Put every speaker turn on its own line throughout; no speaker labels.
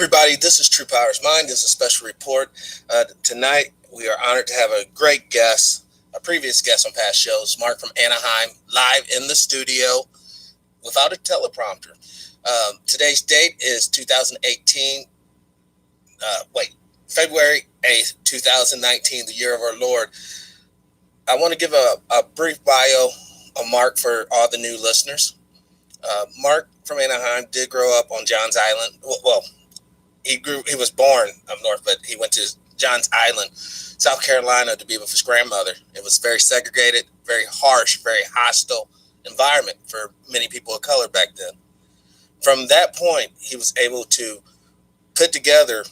everybody, this is True Power's Mind. This is a special report. Tonight, we are honored to have a great guest, a previous guest on past shows, Mark from Anaheim, live in the studio without a teleprompter. Today's date is 2018, February 8th, 2019, the year of our Lord. I want to give a brief bio of Mark for all the new listeners. Mark from Anaheim did grow up on Johns Island. Well, he was born up north, but he went to Johns Island, South Carolina, to be with his grandmother. It was very segregated, very harsh, very hostile environment for many people of color back then. From that point, he was able to put together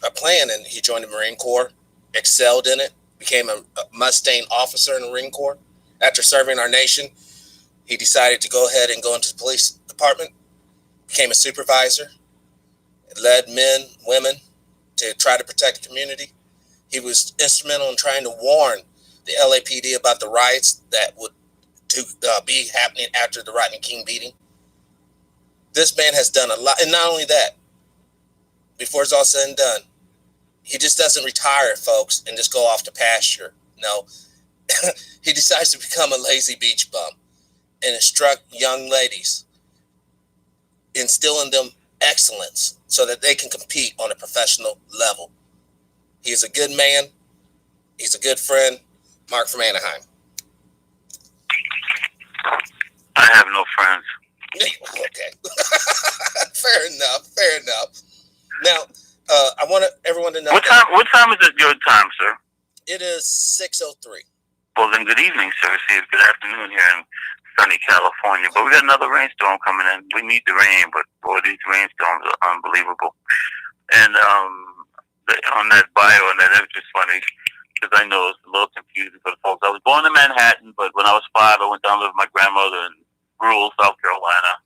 a plan, and he joined the Marine Corps, excelled in it, became a Mustang officer in the Marine Corps. After serving our nation, he decided to go ahead and go into the police department, became a supervisor, led men, women to try to protect the community. He was instrumental in trying to warn the LAPD about the riots that would be happening after the Rodney King beating. This man has done a lot. And not only that, before it's all said and done, he just doesn't retire, folks, and just go off to pasture. No, he decides to become a lazy beach bum and instruct young ladies, instilling them excellence so that they can compete on a professional level. He is a good man. He's a good friend. Mark from Anaheim.
I have no friends.
Okay. Fair enough. Now, I want everyone to know.
What time is it your time, sir?
It is 6:03.
Well, then good evening, sir. See, it's good afternoon here in sunny California. But we got another rainstorm coming in. We need the rain, but boy, these rainstorms are unbelievable. And on that bio, and that was just funny because I know it's a little confusing for the folks. I was born in Manhattan, but when I was 5, I went down to live with my grandmother in rural South Carolina.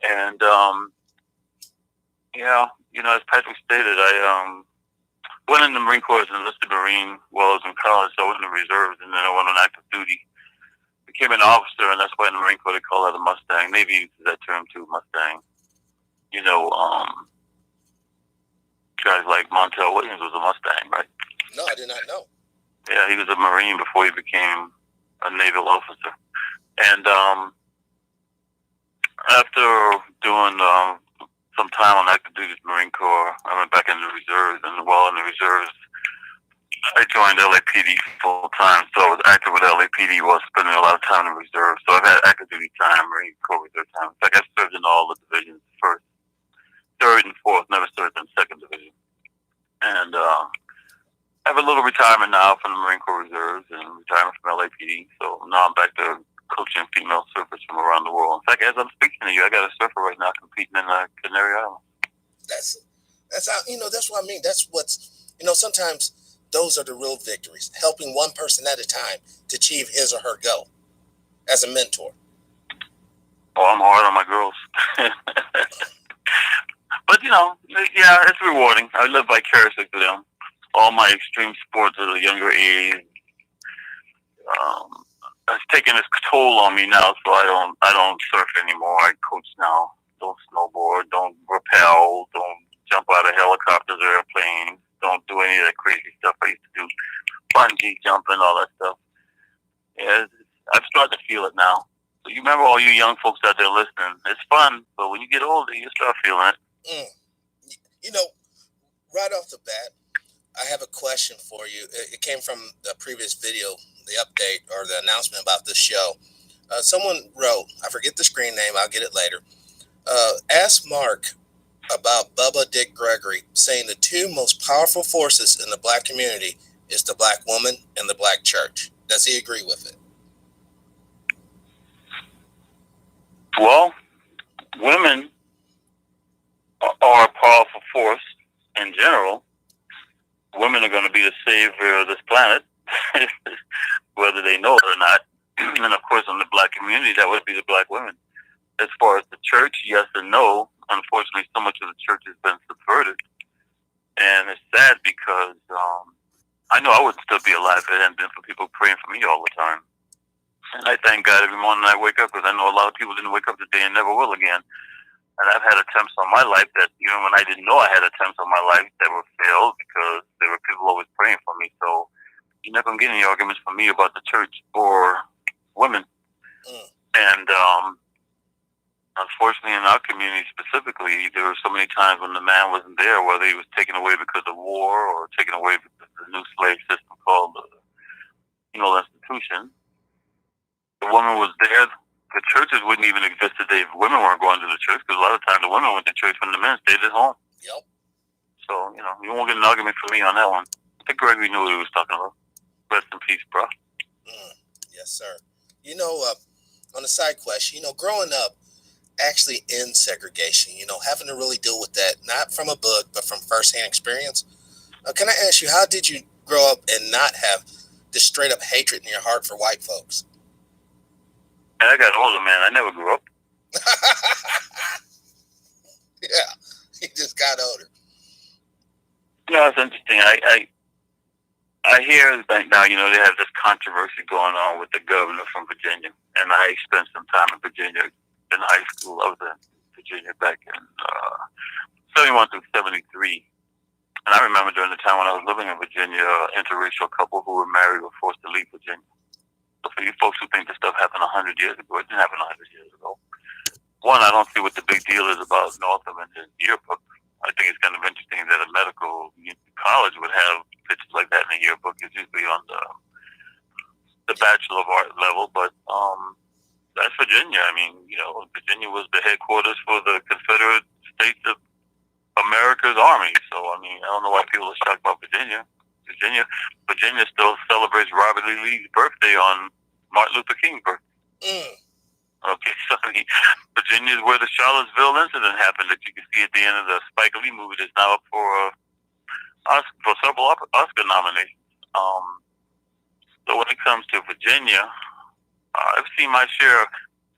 And as Patrick stated, I went in the Marine Corps as an enlisted Marine while I was in college. So I was in the reserves, and then I went on active duty. Became an officer, and that's why in the Marine Corps they call that a Mustang. Navy uses that term too, Mustang. Guys like Montel Williams was a Mustang, right?
No, I did not know.
Yeah, he was a Marine before he became a naval officer. And after doing some time on active duty in the Marine Corps, I went back into the reserves, and while in the reserves, I joined LAPD full time. So I was active with LAPD while spending a lot of time in the reserve. So I've had active duty time, Marine Corps reserve time. In fact, I served in all the divisions, 1st, 3rd, and 4th. Never served in 2nd Division. And I have a little retirement now from the Marine Corps reserves and retirement from LAPD. So now I'm back to coaching female surfers from around the world. In fact, as I'm speaking to you, I got a surfer right now competing in Canary Islands.
That's how, that's what I mean. That's what's, sometimes those are the real victories, helping one person at a time to achieve his or her goal as a mentor.
Oh, I'm hard on my girls. But, it's rewarding. I live vicariously through them. All my extreme sports at a younger age, it's taking its toll on me now, so I don't surf anymore. I coach now. Don't snowboard, don't rappel, don't jump out of helicopters or airplanes. Don't do any of that crazy stuff I used to do. Bungee jumping, all that stuff. Yeah, I've started to feel it now. So you remember all you young folks out there listening, it's fun, but when you get older, you start feeling it.
Right off the bat, I have a question for you. It came from the previous video, the update or the announcement about this show. Someone wrote, I forget the screen name, I'll get it later. Ask Mark about Bubba Dick Gregory saying the two most powerful forces in the black community is the black woman and the black church. Does he agree with it?
Well, women are a powerful force in general. Women are going to be the savior of this planet, whether they know it or not. And of course, in the black community, that would be the black women. As far as the church, yes and no. Unfortunately, so much of the church has been subverted. And it's sad because I know I wouldn't still be alive if it hadn't been for people praying for me all the time. And I thank God every morning I wake up, because I know a lot of people didn't wake up today and never will again. And I've had attempts on my life that, even when I didn't know I had attempts on my life, that were failed because there were people always praying for me. So you're not going to get any arguments from me about the church or women. And unfortunately, in our community specifically, there were so many times when the man wasn't there, whether he was taken away because of war or taken away because of the new slave system called the penal institution. The woman was there. The churches wouldn't even exist today if women weren't going to the church, because a lot of times the women went to church when the men stayed at home.
Yep.
So, you won't get an argument from me on that one. I think Gregory knew what he was talking about. Rest in peace, bro.
Yes, sir. On a side question, growing up actually in segregation, having to really deal with that, not from a book, but from firsthand experience. Can I ask you, how did you grow up and not have this straight up hatred in your heart for white folks?
And I got older, man. I never grew up.
Yeah, he just got older.
It's interesting. I hear right now, they have this controversy going on with the governor from Virginia. And I spent some time in Virginia in high school. I was in Virginia back in 71 through 73. And I remember during the time when I was living in Virginia, an interracial couple who were married were forced to leave Virginia. So for you folks who think this stuff happened 100 years ago, it didn't happen 100 years ago. One, I don't see what the big deal is about Northam and his yearbook. I think it's kind of interesting that a medical college would have pictures like that in a yearbook. It's usually on the Bachelor of Art level, but that's Virginia. I mean, Virginia was the headquarters for the Confederate States of America's Army. So, I mean, I don't know why people are shocked about Virginia. Virginia still celebrates Robert E. Lee's birthday on Martin Luther King's birthday. Okay, so Virginia is where the Charlottesville incident happened that you can see at the end of the Spike Lee movie that's now up for several Oscar nominations. So when it comes to Virginia, I've seen my share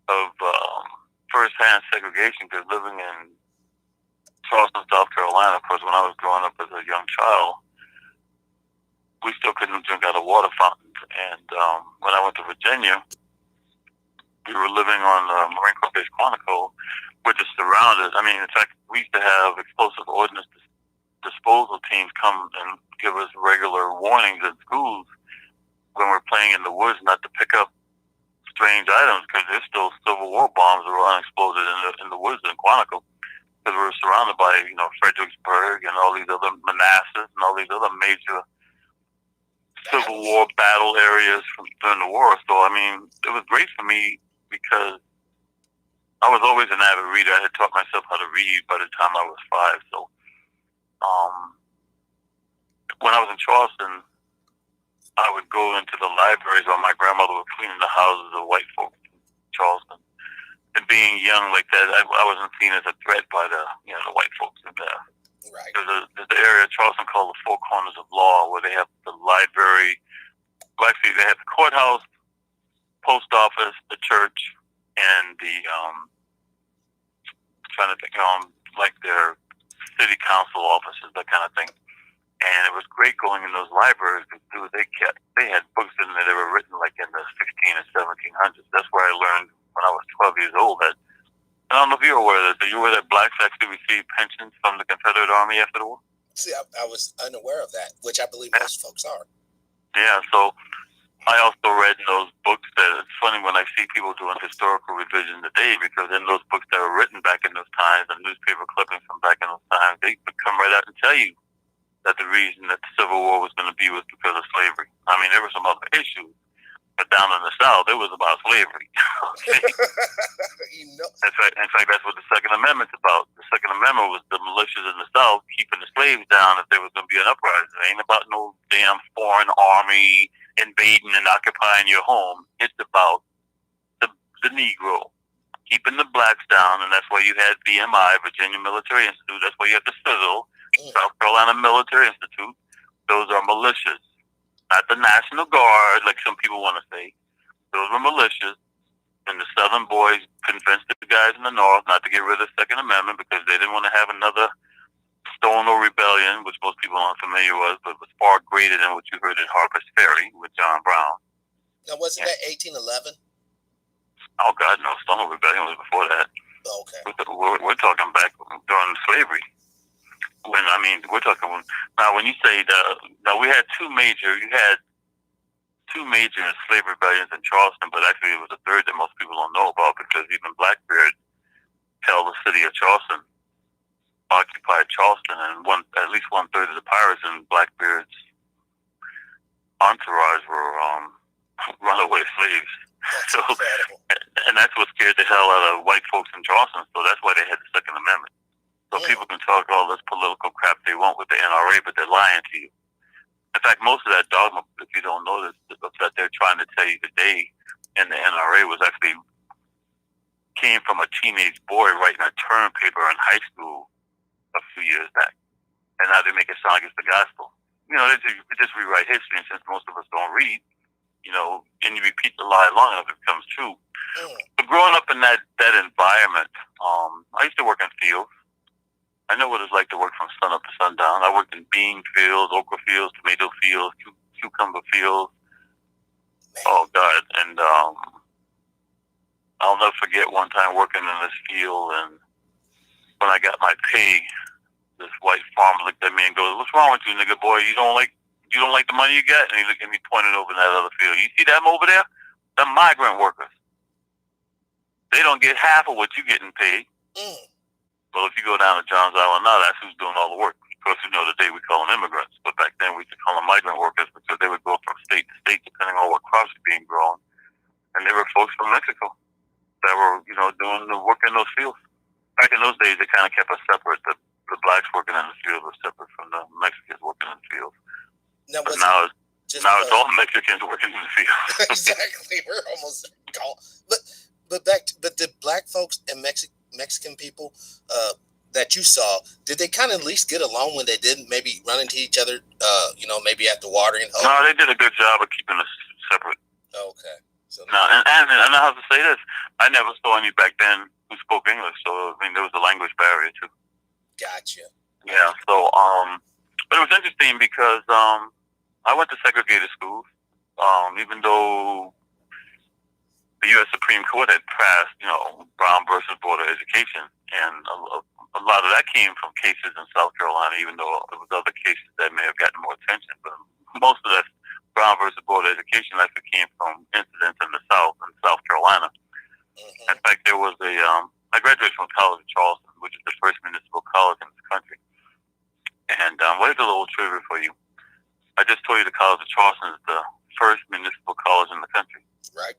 of first-hand segregation, because living in Charleston, South Carolina, of course, when I was growing up as a young child, we still couldn't drink out of water fountains. And when I went to Virginia, we were living on Marine Corps Base Quantico, which is surrounded. I mean, in fact, we used to have explosive ordnance disposal teams come and give us regular warnings at schools when we're playing in the woods not to pick up strange items, because there's still Civil War bombs that were unexploded in the woods in Quantico, because we were surrounded by, Fredericksburg and all these other Manassas and all these other major Civil War battle areas during the war. So, I mean, it was great for me because I was always an avid reader. I had taught myself how to read by the time I was 5. So, when I was in Charleston, I would go into the libraries while my grandmother was cleaning the houses of white folks in Charleston. And being young like that, I wasn't seen as a threat by the white folks in there.
Right.
There's the area of Charleston called the Four Corners of Law, where they have the library. Well, actually, they have the courthouse, post office, the church, and the trying to think, like their city council offices, that kind of thing. And it was great going in those libraries because they had books in there that were written like in the 16 and 1700s. That's where I learned when I was 12 years old that. I don't know if you're aware of this. Are you aware that blacks actually received pensions from the Confederate Army after the war?
See, I was unaware of that, which I believe most folks are.
Yeah, so I also read in those books that it's funny when I see people doing historical revision today, because in those books that were written back in those times, the newspaper clippings from back in those times, they would come right out and tell you that the reason that the Civil War was going to be was because of slavery. I mean, there were some other issues, but down in the South, it was about slavery. Okay? In fact, that's what the Second Amendment's about. The Second Amendment was the militias in the South keeping the slaves down if there was going to be an uprising. It ain't about no damn foreign army invading and occupying your home. It's about the Negro keeping the blacks down, and that's why you had VMI, Virginia Military Institute. That's why you have the SIZL, South Carolina Military Institute. Those are militias, not the National Guard, like some people want to say. Those were militias. And the Southern boys convinced the guys in the North not to get rid of the Second Amendment because they didn't want to have another Stonewall Rebellion, which most people aren't familiar with, but was far greater than what you heard at Harper's Ferry with John Brown.
Now, wasn't that 1811?
Oh, God, no. Stonewall Rebellion was before that.
Okay.
We're talking back during slavery. We're talking now. When you say now we had two major slave rebellions in Charleston, but actually it was a third that most people don't know about because even Blackbeard held the city of Charleston, occupied Charleston, and at least 1/3 of the pirates in Blackbeard's entourage were runaway slaves.
That's
So,
incredible.
and that's what scared the hell out of white folks in Charleston. So that's why they had the Second Amendment. So people can talk all this political crap they want with the NRA, but they're lying to you. In fact, most of that dogma, if you don't know this, that they're trying to tell you today in the NRA was actually came from a teenage boy writing a term paper in high school a few years back. And now they make it sound like it's the gospel. You know, they just rewrite history, and since most of us don't read, you know, and you repeat the lie long enough, it becomes true. But growing up in that environment, I used to work in fields. I know what it's like to work from sun up to sundown. I worked in bean fields, okra fields, tomato fields, cucumber fields. Oh, God. And I'll never forget one time working in this field, and when I got my pay, this white farmer looked at me and goes, "What's wrong with you, nigga boy? You don't like the money you got?" And he looked at me, pointed over in that other field. "You see them over there? Them migrant workers. They don't get half of what you getting paid." Well, if you go down to Johns Island now, that's who's doing all the work. Of course, you know, today we call them immigrants, but back then we used to call them migrant workers because they would go from state to state depending on what crops were being grown. And they were folks from Mexico that were, you know, doing the work in those fields. Back in those days, they kind of kept us separate. The blacks working in the field were separate from the Mexicans working in the field. But now it's all Mexicans working in the field.
Exactly. We're almost gone. But did black folks and Mexican people that you saw, did they kind of at least get along when they didn't maybe run into each other, you know, maybe after watering?
No, they did a good job of keeping us separate.
Okay. So
no, and I have to say this, I never saw any back then who spoke English, so I mean there was a language barrier too.
Gotcha.
Yeah, so but it was interesting because I went to segregated schools, even though the U.S. Supreme Court had passed, you know, Brown versus Board of Education, and a lot of that came from cases in South Carolina, even though there was other cases that may have gotten more attention. But most of that Brown versus Board of Education actually came from incidents in the South, in South Carolina. In fact, there was I graduated from College of Charleston, which is the first municipal college in this country. And here's a little trivia for you. I just told you the College of Charleston is the first municipal college in the country.
Right.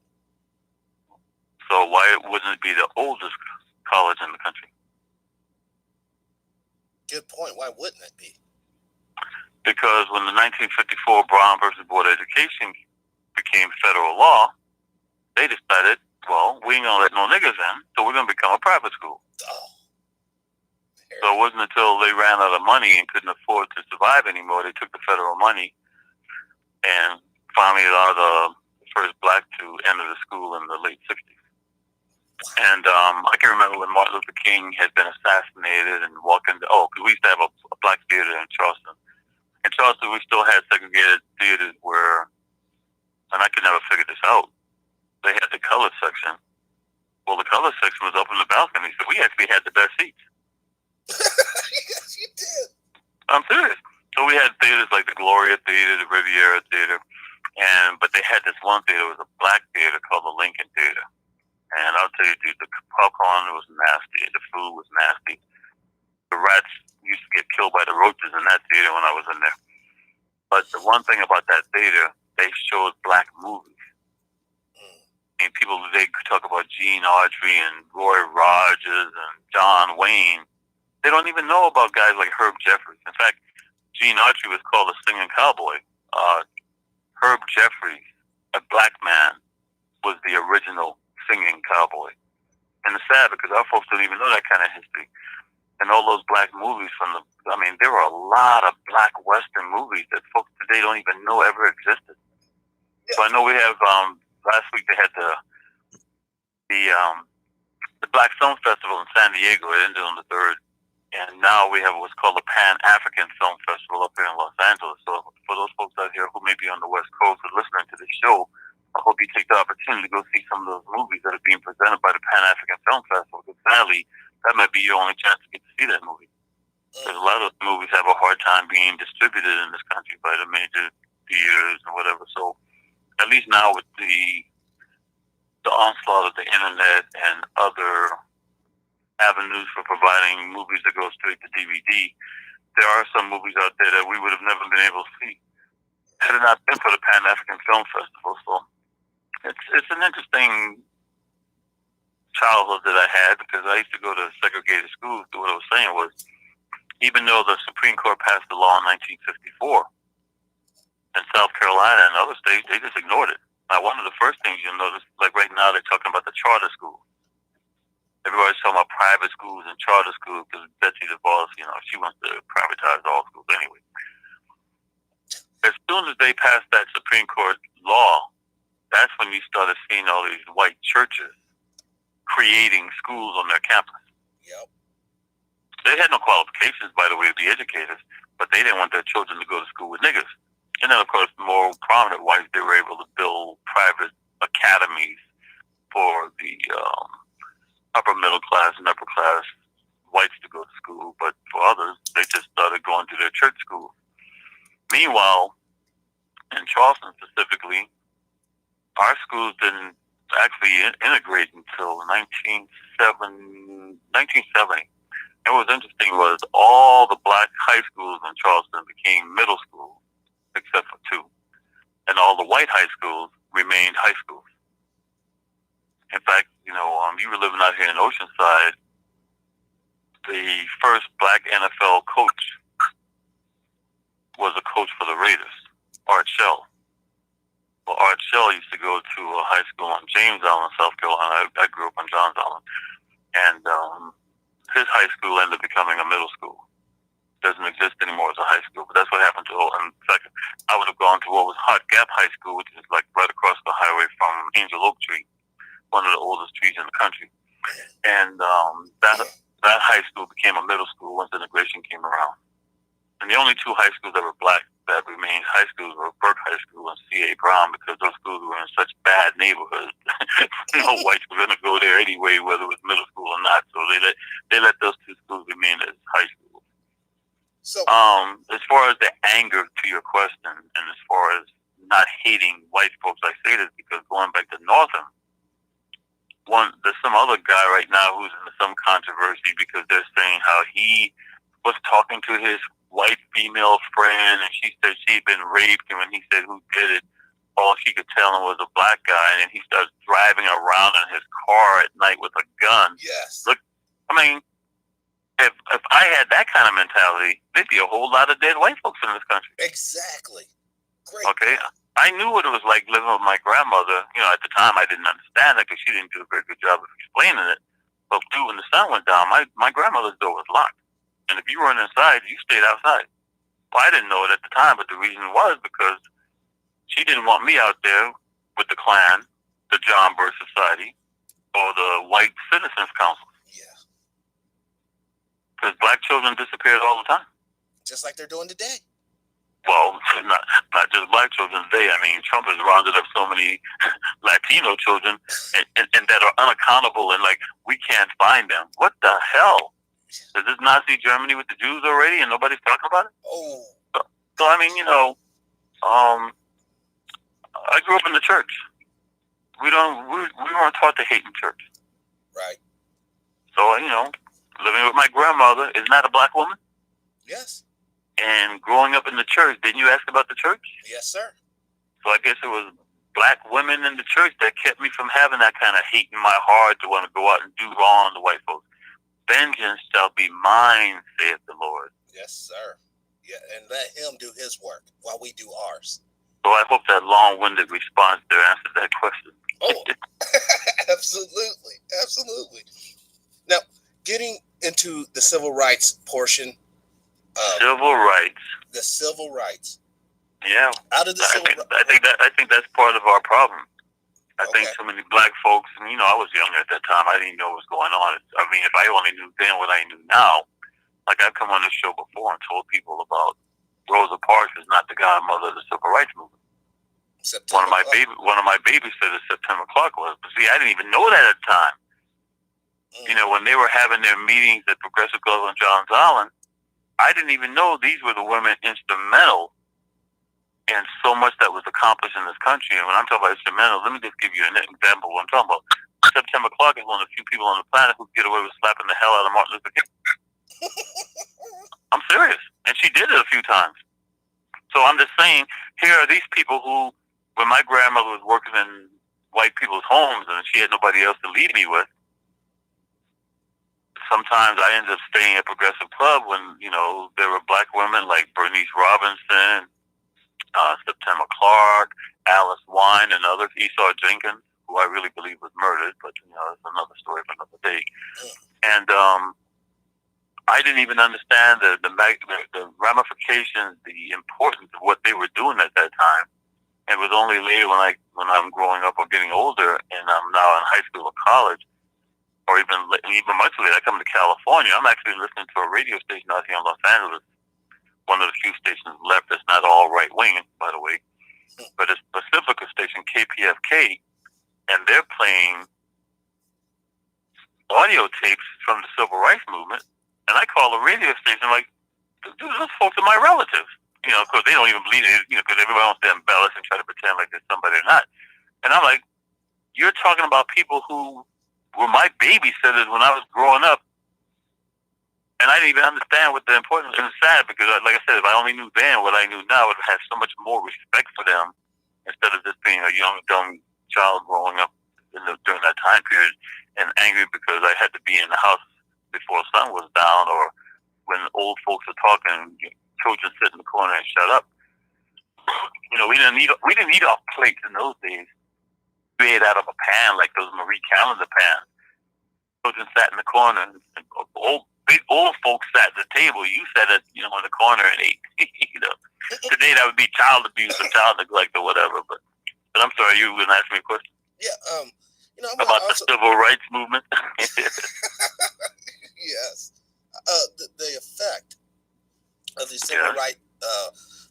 So why wouldn't it be the oldest college in the country?
Good point. Why wouldn't it be?
Because when the 1954 Brown versus Board of Education became federal law, they decided, well, we ain't gonna let no niggas in, so we're gonna become a private school. So it wasn't until they ran out of money and couldn't afford to survive anymore, they took the federal money and finally allowed the first black to enter the school in the late 60s. And I can remember when Martin Luther King had been assassinated and walking, because we used to have a black theater in Charleston. In Charleston, we still had segregated theaters where, and I could never figure this out, they had the colored section. Well, the colored section was up in the balcony, so we actually had the best seats.
Yes, you did.
I'm serious. So we had theaters like the Gloria Theater, the Riviera Theater, but they had this one theater, it was a black theater called the Lincoln Theater. And I'll tell you, dude, the popcorn was nasty. The food was nasty. The rats used to get killed by the roaches in that theater when I was in there. But the one thing about that theater, they showed black movies. And people, they could talk about Gene Autry and Roy Rogers and John Wayne. They don't even know about guys like Herb Jeffries. In fact, Gene Autry was called a singing cowboy. Herb Jeffries, a black man, was the original singing cowboy. And it's sad because our folks don't even know that kind of history. And all those black movies there were a lot of black Western movies that folks today don't even know ever existed. So I know we have, last week they had the Black Film Festival in San Diego. It ended on the 3rd. And now we have what's called the Pan-African Film Festival up here in Los Angeles. So for those folks out here who may be on the West Coast or listening to this show, I hope you take the opportunity to go see some of those movies that are being presented by the Pan-African Film Festival, because sadly, that might be your only chance to get to see that movie. Because a lot of those movies have a hard time being distributed in this country by the major theaters and whatever. So at least now with the onslaught of the internet and other avenues for providing movies that go straight to DVD, there are some movies out there that we would have never been able to see had it not been for the Pan-African Film Festival. So it's an interesting childhood that I had, because I used to go to segregated schools. So what I was saying was, even though the Supreme Court passed the law in 1954, in South Carolina and other states, they just ignored it. Now, one of the first things you'll notice, like right now, they're talking about the charter school. Everybody's talking about private schools and charter schools, because Betsy DeVos, she wants to privatize all schools anyway. As soon as they passed that Supreme Court law, that's when you started seeing all these white churches creating schools on their campus.
Yep.
They had no qualifications, by the way, to be educators, but they didn't want their children to go to school with niggers. And then, of course, more prominent whites, they were able to build private academies for the upper middle class and upper class whites to go to school. But for others, they just started going to their church schools. Meanwhile, in Charleston specifically, our schools didn't actually integrate until 1970. And what was interesting was all the black high schools in Charleston became middle schools, except for two. And all the white high schools remained high schools. In fact, you were living out here in Oceanside. The first black NFL coach was a coach for the Raiders, Art Shell. Well, Art Shell used to go to a high school on James Island, South Carolina. I grew up on Johns Island. And his high school ended up becoming a middle school. Doesn't exist anymore as a high school, but that's what happened to it. In fact, I would have gone to what was Hot Gap High School, which is like right across the highway from Angel Oak Tree, one of the oldest trees in the country. And that high school became a middle school once integration came around. And the only two high schools that were black that remained high schools were Burke High School and C.A. Brown, because those schools were in such bad neighborhoods. No whites were going to go there anyway, whether it was middle school or not. So they let those two schools remain as high schools.
So,
as far as the anger to your question, and as far as not hating white folks, I say this because going back to Northam, there's some other guy right now who's in some controversy because they're saying how he was talking to his white female friend, and she said she'd been raped, and when he said who did it, all she could tell him was a black guy, and he starts driving around in his car at night with a gun.
yes.
Look, I mean, if I had that kind of mentality, there'd be a whole lot of dead white folks in this country.
Exactly. Great.
Okay? I knew what it was like living with my grandmother. At the time, I didn't understand it because she didn't do a very good job of explaining it. But when the sun went down, my grandmother's door was locked. And if you weren't inside, you stayed outside. Well, I didn't know it at the time, but the reason was because she didn't want me out there with the Klan, the John Birch Society, or the White Citizens Council.
Yeah.
Because black children disappeared all the time.
Just like they're doing today.
Well, not just black children today. I mean, Trump has rounded up so many Latino children and that are unaccountable, and we can't find them. What the hell? Is this Nazi Germany with the Jews already, and nobody's talking about it?
Oh.
So I mean, I grew up in the church. We weren't taught to hate in church.
Right.
So living with my grandmother is not a black woman.
Yes.
And growing up in the church, didn't you ask about the church?
Yes, sir.
So I guess it was black women in the church that kept me from having that kind of hate in my heart to want to go out and do wrong to white folks. Vengeance shall be mine, saith the Lord.
Yes, sir. Yeah, and let him do his work while we do ours.
So I hope that long-winded response there answered that question.
Oh, absolutely. Absolutely. Now, getting into the civil rights portion.
Civil rights.
The civil rights.
Yeah.
Out of the
I think that's part of our problem. I think so many black folks, and I was younger at that time. I didn't know what was going on. I mean, if I only knew then what I knew now, like I've come on this show before and told people about Rosa Parks is not the godmother of the civil rights movement. One of my babysitters, September Clark, was. But see, I didn't even know that at the time. You know, when they were having their meetings at Progressive Club on Johns Island, I didn't even know these were the women instrumental in so much that was accomplished in this country. And when I'm talking about instrumental, let me just give you an example of what I'm talking about. September Clark is one of the few people on the planet who get away with slapping the hell out of Martin Luther King. I'm serious. And she did it a few times. So I'm just saying, here are these people who, when my grandmother was working in white people's homes and she had nobody else to leave me with, sometimes I ended up staying at Progressive Club when, you know, there were black women like Bernice Robinson, September Clark, Alice Wine, and others, Esau Jenkins, who I really believe was murdered, but, you know, that's another story for another day. And I didn't even understand the ramifications, the importance of what they were doing at that time. It was only later when I'm growing up or getting older, and I'm now in high school or college, or even much later, I come to California. I'm actually listening to a radio station out here in Los Angeles, one of the few stations left that's not all right-wing, by the way, but it's Pacifica station, KPFK, and they're playing audio tapes from the Civil Rights Movement, and I call the radio station like, dude, those folks are my relatives. You know, because they don't even believe it, you know, because everybody wants to embellish and try to pretend like there's somebody or not. And I'm like, you're talking about people who were my babysitters when I was growing up, and I didn't even understand what the importance. And it's sad because, like I said, if I only knew then what I knew now, I would have so much more respect for them instead of just being a young, dumb child growing up during that time period and angry because I had to be in the house before the sun was down, or when old folks are talking, children sit in the corner and shut up. You know, we didn't eat off plates in those days. We ate out of a pan like those Marie Callender pans. Children sat in the corner, and big old folks sat at the table. You sat at, you know, in the corner and ate. You know, today that would be child abuse or child neglect or whatever. But I'm sorry, you were going to ask me a question.
Yeah, you know,
about the civil rights movement.
Yes, the effect of the civil rights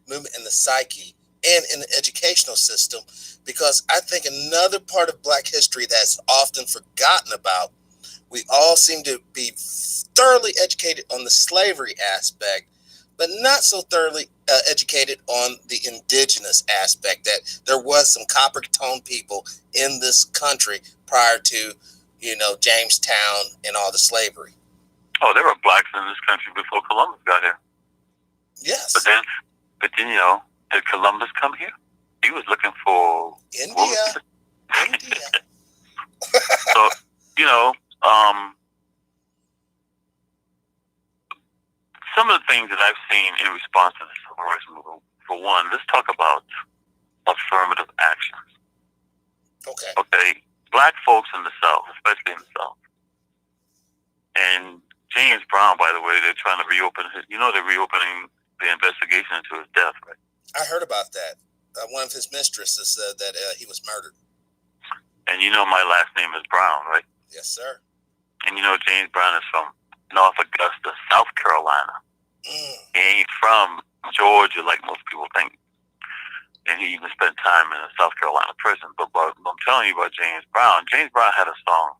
movement in the psyche and in the educational system, because I think another part of Black history that's often forgotten about, we all seem to be thoroughly educated on the slavery aspect, but not so thoroughly educated on the indigenous aspect, that there was some copper-toned people in this country prior to, you know, Jamestown and all the slavery.
Oh, there were blacks in this country before Columbus got here.
Yes.
But then, you know, did Columbus come here? He was looking for
India.
So, you know, some of the things that I've seen in response to the civil rights movement, for one, let's talk about affirmative actions. Okay. Black folks in the South, especially in the South, and James Brown, by the way, they're trying to reopen his, you know, they're reopening the investigation into his death, right?
I heard about that. One of his mistresses said that he was murdered.
And you know my last name is Brown, right?
Yes, sir.
And you know James Brown is from North Augusta, South Carolina. He ain't from Georgia like most people think. And he even spent time in a South Carolina prison. But I'm telling you about James Brown. James Brown had a song,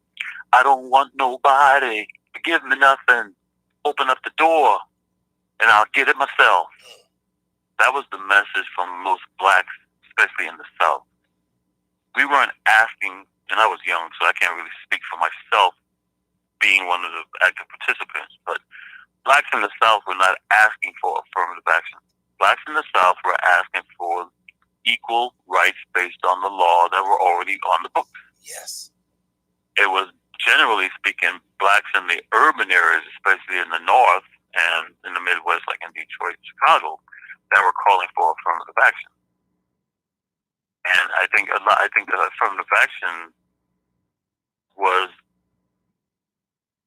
I don't want nobody to give me nothing. Open up the door and I'll get it myself. That was the message from most blacks, especially in the South. We weren't asking, and I was young, so I can't really speak for myself being one of the active participants, but blacks in the South were not asking for affirmative action. Blacks in the South were asking for equal rights based on the law that were already on the books.
Yes.
It was, generally speaking, blacks in the urban areas, especially in the North and in the Midwest, like in Detroit and Chicago, that were calling for affirmative action. And I think that affirmative action was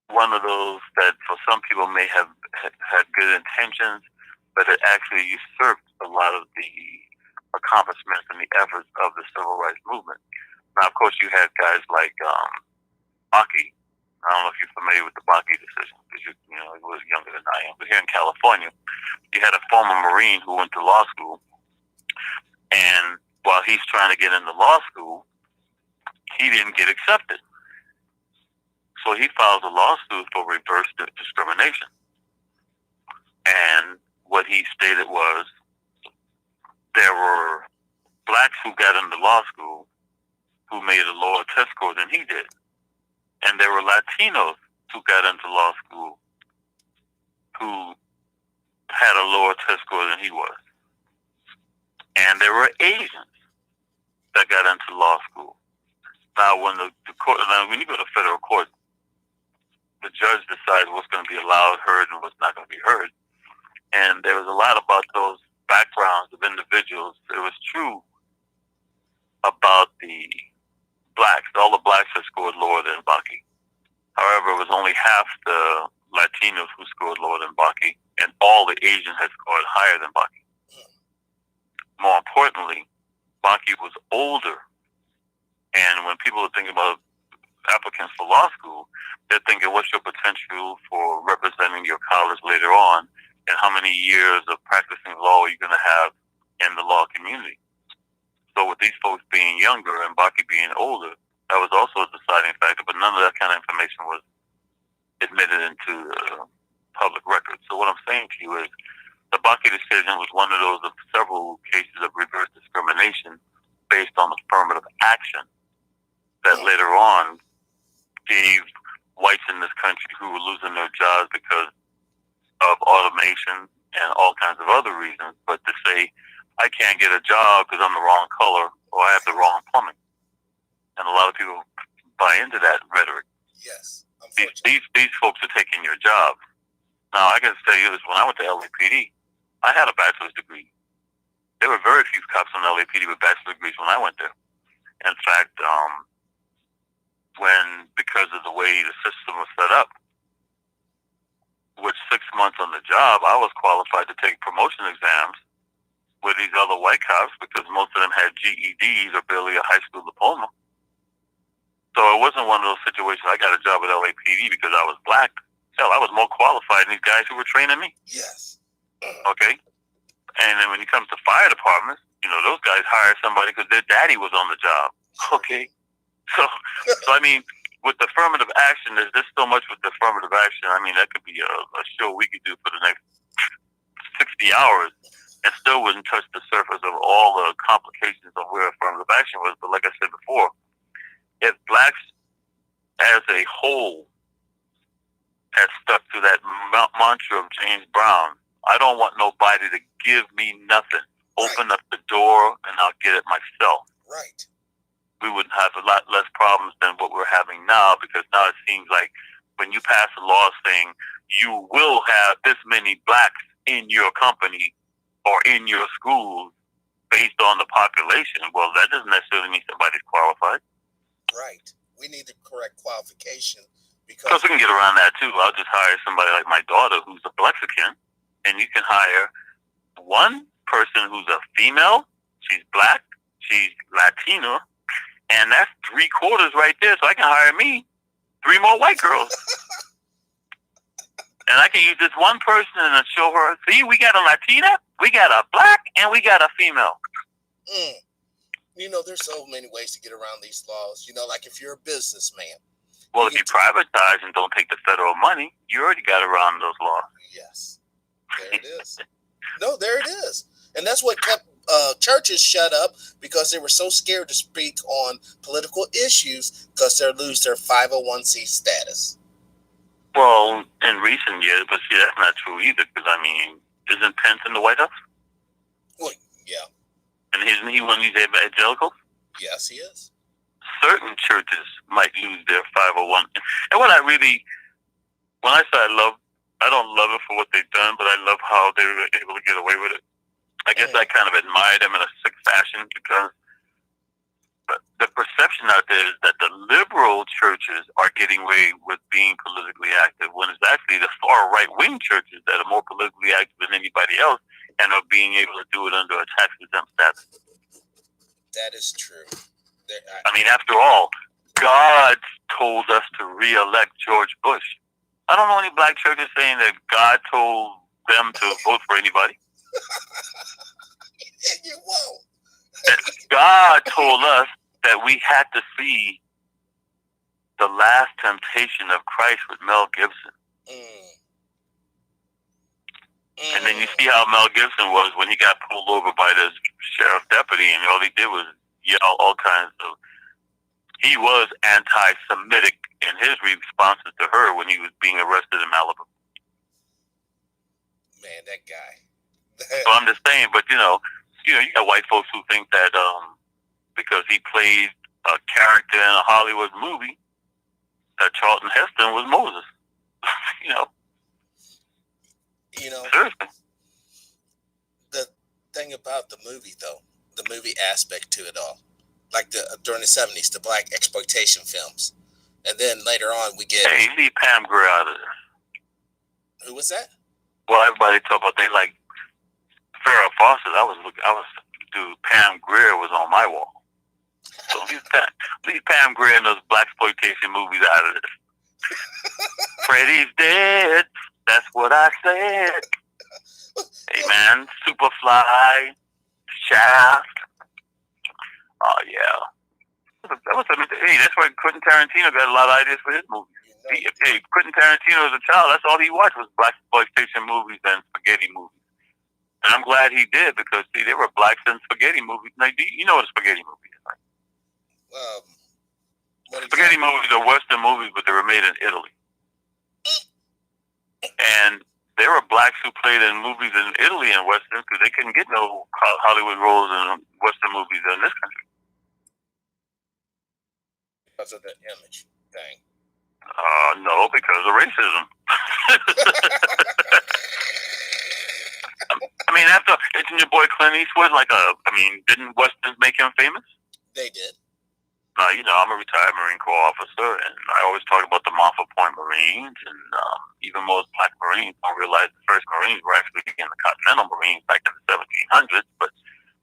one of those that for some people may have had good intentions, but it actually usurped a lot of the accomplishments and the efforts of the civil rights movement. Now, of course, you had guys like Bakke. I don't know if you're familiar with the Bakke decision, because you know, he was younger than I am. But here in California, you had a former Marine who went to law school, and while he's trying to get into law school, he didn't get accepted. So he filed a lawsuit for reverse discrimination. And what he stated was there were blacks who got into law school who made a lower test score than he did. And there were Latinos who got into law school who had a lower test score than he was. And there were Asians that got into law school. Now, when the court, when you go to federal court, the judge decides what's going to be allowed, heard, and what's not going to be heard. And there was a lot about those backgrounds of individuals. It was true about the blacks. All the blacks had scored lower than Baki. However, it was only half the Latinos who scored lower than Baki, and all the Asians had scored higher than Baki. More importantly, Baki was older. And when people are thinking about applicants for law school, they're thinking, what's your potential for representing your college later on, and how many years of practicing law are you going to have in the law community? So with these folks being younger and Baki being older, that was also a deciding factor, but none of that kind of information was admitted into public record. So what I'm saying to you is the Baki decision was one of those of several cases of reverse discrimination based on affirmative action that later on gave whites in this country who were losing their jobs because of automation and all kinds of other reasons, but to say, I can't get a job because I'm the wrong color or I have the wrong plumbing. And a lot of people buy into that rhetoric.
Yes.
These folks are taking your job. Now, I got to tell you this, when I went to LAPD, I had a bachelor's degree. There were very few cops on LAPD with bachelor's degrees when I went there. In fact, because of the way the system was set up, with 6 months on the job, I was qualified to take promotion exams with these other white cops because most of them had GEDs or barely a high school diploma. So it wasn't one of those situations, I got a job at LAPD because I was black. Hell, I was more qualified than these guys who were training me.
Yes.
Okay? And then when it comes to fire departments, those guys hire somebody because their daddy was on the job. Okay? So I mean, with affirmative action, there's just so much with the affirmative action. I mean, that could be a show we could do for the next 60 hours and still wouldn't touch the surface of all the complications of where affirmative action was. But like I said before, if blacks as a whole had stuck to that mantra of James Brown, I don't want nobody to give me nothing. Open up the door and I'll get it myself.
Right.
We would have a lot less problems than what we're having now, because now it seems like when you pass a law saying you will have this many blacks in your company or in your schools based on the population, well, that doesn't necessarily mean somebody's qualified.
Right. We need the correct qualification.
Because we can get around that too. I'll just hire somebody like my daughter who's a Mexican, and you can hire one person who's a female, she's black, she's Latino, and that's 3/4 right there. So I can hire me 3 more white girls. And I can use this one person and show her, see, we got a Latina, we got a black, and we got a female.
There's so many ways to get around these laws. Like if you're a businessman.
Well, if you privatize and don't take the federal money, you already got around those laws.
Yes. There it is. No, there it is. And that's what kept churches shut up, because they were so scared to speak on political issues because they'll lose their 501c status.
Well, in recent years, but see, that's not true either, because, isn't Pence in the White House?
Well, yeah.
And isn't he one of these evangelicals?
Yes, he is.
Certain churches might lose their 501. And when I say I don't love it for what they've done, but I love how they were able to get away with it. I guess I kind of admire them in a sick fashion, because the perception out there is that the liberal churches are getting away with being politically active, when it's actually the far right-wing churches that are more politically active than anybody else and are being able to do it under a tax-exempt status.
That is true.
After all, God told us to re-elect George Bush. I don't know any black churches saying that God told them to vote for anybody.
You won't.
God told us that we had to see The Last Temptation of Christ with Mel Gibson. And then you see how Mel Gibson was when he got pulled over by this sheriff deputy, and all he did was yell all kinds of. He was anti-Semitic in his responses to her when he was being arrested in Malibu.
Man, that guy.
So I'm just saying, but you got white folks who think that because he played a character in a Hollywood movie, that Charlton Heston was Moses. Seriously.
The thing about the movie, though, the movie aspect to it all, like during the 70s, the black exploitation films, and then later on we get.
Hey, leave Pam Grier out of there.
Who was that?
Well, everybody talk about they like Farrah Fawcett. Dude, Pam Grier was on my wall. So leave Pam Grier and those black exploitation movies out of this. Freddie's dead. That's what I said. Hey man, Superfly, Shaft. Oh yeah. That's why Quentin Tarantino got a lot of ideas for his movies. Hey, Quentin Tarantino as a child, that's all he watched was black exploitation movies and spaghetti movies. And I'm glad he did because there were blacks in spaghetti movies. Now, you know what a spaghetti movie is, right? Spaghetti movies are Western movies, but they were made in Italy. And there were blacks who played in movies in Italy and Western because they couldn't get no Hollywood roles in Western movies in this country.
Because of the image thing.
No, because of racism. I mean, isn't your boy Clint Eastwood didn't Westerns make him famous?
They did.
I'm a retired Marine Corps officer, and I always talk about the Montfort Point Marines, and even most black Marines don't realize the first Marines were actually in the Continental Marines back in the 1700s. But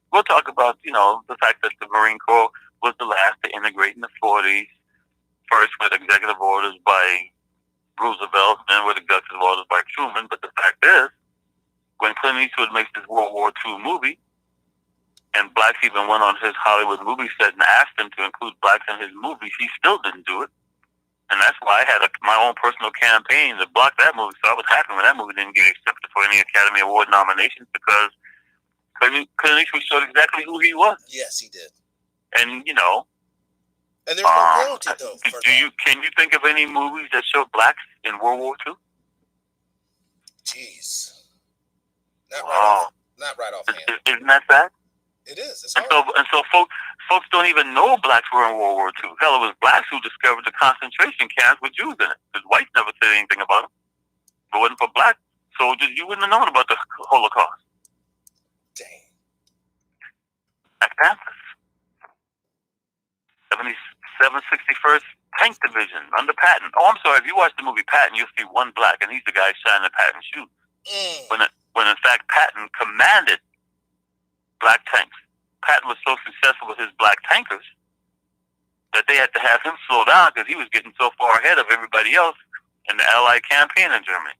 we'll talk about, the fact that the Marine Corps was the last to integrate in the 40s, first with executive orders by Roosevelt, then with executive orders by Truman. But the fact is, when Clint Eastwood makes this World War II movie, and blacks even went on his Hollywood movie set and asked him to include blacks in his movies, he still didn't do it. And that's why I had my own personal campaign to block that movie. So I was happy when that movie didn't get accepted for any Academy Award nominations because Clint Eastwood showed exactly who he was.
Yes, he did.
And,
and there's no penalty, though.
Can you think of any movies that showed blacks in World War II?
Jeez. Not right offhand.
Isn't that sad?
It is. It's
and so folks don't even know blacks were in World War II. Hell, it was blacks who discovered the concentration camps with Jews in it. Because whites never said anything about them. If it wasn't for black soldiers, you wouldn't have known about the Holocaust.
Dang.
Black Panthers. 761st Tank Division under Patton. Oh, I'm sorry. If you watch the movie Patton, you'll see one black, and he's the guy shining Patton's shoes. When in fact Patton commanded black tanks. Patton was so successful with his black tankers that they had to have him slow down because he was getting so far ahead of everybody else in the Allied campaign in Germany.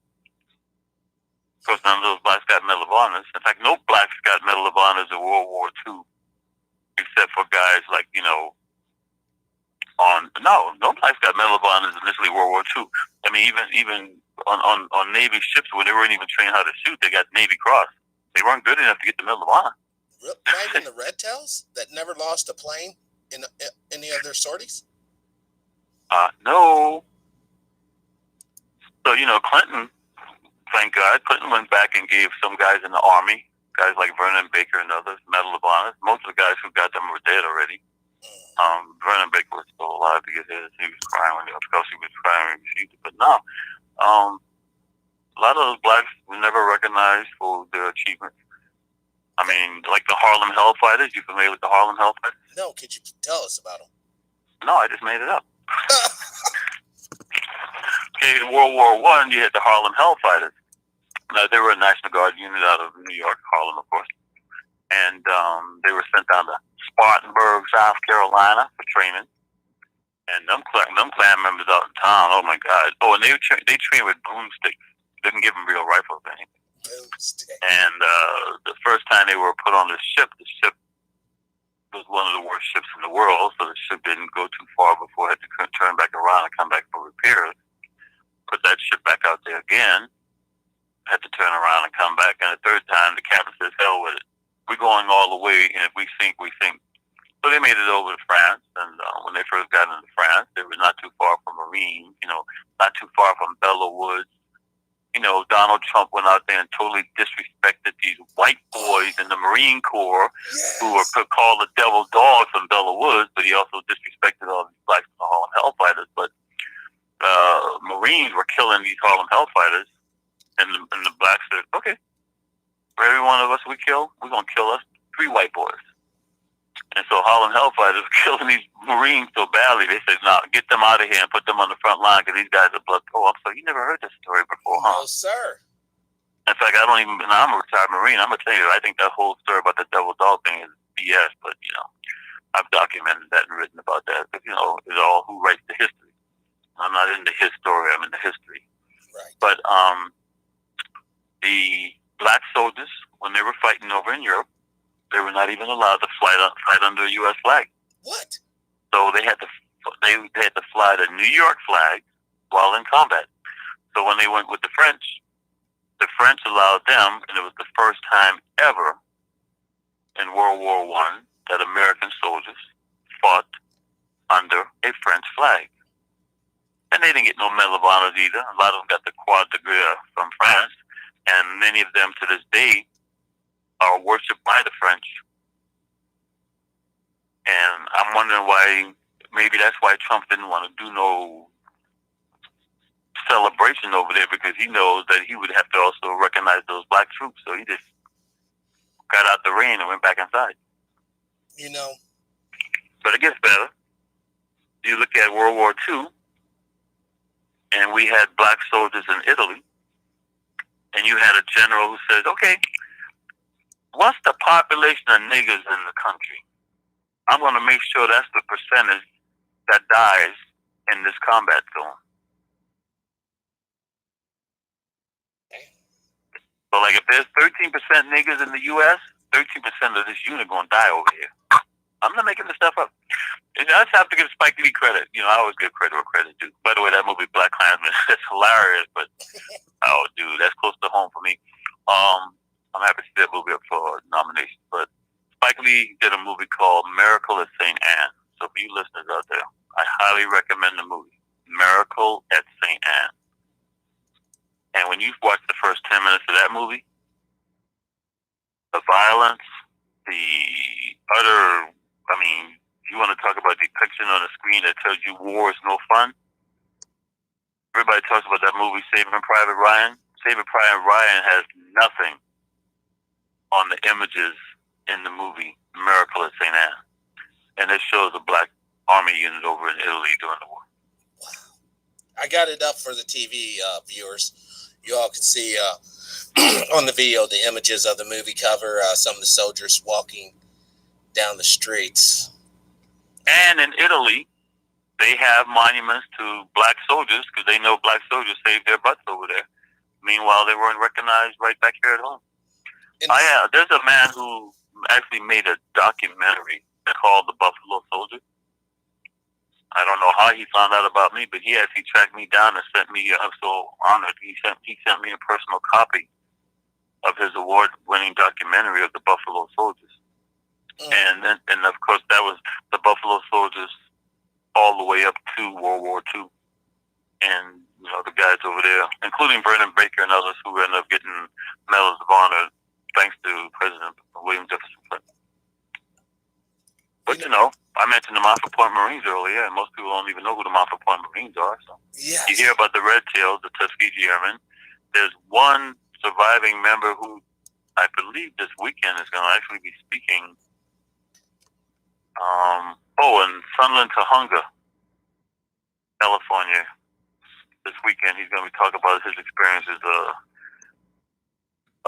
Of course, none of those blacks got Medal of Honors. In fact, no blacks got Medal of Honors in World War II, except for guys like, no blacks got Medal of Honors initially in World War II. I mean, even on Navy ships where they weren't even trained how to shoot, they got Navy Cross. They weren't good enough to get the Medal of Honor.
Not even the Red Tails that never lost a plane in any of their sorties?
No. So, Clinton, thank God, Clinton went back and gave some guys in the Army, guys like Vernon Baker and others, Medal of Honor. Most of the guys who got them were dead already. Vernon Baker was still alive to get his. He was crying when he was crying when he received it. But no, a lot of those blacks were never recognized for their achievements. I mean, like the Harlem Hellfighters. You familiar with the Harlem Hellfighters?
No, could you tell us about them?
No, I just made it up. Okay, in World War I, you had the Harlem Hellfighters. Now, they were a National Guard unit out of New York, Harlem, of course. And they were sent down to Spartanburg, South Carolina for training. And them Klan members out in town, oh my God. Oh, and they trained with broomsticks. Didn't give them real rifles or anything.
Boomstick.
And the first time they were put on the ship one of the worst ships in the world, so the ship didn't go too far before it had to turn back around and come back for repairs. Put that ship back out there again, had to turn around and come back, and the third time the captain says, hell with it. We're going all the way, and if we sink, we sink. So they made it over to France, and when they first got into France, they were not too far from Marines, not too far from Belleau Woods. Donald Trump went out there and totally disrespected these white boys in the Marine Corps who were called the devil dogs from Belleau Woods, but he also disrespected all these blacks and Harlem Hellfighters. But Marines were killing these Harlem Hellfighters, and the blacks said, okay, for every one of us we kill, we're going to kill us 3 white boys. And so Harlem Hellfighters were killing these Marines so badly, they said, no, get them out of here and put them on the front line because these guys are blood. Oh, I'm sorry, you never heard this story before, huh?
No, sir.
In fact, I'm a retired Marine. I'm going to tell you, I think that whole story about the devil dog thing is BS, but, I've documented that and written about that. But, it's all who writes the history. I'm not into his story, I'm into history.
Right.
But the black soldiers, when they were fighting over in Europe, they were not even allowed to fight under a U.S. flag.
What?
So they had to fly the New York flag while in combat. So when they went with the French allowed them, and it was the first time ever in World War I that American soldiers fought under a French flag. And they didn't get no Medal of Honor either. A lot of them got the Croix de Guerre from France, and many of them to this day are worshipped by the French. And I'm wondering why, maybe that's why Trump didn't want to do no celebration over there, because he knows that he would have to also recognize those black troops. So he just got out the rain and went back inside. But it gets better. You look at World War II, and we had black soldiers in Italy, and you had a general who said, okay, what's the population of niggers in the country? I'm going to make sure that's the percentage that dies in this combat zone. So, like, if there's 13% niggers in the U.S., 13% of this unit going to die over here. I'm not making this stuff up. I just have to give Spike Lee credit. I always give credit where credit due. By the way, that movie Black Klansman, that's hilarious, but oh, dude, that's close to home for me. I'm happy to see that movie up for nomination. But Spike Lee did a movie called Miracle at St. Anne. So for you listeners out there, I highly recommend the movie Miracle at St. Anne. And when you watch the first 10 minutes of that movie, the violence, the utter, you want to talk about depiction on the screen that tells you war is no fun? Everybody talks about that movie Saving Private Ryan. Saving Private Ryan has nothing on the images in the movie Miracle at St. Anne. And it shows a black army unit over in Italy during the war.
Wow. I got it up for the TV viewers. You all can see on the video the images of the movie cover, some of the soldiers walking down the streets.
And in Italy, they have monuments to black soldiers because they know black soldiers saved their butts over there. Meanwhile, they weren't recognized right back here at home. There's a man who actually made a documentary called The Buffalo Soldier. I don't know how he found out about me, but he actually tracked me down and sent me. I'm so honored. He sent me a personal copy of his award-winning documentary of the Buffalo Soldiers. And of course, that was the Buffalo Soldiers all the way up to World War II. And, the guys over there, including Vernon Baker and others who ended up getting Medals of Honor thanks to President William Jefferson Clinton. But, I mentioned the Montfort Point Marines earlier, and most people don't even know who the Montfort Point Marines are. So
yes. You
hear about the Red Tails, the Tuskegee Airmen. There's one surviving member who I believe this weekend is going to actually be speaking. In Sunland, Tahunga, California. This weekend, he's going to be talking about his experiences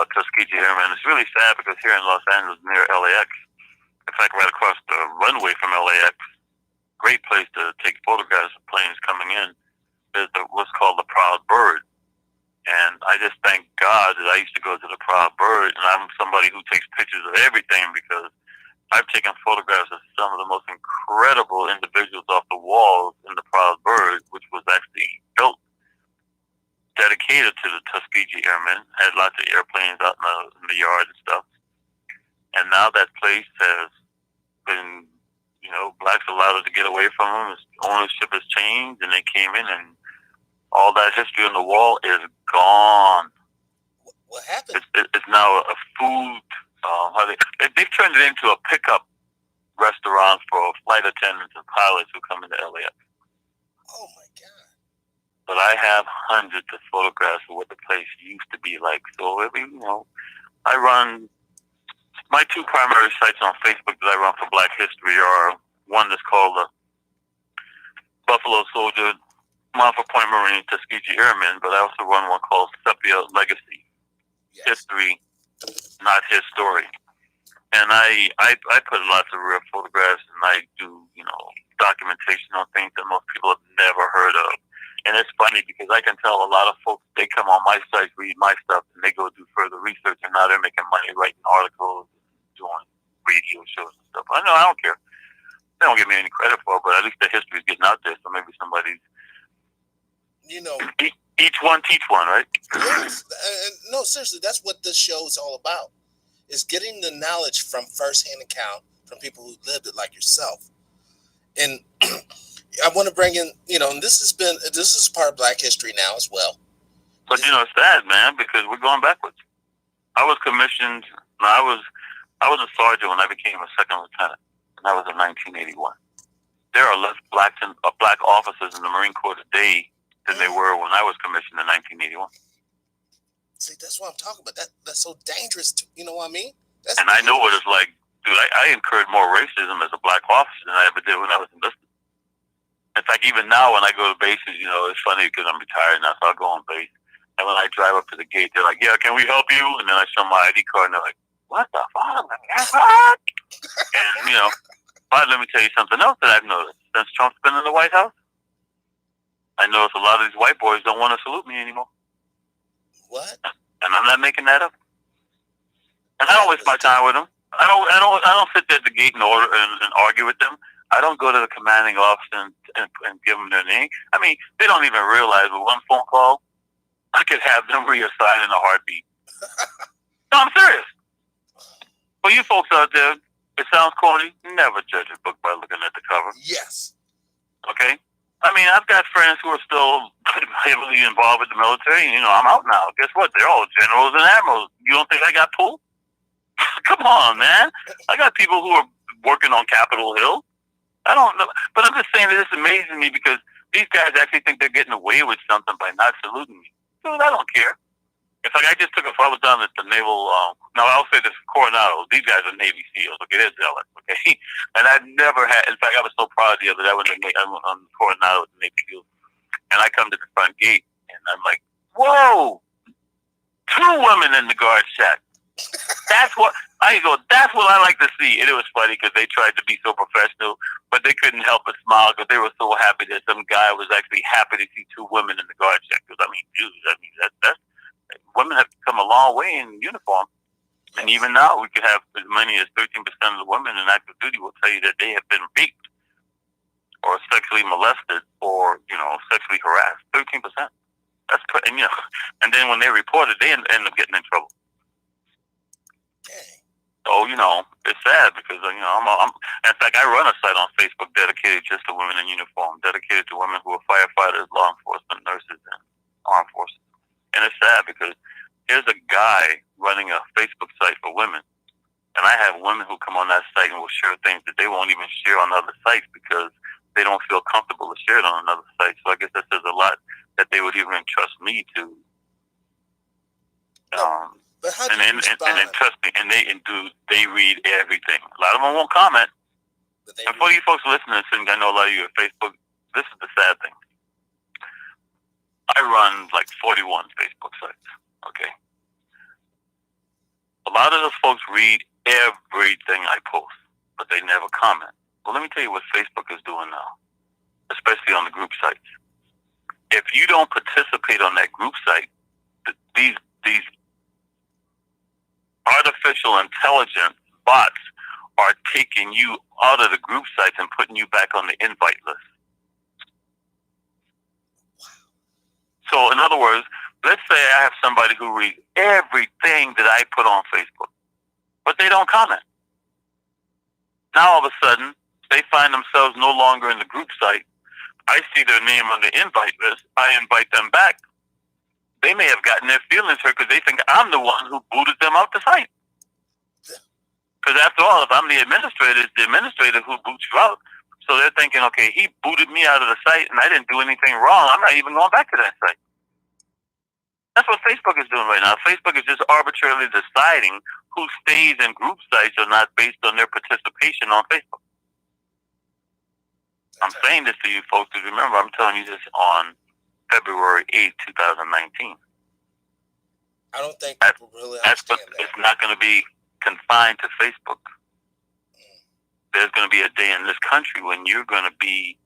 of Tuskegee Airmen. It's really sad because here in Los Angeles, near LAX, in fact, right across the runway from LAX, great place to take photographs of planes coming in, is what's called the Proud Bird. And I just thank God that I used to go to the Proud Bird, and I'm somebody who takes pictures of everything because I've taken photographs of some of the most incredible individuals off the walls in the Proud Bird, which was actually built, dedicated to the Tuskegee Airmen, had lots of airplanes out in the yard and stuff. And now that place has been, blacks allowed to get away from them. Its ownership has changed, and they came in, and all that history on the wall is gone.
What happened?
It's now a food. They've turned it into a pickup restaurant for flight attendants and pilots who come into LAX.
Oh my God!
But I have hundreds of photographs of what the place used to be like. So I run. My two primary sites on Facebook that I run for Black History are one that's called the Buffalo Soldier, Montfort Point Marine, Tuskegee Airmen, but I also run one called Sepia Legacy, yes. History, not his story. And I put lots of rare photographs, and I do, documentation on things that most people have never heard of. And it's funny because I can tell a lot of folks, they come on my site, read my stuff, and they go do further research, and now they're making money writing articles, doing radio shows and stuff. I know, I don't care. They don't give me any credit for it, but at least the history is getting out there, so maybe somebody's... Each one teach one, right?
Yes. No, seriously, that's what this show is all about. Is getting the knowledge from first-hand account from people who lived it like yourself. And I want to bring in, and this is part of Black history now as well.
But it's sad, man, because we're going backwards. I was commissioned, I was a sergeant when I became a second lieutenant, and that was in 1981. There are less black officers in the Marine Corps today than they were when I was commissioned in 1981.
See, that's what I'm talking about. That's so dangerous. You know what I mean?
And I know what it's like. Dude, I incurred more racism as a black officer than I ever did when I was enlisted. In fact, even now when I go to bases, it's funny because I'm retired now, so I'll go on base. And when I drive up to the gate, they're like, "Yeah, can we help you?" And then I show my ID card, and they're like, "What the fuck?" And, but let me tell you something else that I've noticed. Since Trump's been in the White House, I noticed a lot of these white boys don't want to salute me anymore.
What?
And I'm not making that up. And I don't waste my time with them. I don't sit there at the gate and argue with them. I don't go to the commanding officer and give them their name. I mean, they don't even realize with one phone call, I could have them reassigned in a heartbeat. No, I'm serious. For you folks out there, it sounds corny. Never judge a book by looking at the cover.
Yes.
Okay? I mean, I've got friends who are still heavily involved with the military. I'm out now. Guess what? They're all generals and admirals. You don't think I got pulled? Come on, man. I got people who are working on Capitol Hill. I don't know. But I'm just saying that it's amazing me because these guys actually think they're getting away with something by not saluting me. Dude, I don't care. In fact, I just took I was down at the Naval, now I'll say this, Coronados. These guys are Navy SEALs. Okay, they're zealous, okay? And I've never had, in fact, I was so proud the other day when I'm on Coronado with the Navy SEALs. And I come to the front gate, and I'm like, whoa, 2 women in the guard shack. That's what I like to see. And it was funny because they tried to be so professional, but they couldn't help but smile because they were so happy that some guy was actually happy to see 2 women in the guard shack. Because that's women have come a long way in uniform, and even now we could have as many as 13% of the women in active duty will tell you that they have been raped or sexually molested or sexually harassed. 13%. That's and then when they report it, they end up getting in trouble. So it's sad because I'm in fact I run a site on Facebook dedicated just to women in uniform, dedicated to women who are firefighters, law enforcement, nurses, and armed forces. And it's sad because here's a guy running a Facebook site for women, and I have women who come on that site and will share things that they won't even share on other sites because they don't feel comfortable to share it on another site. So I guess that says a lot that they would even trust me to.
But how do
and trust me, and they read everything. A lot of them won't comment. And for you folks listening, and I know a lot of you at Facebook, this is the sad thing. I run like 41 Facebook sites, okay? A lot of those folks read everything I post, but they never comment. Well, let me tell you what Facebook is doing now, especially on the group sites. If you don't participate on that group site, these artificial intelligence bots are taking you out of the group sites and putting you back on the invite list. So, in other words, let's say I have somebody who reads everything that I put on Facebook, but they don't comment. Now, all of a sudden, they find themselves no longer in the group site. I see their name on the invite list. I invite them back. They may have gotten their feelings hurt because they think I'm the one who booted them off the site. Because after all, if I'm the administrator, it's the administrator who boots you out. So they're thinking, okay, he booted me out of the site and I didn't do anything wrong. I'm not even going back to that site. That's what Facebook is doing right now. Facebook is just arbitrarily deciding who stays in group sites or not based on their participation on Facebook. I'm saying this to you folks because remember, I'm telling you this on February 8th, 2019.
I don't think people really understand that.
It's not going to be confined to Facebook. There's going to be a day in this country when you're going to be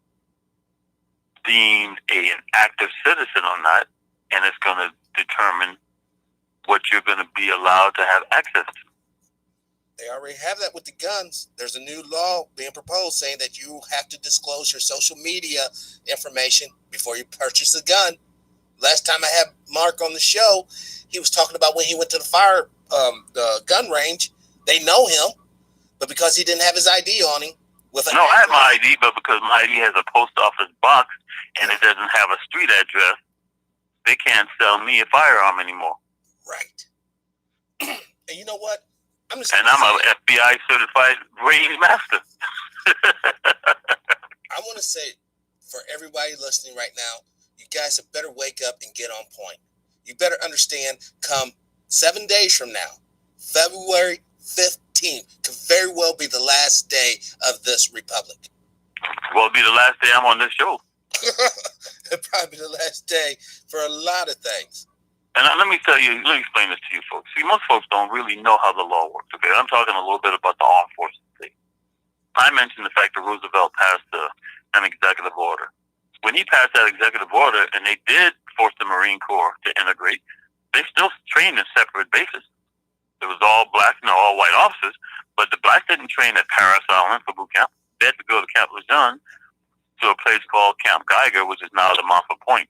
deemed an active citizen or not, and it's going to determine what you're going to be allowed to have access to.
They already have that with the guns. There's a new law being proposed saying that you have to disclose your social media information before you purchase a gun. Last time I had Mark on the show, he was talking about when he went to the gun range. They know him, but because he didn't have his ID on him.
I have my ID, but because my ID has a post office box and it doesn't have a street address, they can't sell me a firearm anymore.
Right. And you know what? I'm an
FBI certified range master.
I want to say for everybody listening right now, you guys have better wake up and get on point. You better understand, come 7 days from now, February 15th could very well be the last day of this republic.
Well, it'll be the last day I'm on this show.
It'll probably be the last day for a lot of things.
And let me explain this to you folks. See, most folks don't really know how the law works, okay? I'm talking a little bit about the armed forces thing. I mentioned the fact that Roosevelt passed an executive order. When he passed that executive order, and they did force the Marine Corps to integrate, they still trained in separate bases. It was all black, all white officers, but the blacks didn't train at Paris Island for boot camp. They had to go to Camp Lejeune to a place called Camp Geiger, which is now the Montfort Point,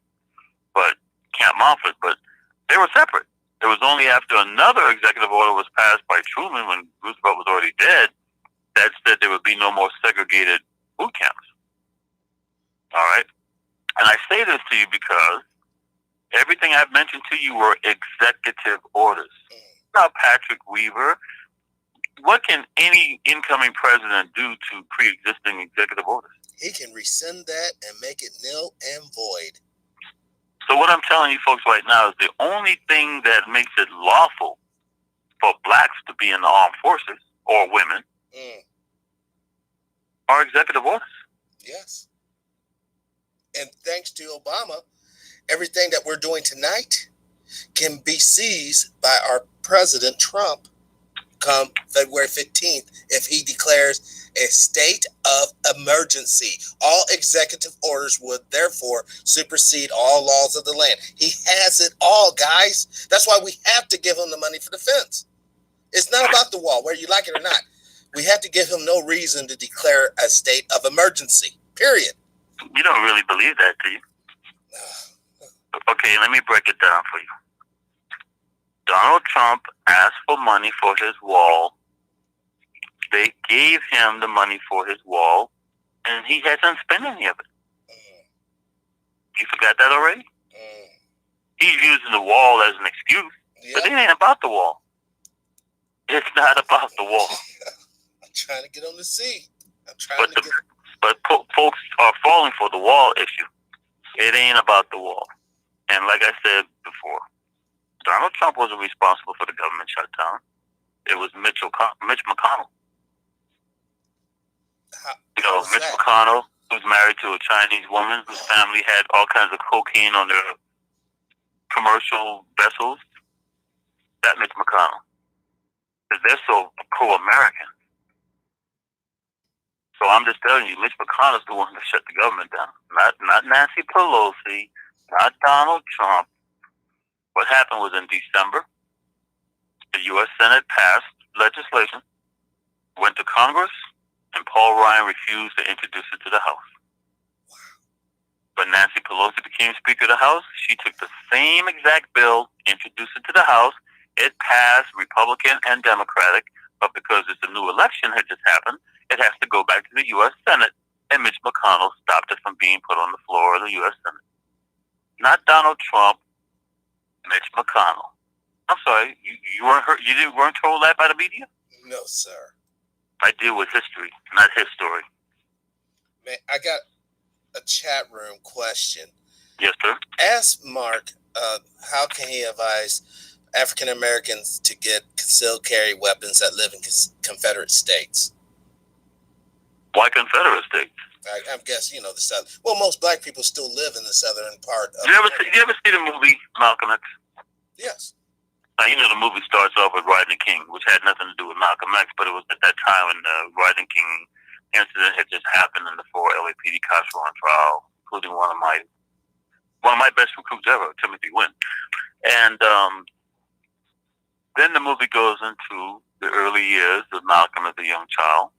Camp Montfort, but they were separate. It was only after another executive order was passed by Truman when Roosevelt was already dead that said there would be no more segregated boot camps. All right? And I say this to you because everything I've mentioned to you were executive orders. Now, Patrick Weaver, what can any incoming president do to pre-existing executive orders?
He can rescind that and make it nil and void.
So what I'm telling you folks right now is the only thing that makes it lawful for blacks to be in the armed forces, or women, are executive orders.
Yes. And thanks to Obama, everything that we're doing tonight can be seized by our President Trump come February 15th if he declares a state of emergency. All executive orders would therefore supersede all laws of the land. He has it all, guys. That's why we have to give him the money for defense. It's not about the wall, whether you like it or not. We have to give him no reason to declare a state of emergency, period.
You don't really believe that, do you? Okay, let me break it down for you. Donald Trump asked for money for his wall. They gave him the money for his wall, and he hasn't spent any of it. You forgot that already? He's using the wall as an excuse, but it ain't about the wall. It's not about the wall.
I'm trying to get on the sea.
But folks are falling for the wall issue. It ain't about the wall. And like I said before, Donald Trump wasn't responsible for the government shutdown. It was Mitch McConnell. Mitch McConnell, who's married to a Chinese woman whose family had all kinds of cocaine on their commercial vessels. That Mitch McConnell. Because they're so pro-American. So I'm just telling you, Mitch McConnell's the one that shut the government down. Not Nancy Pelosi, not Donald Trump. What happened was in December, the U.S. Senate passed legislation, went to Congress refused to introduce it to the House. When Nancy Pelosi became Speaker of the House, she took the same exact bill, introduced it to the House. It passed Republican and Democratic, but because it's a new election had just happened, it has to go back to the U.S. Senate, and Mitch McConnell stopped it from being put on the floor of the U.S. Senate. Not Donald Trump, Mitch McConnell. I'm sorry, you weren't heard, weren't told that by the media?
No, sir.
I deal with history, not his story.
Man, I got a chat room question.
Yes, sir.
Ask Mark, how can he advise African Americans to get concealed carry weapons that live in Confederate states?
Why Confederate states?
I guess, the South. Well, most black people still live in the southern part of
you ever see the movie Malcolm X?
Yes.
Now, the movie starts off with Rodney King, which had nothing to do with Malcolm X, but it was at that time when the Rodney King incident had just happened and the 4 LAPD cops were on trial, including one of my best recruits ever, Timothy Wynn. And then the movie goes into the early years of Malcolm as a young child.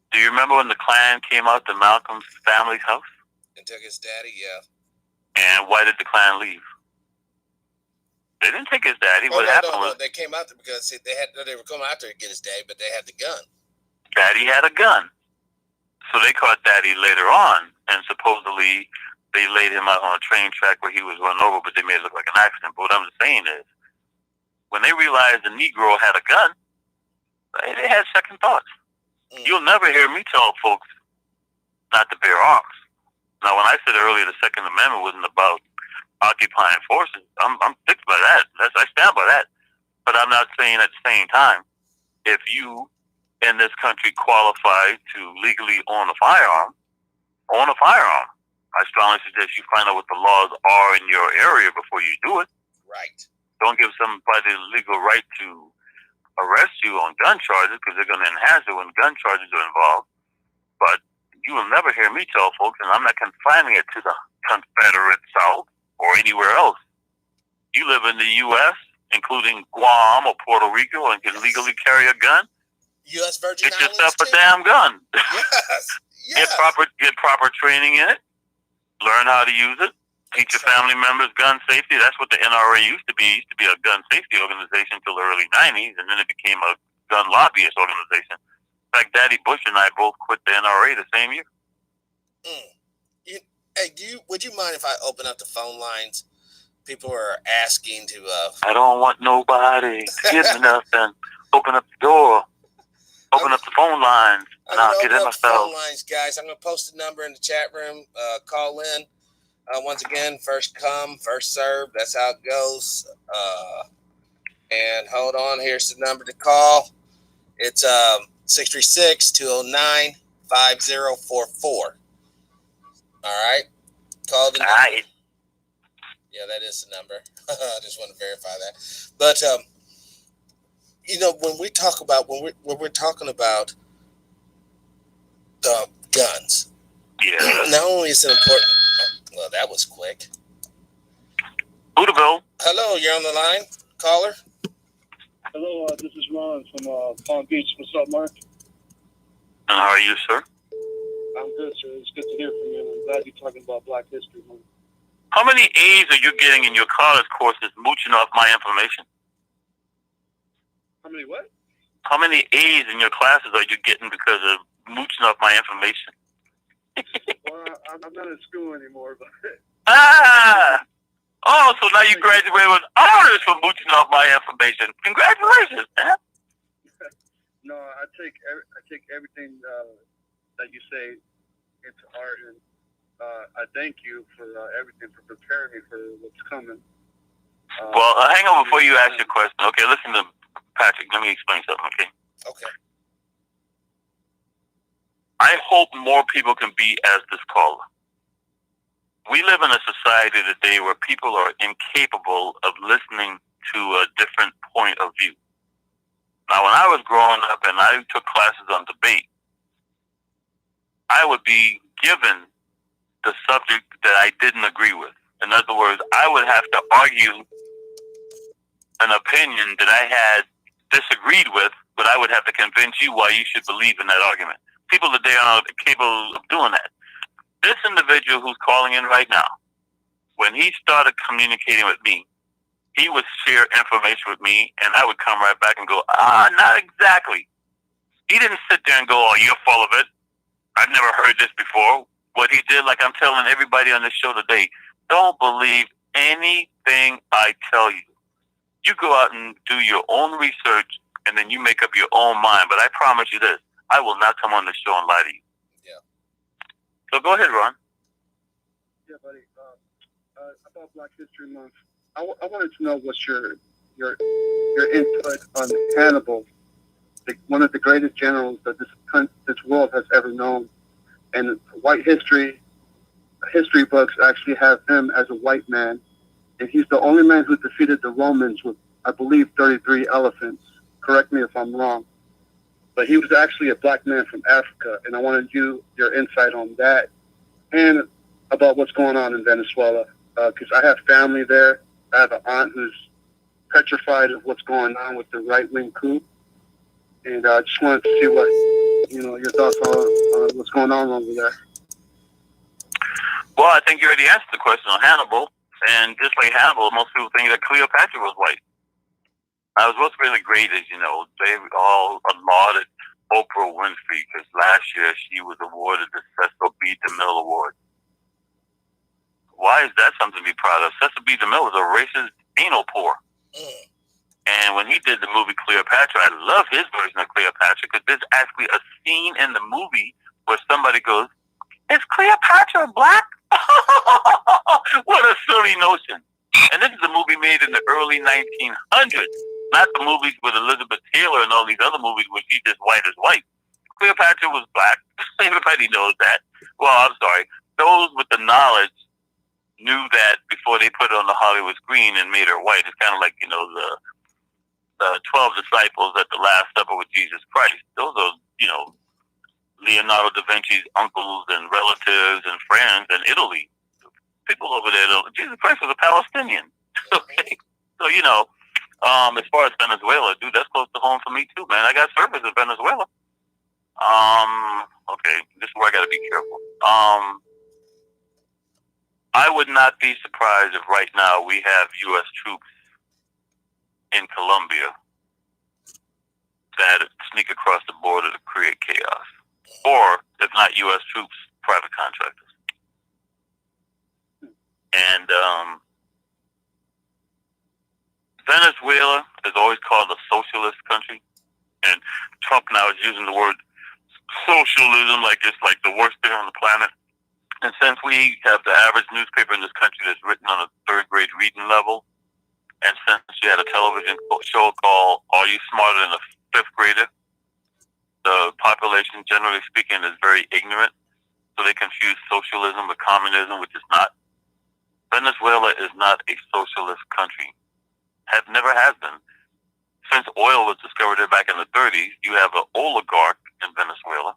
Do you remember when the Klan came out to Malcolm's family's house?
And took his daddy, yeah.
And why did the Klan leave? They didn't take his daddy. What happened was
they came out there because they were coming out there to get his daddy, but they had the gun.
Daddy had a gun. So they caught Daddy later on, and supposedly they laid him out on a train track where he was run over, but they made it look like an accident. But what I'm saying is, when they realized the Negro had a gun, they had second thoughts. You'll never hear me tell folks not to bear arms. Now, when I said earlier the Second Amendment wasn't about occupying forces, I'm fixed by that. I stand by that. But I'm not saying at the same time, if you in this country qualify to legally own a firearm, own a firearm. I strongly suggest you find out what the laws are in your area before you do it.
Right.
Don't give somebody the legal right to arrest you on gun charges because they're going to enhance it when gun charges are involved. But you will never hear me tell folks, and I'm not confining it to the Confederate South or anywhere else. You live in the U.S., including Guam or Puerto Rico, and can legally carry a gun.
U.S. Virgin
Get yourself a damn gun.
Yes.
Get proper training in it. Learn how to use it. Teach your family members gun safety. That's what the NRA used to be. It used to be a gun safety organization until the early 90s, and then it became a gun lobbyist organization. In fact, Daddy Bush and I both quit the NRA the same year.
Hey, would you mind if I open up the phone lines? People are asking to.
I don't want nobody. Give me nothing. Open up the door. Open up the phone lines, and I'll get in myself.
Phone lines, guys. I'm going to post the number in the chat room. Call in. Once again, first come, first serve. That's how it goes. And hold on. Here's the number to call. It's 636-209-5044. All right. Call the number.
Right.
Yeah, that is the number. I just want to verify that. But when we talk about when we're talking about the guns,
yeah.
Not only is it important. Well, that was quick.
Hooterville.
Hello, you're on the line, caller.
Hello, this is Ron from Palm Beach. What's up, Mark?
And how are you, sir?
I'm good, sir. It's good to hear from you. I'm glad you're talking about Black History Month.
How many A's are you getting in your college courses mooching off my information?
How many what?
How many A's in your classes are you getting because of mooching off my information?
Well, I'm not in school anymore, but...
Oh, so now you graduated with honors for mooching off my information. Congratulations, man.
No, I take everything that you say into heart, and I thank you for everything, for preparing me for what's coming.
Well, hang on before you ask your question. Okay, listen to Patrick. Let me explain something, okay?
Okay.
I hope more people can be as this caller. We live in a society today where people are incapable of listening to a different point of view. Now, when I was growing up and I took classes on debate, I would be given the subject that I didn't agree with. In other words, I would have to argue an opinion that I had disagreed with, but I would have to convince you why you should believe in that argument. People today are not capable of doing that. This individual who's calling in right now, when he started communicating with me, he would share information with me, and I would come right back and go, not exactly. He didn't sit there and go, oh, you're full of it. I've never heard this before. What he did, like I'm telling everybody on this show today, don't believe anything I tell you. You go out and do your own research, and then you make up your own mind. But I promise you this, I will not come on this show and lie to you.
Yeah.
So go ahead, Ron.
Yeah, buddy. About Black History Month, I wanted to know what's your input on Hannibal, one of the greatest generals that this world has ever known. And white history books actually have him as a white man, and he's the only man who defeated the Romans with, I believe, 33 elephants. Correct me if I'm wrong. But he was actually a black man from Africa, and I wanted your insight on that and about what's going on in Venezuela, because I have family there. I have an aunt who's petrified of what's going on with the right-wing coup, and I just wanted to see what your thoughts on what's going on over there.
Well, I think you already answered the question on Hannibal, and just like Hannibal, most people think that Cleopatra was white. Now, what's really great is, they all applauded Oprah Winfrey because last year she was awarded the Cecil B. DeMille Award. Why is that something to be proud of? Cecil B. DeMille was a racist anal poor. And when he did the movie Cleopatra, I love his version of Cleopatra because there's actually a scene in the movie where somebody goes, "Is Cleopatra black?" What a silly notion. And this is a movie made in the early 1900s, not the movies with Elizabeth Taylor and all these other movies where she's just white as white. Cleopatra was black. Everybody knows that. Well, I'm sorry. Those with the knowledge knew that before they put it on the Hollywood screen and made her white. It's kind of like, the 12 disciples at the Last Supper with Jesus Christ. Those are, Leonardo da Vinci's uncles and relatives and friends in Italy. People over there, Jesus Christ was a Palestinian. Okay. So, as far as Venezuela, dude, that's close to home for me too, man. I got service in Venezuela. Okay, this is where I got to be careful. I would not be surprised if right now we have U.S. troops in Colombia that sneak across the border to create chaos. Or, if not U.S. troops, private contractors. And Venezuela is always called a socialist country. And Trump now is using the word socialism like it's like the worst thing on the planet. And since we have the average newspaper in this country that's written on a third grade reading level, and since you had a television show called Are You Smarter Than a Fifth Grader, the population, generally speaking, is very ignorant. So they confuse socialism with communism, which is not. Venezuela is not a socialist country. Never has been. Since oil was discovered there back in the 30s, you have an oligarch in Venezuela.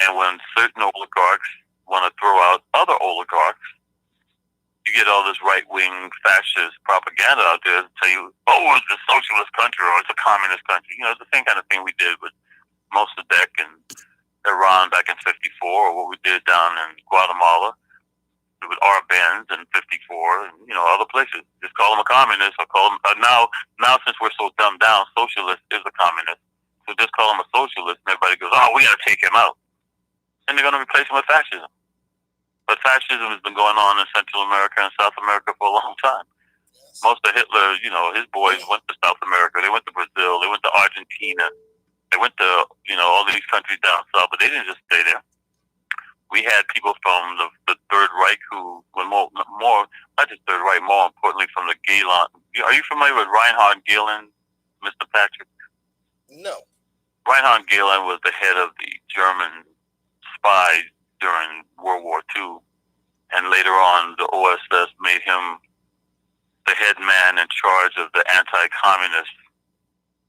And when certain oligarchs want to throw out other oligarchs, you get all this right-wing fascist propaganda out there to tell you, oh, it's a socialist country or it's a communist country. It's the same kind of thing we did with Mossadegh and Iran back in 54, or what we did down in Guatemala with Arbenz in 54, and other places. Just call them a communist. Or call them now since we're so dumbed down, socialist is a communist. So just call him a socialist, and everybody goes, oh, we got to take him out, and they're going to replace him with fascism. But fascism has been going on in Central America and South America for a long time. Most of Hitler, his boys went to South America. They went to Brazil. They went to Argentina. They went to, all these countries down south, but they didn't just stay there. We had people from the Third Reich who were more, not just Third Reich, more importantly from the Gehlen. Are you familiar with Reinhard Gehlen, Mr. Patrick?
No.
Reinhard Gehlen was the head of the German spies during World War II, and later on the OSS made him the head man in charge of the anti-communists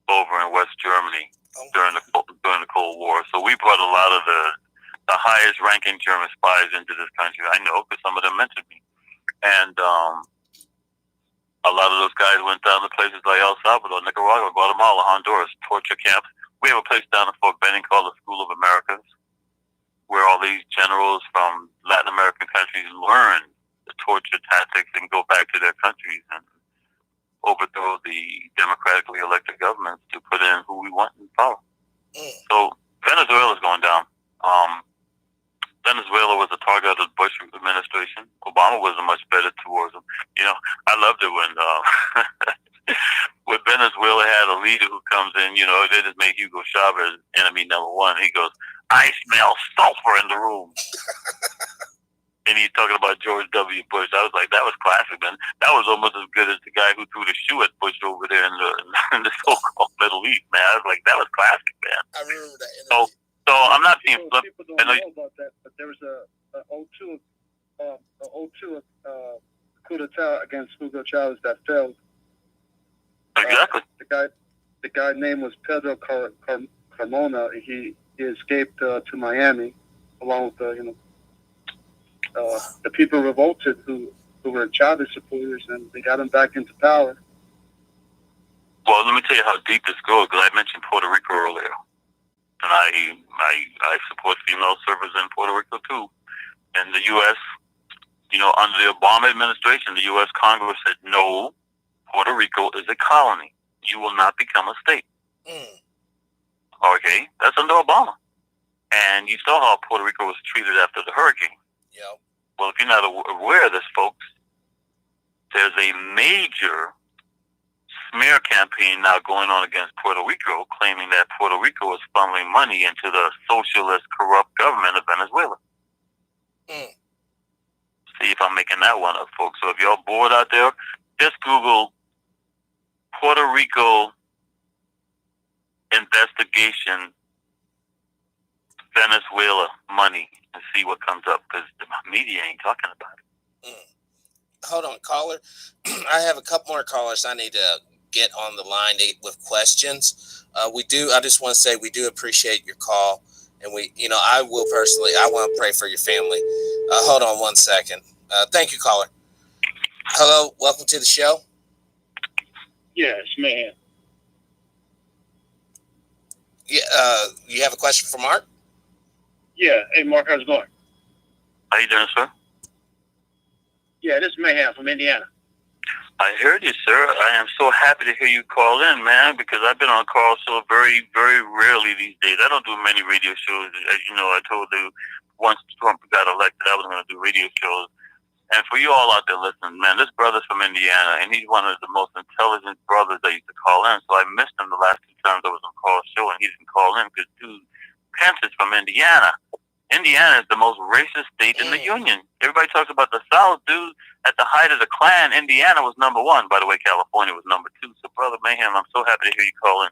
over in West Germany during the Cold War. So we brought a lot of the highest-ranking German spies into this country. I know because some of them mentioned me, and a lot of those guys went down to places like El Salvador, Nicaragua, Guatemala, Honduras, torture camps. We have a place down in Fort Benning called the School of Americas. these generals from Latin American countries learn the torture tactics and go back to their countries and overthrow the democratically elected governments to put in who we want in power. So Venezuela's going down. Venezuela was a target of the Bush administration. Obama wasn't much better towards them. You know, I loved it when when Venezuela had a leader who comes in, you know, they just made Hugo Chavez enemy number one. He goes, "I smell sulfur in the room." And he's talking about George W. Bush. I was like, that was classic, man. That was almost as good as the guy who threw the shoe at Bush over there in the so-called Middle East, man. I was like, that was classic, man.
I remember that interview.
So I'm not being flip.
People don't know about that, but there was a 02 coup d'etat against Hugo Chavez that failed.
Exactly.
The guy name was Pedro Carmona. He escaped to Miami along with the people revolted who were Chavez supporters, and they got him back into power.
Well, let me tell you how deep this goes, because I mentioned Puerto Rico earlier, and I support female servers in Puerto Rico too. And the U.S., you know, under the Obama administration, the U.S. Congress said, no, Puerto Rico is a colony. You will not become a state. Okay, that's under Obama. And you saw how Puerto Rico was treated after the hurricane.
Yep.
Well, if you're not aware of this, folks, there's a major smear campaign now going on against Puerto Rico, claiming that Puerto Rico is funneling money into the socialist, corrupt government of Venezuela. See if I'm making that one up, folks. So if y'all bored out there, just Google Puerto Rico investigation Venezuela money and see what comes up, because the media ain't talking about it.
Hold on, caller. I have a couple more callers I need to get on the line with questions. I just want to say we do appreciate your call, and I want to pray for your family. Hold on one second. Thank you, caller. Hello, welcome to the show.
Yes, man.
Yeah, you have a question for Mark?
Yeah. Hey, Mark, how's it going?
How you doing, sir?
Yeah, this is Mayhem from Indiana.
I heard you, sir. I am so happy to hear you call in, man, because I've been on call so very, very rarely these days. I don't do many radio shows. As you know, I told you once Trump got elected, I was going to do radio shows. And for you all out there listening, man, this brother's from Indiana, and he's one of the most intelligent brothers that used to call in. So I missed him the last two times I was on call show, and he didn't call in because, dude, Panther's from Indiana. Indiana is the most racist state in the Union. Everybody talks about the South, dude. At the height of the Klan, Indiana was number one. By the way, California was number two. So, Brother Mayhem, I'm so happy to hear you call in.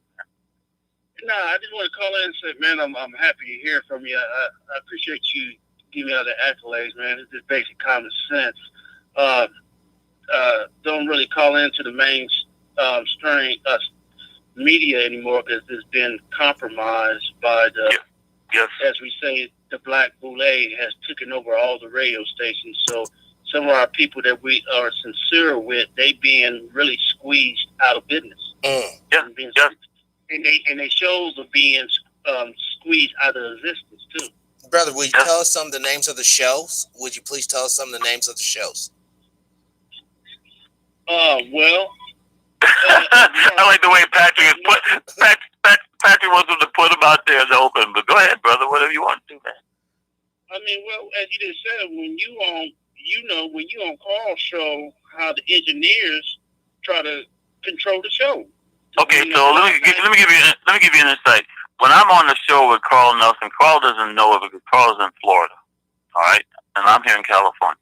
No, I just want to call in and say, man, I'm happy to hear from you. I appreciate you giving me all the accolades, man. It's just basic common sense. Don't really call into the mainstream media anymore because it's been compromised by the, as we say, the Black Boule has taken over all the radio stations. So some of our people that we are sincere with, they being really squeezed out of business. And their shows are being squeezed out of existence too.
Brother, will you tell us some of the names of the shows? Would you please tell us some of the names of the shows?
Well,
I like the way Patrick is Patrick wants them to put them out there in the open. But go ahead, brother, whatever you want to do, man.
I mean, well, as you just said, when you on call show, how the engineers try to control the show.
Okay, so let me give you an insight. When I'm on the show with Carl Nelson, Carl doesn't know it because Carl's in Florida, all right, and I'm here in California.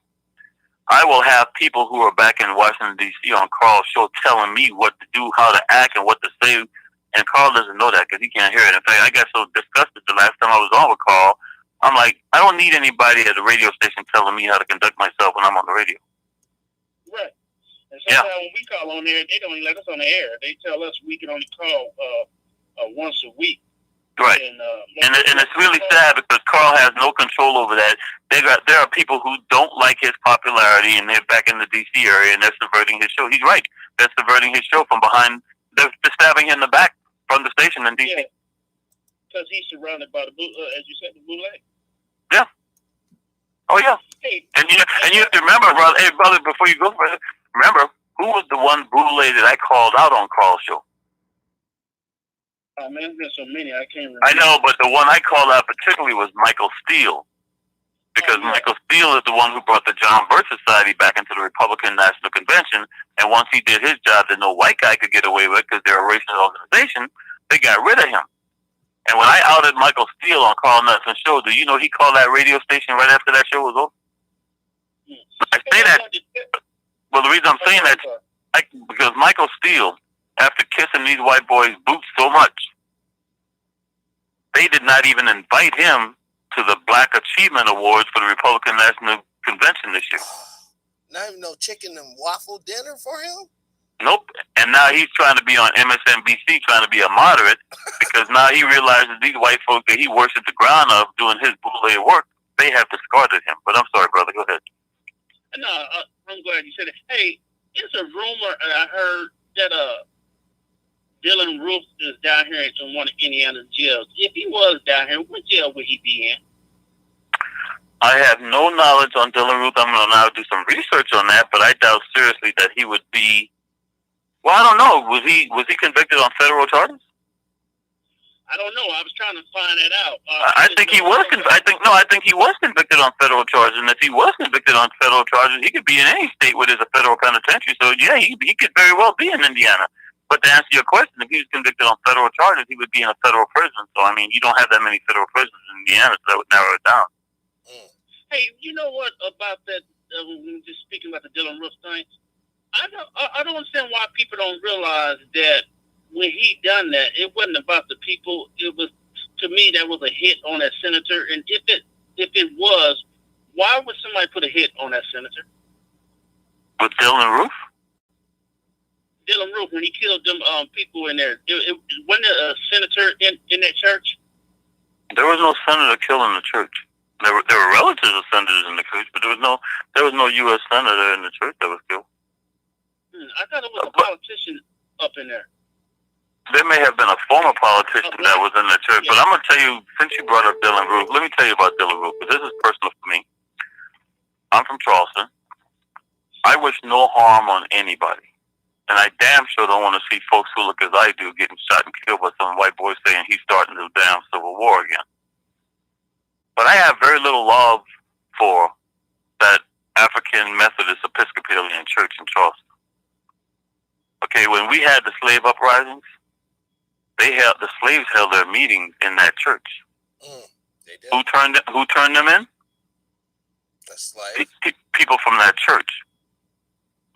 I will have people who are back in Washington, D.C. on Carl's show telling me what to do, how to act, and what to say, and Carl doesn't know that because he can't hear it. In fact, I got so disgusted the last time I was on with Carl, I'm like, I don't need anybody at the radio station telling me how to conduct myself when I'm on the radio.
Right. And sometimes when we call on there, they don't even let us on the air. They tell us we can only call once a week.
Right. And it's really sad because Carl has no control over that. There are people who don't like his popularity, and they're back in the D.C. area, and they're subverting his show. He's right. They're subverting his show from behind. They're stabbing him in the back from the station in D.C.
Yeah. Because he's surrounded by as you said, the boule.
Yeah. Oh yeah.
Hey,
And you have to remember, brother. Hey, brother, before you go further, remember who was the one bootleg that I called out on Carl's show?
oh man, there's been so many I can't remember.
I know, but the one I called out particularly was Michael Steele. Because Michael Steele is the one who brought the John Birch Society back into the Republican National Convention. And once he did his job that no white guy could get away with because they're a racist organization, they got rid of him. And when I outed Michael Steele on Carl Nelson's show, do you know he called that radio station right after that show was over? I say that. Well, the reason I'm saying that is because Michael Steele, after kissing these white boys' boots so much, they did not even invite him to the Black Achievement Awards for the Republican National Convention this year.
Not even no chicken and waffle dinner for him?
Nope. And now he's trying to be on MSNBC, trying to be a moderate, because now he realizes these white folks that he worshipped the ground of doing his bootleg work, they have discarded him. But I'm sorry, brother. Go ahead.
No, I'm glad you said it. Hey, it's a rumor I heard that Dylan Roof is down here in one of Indiana's jails. If he was down here, what jail would he be in?
I have no knowledge on Dylan Roof. I'm going to now do some research on that, but I doubt seriously that he would be. Well, I don't know. Was he convicted on federal charges?
I don't know. I was trying to find that out.
I think he was. I think he was convicted on federal charges, and if he was convicted on federal charges, he could be in any state where there's a federal penitentiary. So yeah, he could very well be in Indiana. But to answer your question, if he was convicted on federal charges, he would be in a federal prison. So I mean, you don't have that many federal prisons in Indiana, so that would narrow it down.
Hey, you know what about that? When we were just speaking about the Dylan Roof thing, I don't understand why people don't realize that when he done that, it wasn't about the people. It was, to me, that was a hit on that senator. And if it was, why would somebody put a hit on that senator?
With Dylan Roof?
Dylan Roof, when he killed them people in there, wasn't there a senator in that church?
There was no senator killed in the church. There were relatives of senators in the church, but there was no U.S. senator in the church that was killed.
I thought it was a politician up in there.
There may have been a former politician that was in the church, but I'm going to tell you, since you brought up Dylan Roof, let me tell you about Dylan Roof, because this is personal for me. I'm from Charleston. I wish no harm on anybody. And I damn sure don't want to see folks who look as I do getting shot and killed by some white boy saying he's starting the damn Civil War again. But I have very little love for that African Methodist Episcopalian church in Charleston. Okay, when we had the slave uprisings, the slaves held their meetings in that church.
They did.
Who turned them in?
The slaves.
People from that church.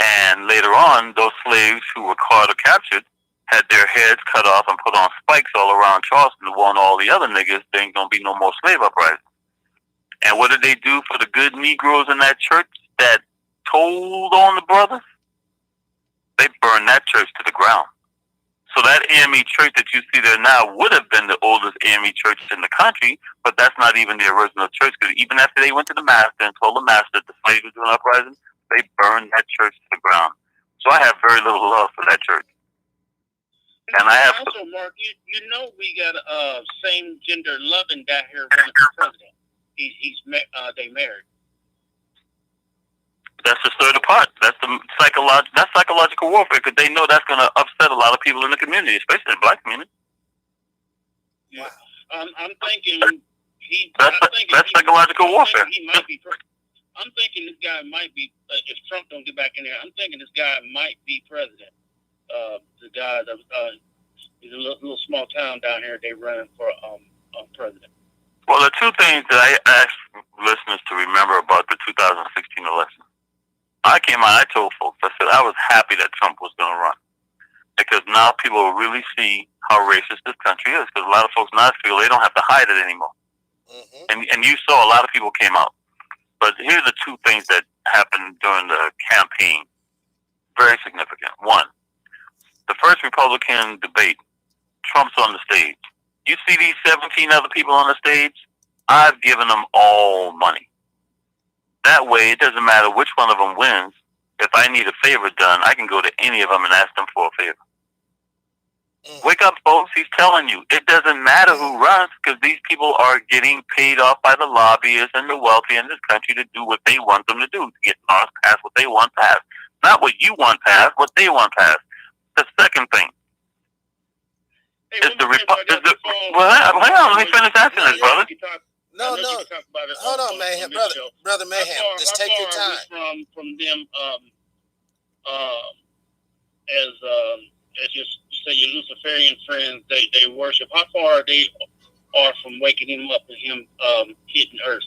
And later on, those slaves who were caught or captured had their heads cut off and put on spikes all around Charleston to warn all the other niggas there ain't gonna be no more slave uprisings. And what did they do for the good Negroes in that church that told on the brothers? They burned that church to the ground. So that AME church that you see there now would have been the oldest AME church in the country, but that's not even the original church, because even after they went to the master and told the master that the slaves were doing uprising, they burned that church to the ground. So I have very little love for that church. And I have
also, Mark, you know we got same gender loving down here running for president. They married.
That's the third part. That's psychological warfare, because they know that's going to upset a lot of people in the community, especially the black community.
Yeah, I'm thinking
that's psychological warfare.
I'm thinking this guy might be. If Trump don't get back in there, I'm thinking this guy might be president. The guy that is a little small town down here. They running for president.
Well, the two things that I asked listeners to remember about the 2016 election. I came out, I told folks, I said I was happy that Trump was going to run, because now people will really see how racist this country is, because a lot of folks now feel they don't have to hide it anymore. Mm-hmm. And you saw a lot of people came out. But here are the two things that happened during the campaign. Very significant. One, the first Republican debate, Trump's on the stage. You see these 17 other people on the stage? I've given them all money. That way, it doesn't matter which one of them wins. If I need a favor done, I can go to any of them and ask them for a favor. Wake up, folks. He's telling you. It doesn't matter who runs because these people are getting paid off by the lobbyists and the wealthy in this country to do what they want them to do, to get laws passed what they want passed. Not what you want passed, what they want passed. The second thing is the well, hang on, let me finish answering this, brother.
No. Hold on, Mayhem, brother Mayhem. Just take your time.
From them, as you say, your Luciferian friends, they worship. How far they are from waking him up and him hitting Earth?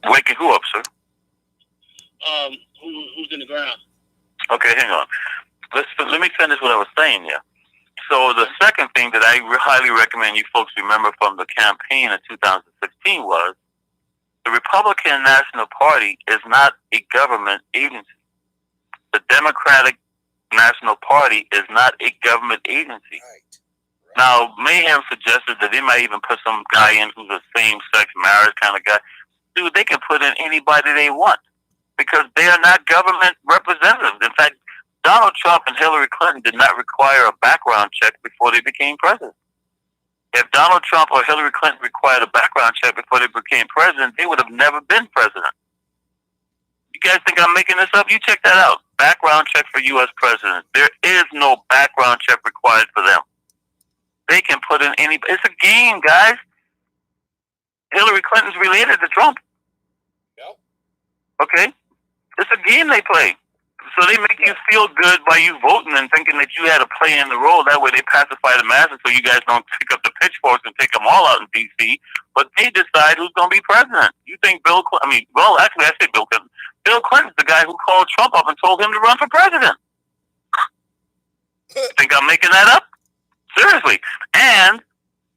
Waking who up, sir?
Who's in the ground?
Okay, hang on. Let me finish what I was saying here. So the second thing that I highly recommend you folks remember from the campaign in 2016 was the Republican National Party is not a government agency. The Democratic National Party is not a government agency. Right. Now, Mayhem suggested that they might even put some guy in who's a same-sex marriage kind of guy. Dude, they can put in anybody they want because they are not government representatives. In fact, Donald Trump and Hillary Clinton did not require a background check before they became president. If Donald Trump or Hillary Clinton required a background check before they became president, they would have never been president. You guys think I'm making this up? You check that out. Background check for U.S. presidents. There is no background check required for them. They can put in any... It's a game, guys. Hillary Clinton's related to Trump.
Yep.
Okay? It's a game they play. So they make you feel good by you voting and thinking that you had a play in the role. That way they pacify the masses so you guys don't pick up the pitchforks and take them all out in D.C. But they decide who's going to be president. You think Bill Clinton... actually, I say Bill Clinton. Bill Clinton's the guy who called Trump up and told him to run for president. Think I'm making that up? Seriously. And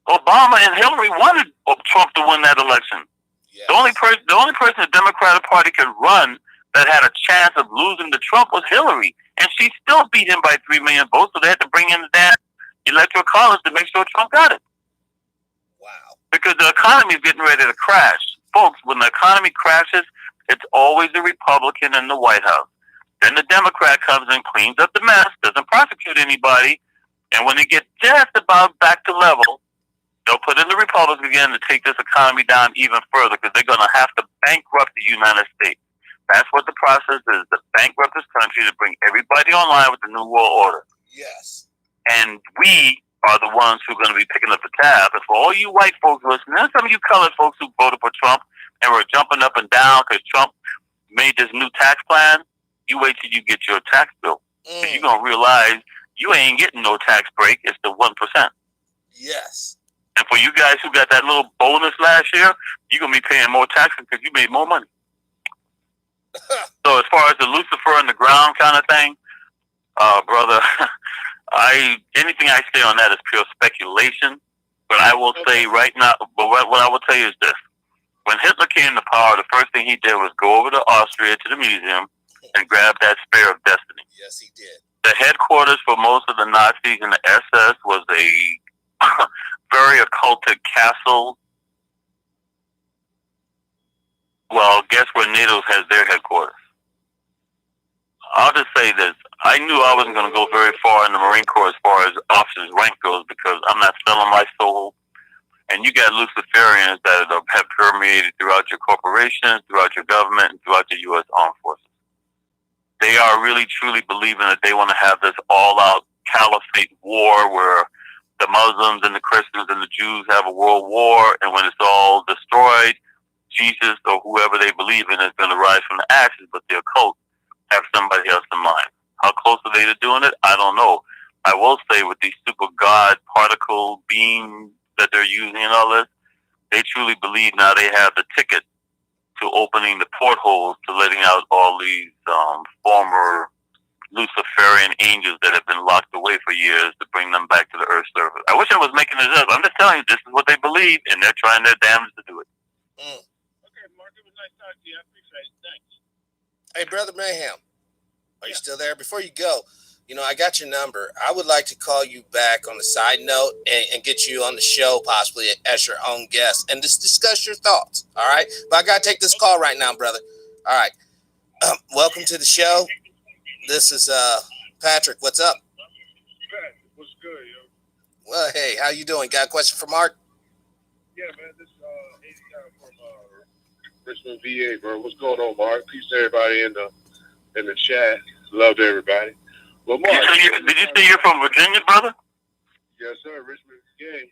Obama and Hillary wanted Trump to win that election. Yes. The only person the Democratic Party could run that had a chance of losing to Trump was Hillary. And she still beat him by 3 million votes, so they had to bring in the damn electoral college to make sure Trump got it.
Wow. Because
the economy is getting ready to crash. Folks, when the economy crashes, it's always the Republican in the White House. Then the Democrat comes and cleans up the mess, doesn't prosecute anybody, and when they get just about back to level, they'll put in the Republicans again to take this economy down even further because they're going to have to bankrupt the United States. That's what the process is, to bankrupt this country to bring everybody online with the New World Order.
Yes.
And we are the ones who are going to be picking up the tab. And for all you white folks listening, and some of you colored folks who voted for Trump and were jumping up and down because Trump made this new tax plan, you wait till you get your tax bill. Because you're going to realize you ain't getting no tax break. It's the 1%.
Yes.
And for you guys who got that little bonus last year, you're going to be paying more taxes because you made more money. So as far as the Lucifer on the ground kind of thing, brother, anything I say on that is pure speculation. But I will say right now, but what I will tell you is this. When Hitler came to power, the first thing he did was go over to Austria to the museum and grab that Spear of Destiny.
Yes, he did.
The headquarters for most of the Nazis and the SS was a very occultic castle. Well, guess where NATO has their headquarters? I'll just say this. I knew I wasn't going to go very far in the Marine Corps as far as officers' rank goes because I'm not selling my soul. And you got Luciferians that have permeated throughout your corporations, throughout your government, and throughout the U.S. Armed Forces. They are really, truly believing that they want to have this all-out caliphate war where the Muslims and the Christians and the Jews have a world war, and when it's all destroyed, Jesus or whoever they believe in is going to rise from the ashes, but the occult have somebody else in mind. How close are they to doing it? I don't know. I will say with these super God particle beams that they're using and all this, they truly believe now they have the ticket to opening the portholes to letting out all these former Luciferian angels that have been locked away for years to bring them back to the Earth's surface. I wish I was making this up. I'm just telling you, this is what they believe, and they're trying their damnedest to do it.
Okay, Mark, it was nice talking to you. I appreciate it. Thanks.
Hey, Brother Mayhem, are you still there? Before you go, I got your number. I would like to call you back on a side note and get you on the show possibly as your own guest and just discuss your thoughts, all right? But I got to take this call right now, brother. All right. Welcome to the show. This is Patrick. What's up?
good, yo.
Well, hey, how you doing? Got a question for Mark?
Yeah, man, this ADI from Richmond, VA, bro. What's going on, Mark? Peace to everybody in the chat. Love to everybody. Well, Mark,
did you say you're from Virginia, brother?
Yes, sir. Richmond, VA.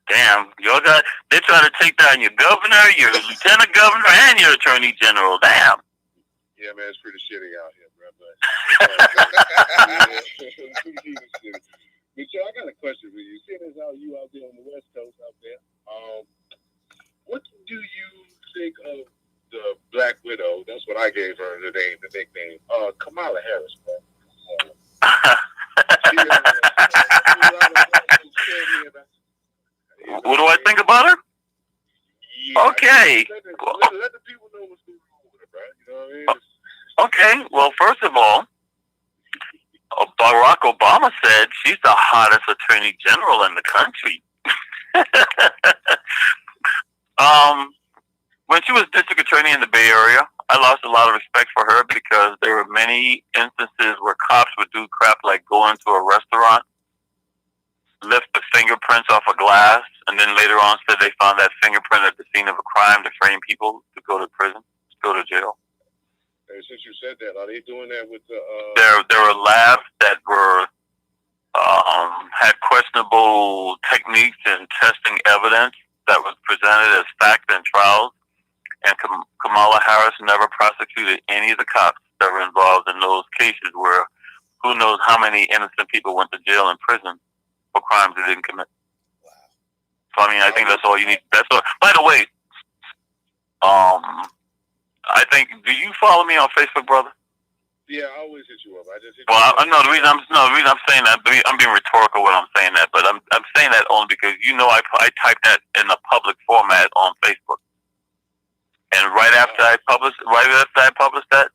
Damn, they're trying to take down your governor, your lieutenant governor, and your attorney general. Damn.
Yeah, man, it's pretty shitty out here, bro. But yo, I got a question for you. Seeing as how you out there on the West Coast out there, what do you think of the Black Widow? That's what I gave her the nickname. Kamala Harris, bro.
What do I think about her?
Yeah,
okay.
Let the people know what's going on with her, bro. You know what I mean?
Okay. Well, first of all, Barack Obama said she's the hottest attorney general in the country. When she was district attorney in the Bay Area, I lost a lot of respect for her because there were many instances where cops would do crap like go into a restaurant, lift the fingerprints off a glass, and then later on said they found that fingerprint at the scene of a crime to frame people to go to prison, to go to jail.
And since you said that, are they doing that with the?
There were labs that were had questionable techniques in testing evidence that was presented as fact in trials, and Kamala Harris never prosecuted any of the cops that were involved in those cases where who knows how many innocent people went to jail and prison for crimes they didn't commit. So I mean, I think that's all you need. That's all. By the way, I think. Do you follow me on Facebook, brother?
Yeah, I always hit you up. I just hit
well,
you up.
The reason I'm saying that, I'm being rhetorical when I'm saying that, but I'm saying that only because I typed that in a public format on Facebook, and right after I published that,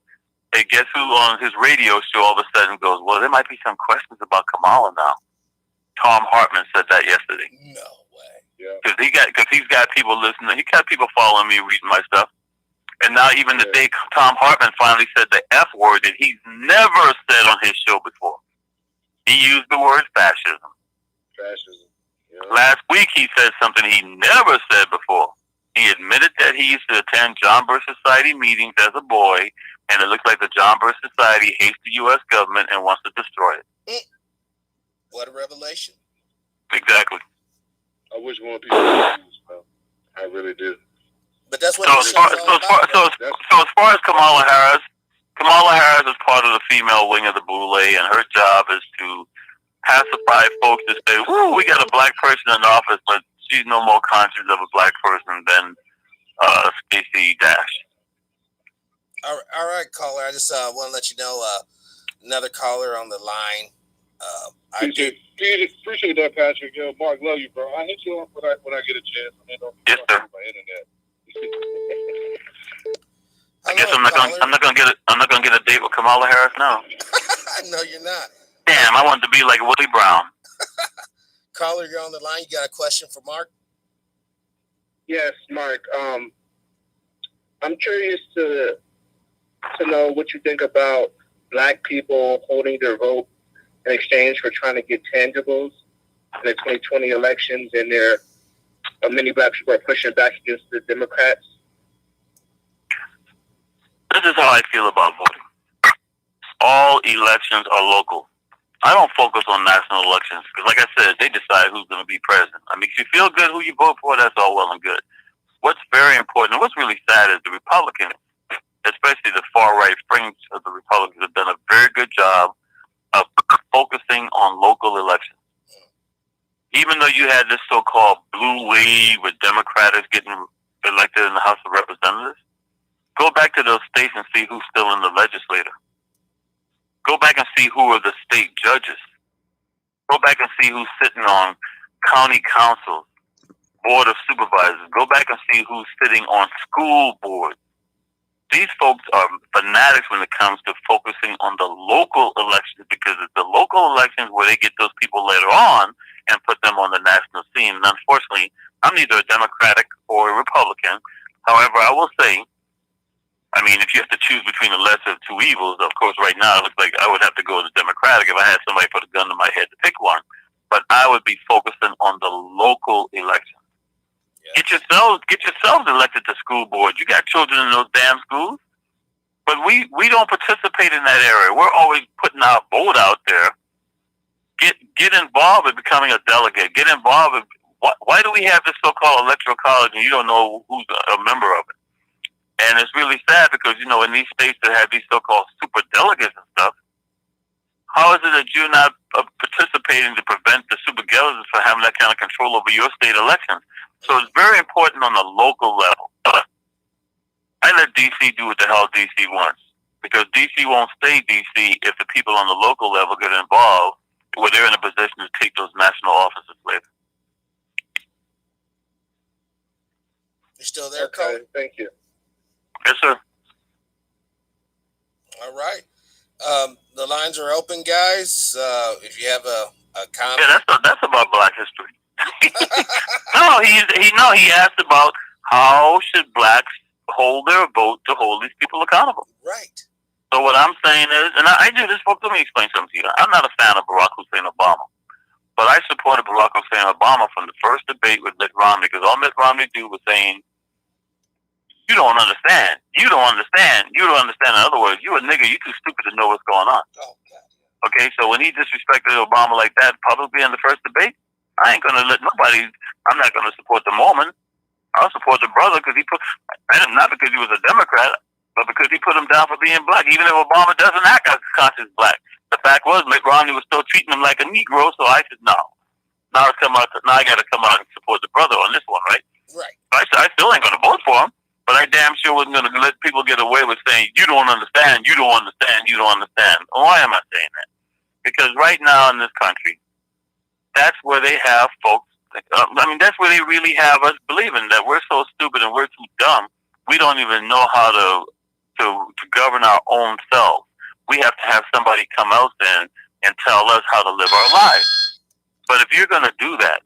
hey, guess who on his radio show all of a sudden goes, well, there might be some questions about Kamala now. Tom Hartman said that yesterday.
No way.
Yeah.
Because he's got people listening. He got people following me, reading my stuff. And now even the day Tom Hartman finally said the F word that he's never said on his show before. He used the word fascism.
Fascism. Yeah.
Last week he said something he never said before. He admitted that he used to attend John Birch Society meetings as a boy, and it looks like the John Birch Society hates the U.S. government and wants to destroy it.
What a revelation.
Exactly.
I wish more people would use, bro. I really do.
But that's what
so as far as Kamala Harris is part of the female wing of the boule, and her job is to pacify folks to say, "Woo, we got a black person in office, but she's no more conscious of a black person than Stacey Dash."
All right, caller. I just want to let you know another caller on the line.
Appreciate that, Patrick. Yo, Mark, love you, bro. I hit you up when I get a chance. I mean,
yes, sir.
My internet.
I guess I'm not gonna get a date with Kamala Harris now.
No, you're not.
Damn, I wanted to be like Willie Brown.
Caller, you're on the line. You got a question for Mark?
Yes, Mark. I'm curious to know what you think about black people holding their vote in exchange for trying to get tangibles in the 2020 elections, and many black people are pushing back against the Democrats.
This is how I feel about voting. All elections are local. I don't focus on national elections because, like I said, they decide who's going to be president. I mean, if you feel good who you vote for, that's all well and good. What's very important, and what's really sad, is the Republicans, especially the far-right fringe of the Republicans, have done a very good job of focusing on local elections. Even though you had this so-called blue wave with Democrats getting elected in the House of Representatives, go back to those states and see who's still in the legislature. Go back and see who are the state judges. Go back and see who's sitting on county councils, board of supervisors. Go back and see who's sitting on school boards. These folks are fanatics when it comes to focusing on the local elections, because it's the local elections where they get those people later on and put them on the national scene. And unfortunately, I'm neither a Democratic or a Republican. However, I will say, I mean, if you have to choose between the lesser of two evils, of course, right now it looks like I would have to go to the Democratic if I had somebody put a gun to my head to pick one. but I would be focusing on the local election. Yeah. Get yourselves elected to school board. You got children in those damn schools, but we don't participate in that area. We're always putting our vote out there. Get involved in becoming a delegate. Get involved in why do we have this so-called electoral college and you don't know who's a member of it? And it's really sad because, you know, in these states that have these so-called super delegates and stuff, how is it that you're not participating to prevent the super delegates from having that kind of control over your state elections? So it's very important on the local level. I let DC do what the hell DC wants because DC won't stay DC if the people on the local level get involved where they're in a position to take those national offices later.
You still there,
okay,
Cole?
Thank you.
Yes, sir.
All right. The lines are open, guys. If you have a comment.
Yeah, that's about Black history. He asked about how should blacks hold their vote to hold these people accountable.
Right.
So what I'm saying is, and I do this, folks, let me explain something to you. I'm not a fan of Barack Hussein Obama, but I supported Barack Hussein Obama from the first debate with Mitt Romney because all Mitt Romney did was saying, you don't understand. You don't understand. You don't understand. In other words, you a nigga. You too stupid to know what's going on.
Oh, God.
Okay, so when he disrespected Obama like that publicly in the first debate, I ain't gonna let nobody. I'm not gonna support the Mormon. I'll support the brother because not because he was a Democrat, but because he put him down for being black. Even if Obama doesn't act as conscious black, the fact was Mitt Romney was still treating him like a Negro. So I said no. Now I got to come out and support the brother on this one, right?
Right.
I still ain't gonna vote for him. But I damn sure wasn't going to let people get away with saying, you don't understand, you don't understand, you don't understand. Why am I saying that? Because right now in this country, that's where they have folks, that's where they really have us believing that we're so stupid and we're too dumb, we don't even know how to govern our own selves. We have to have somebody come out then and tell us how to live our lives. But if you're going to do that,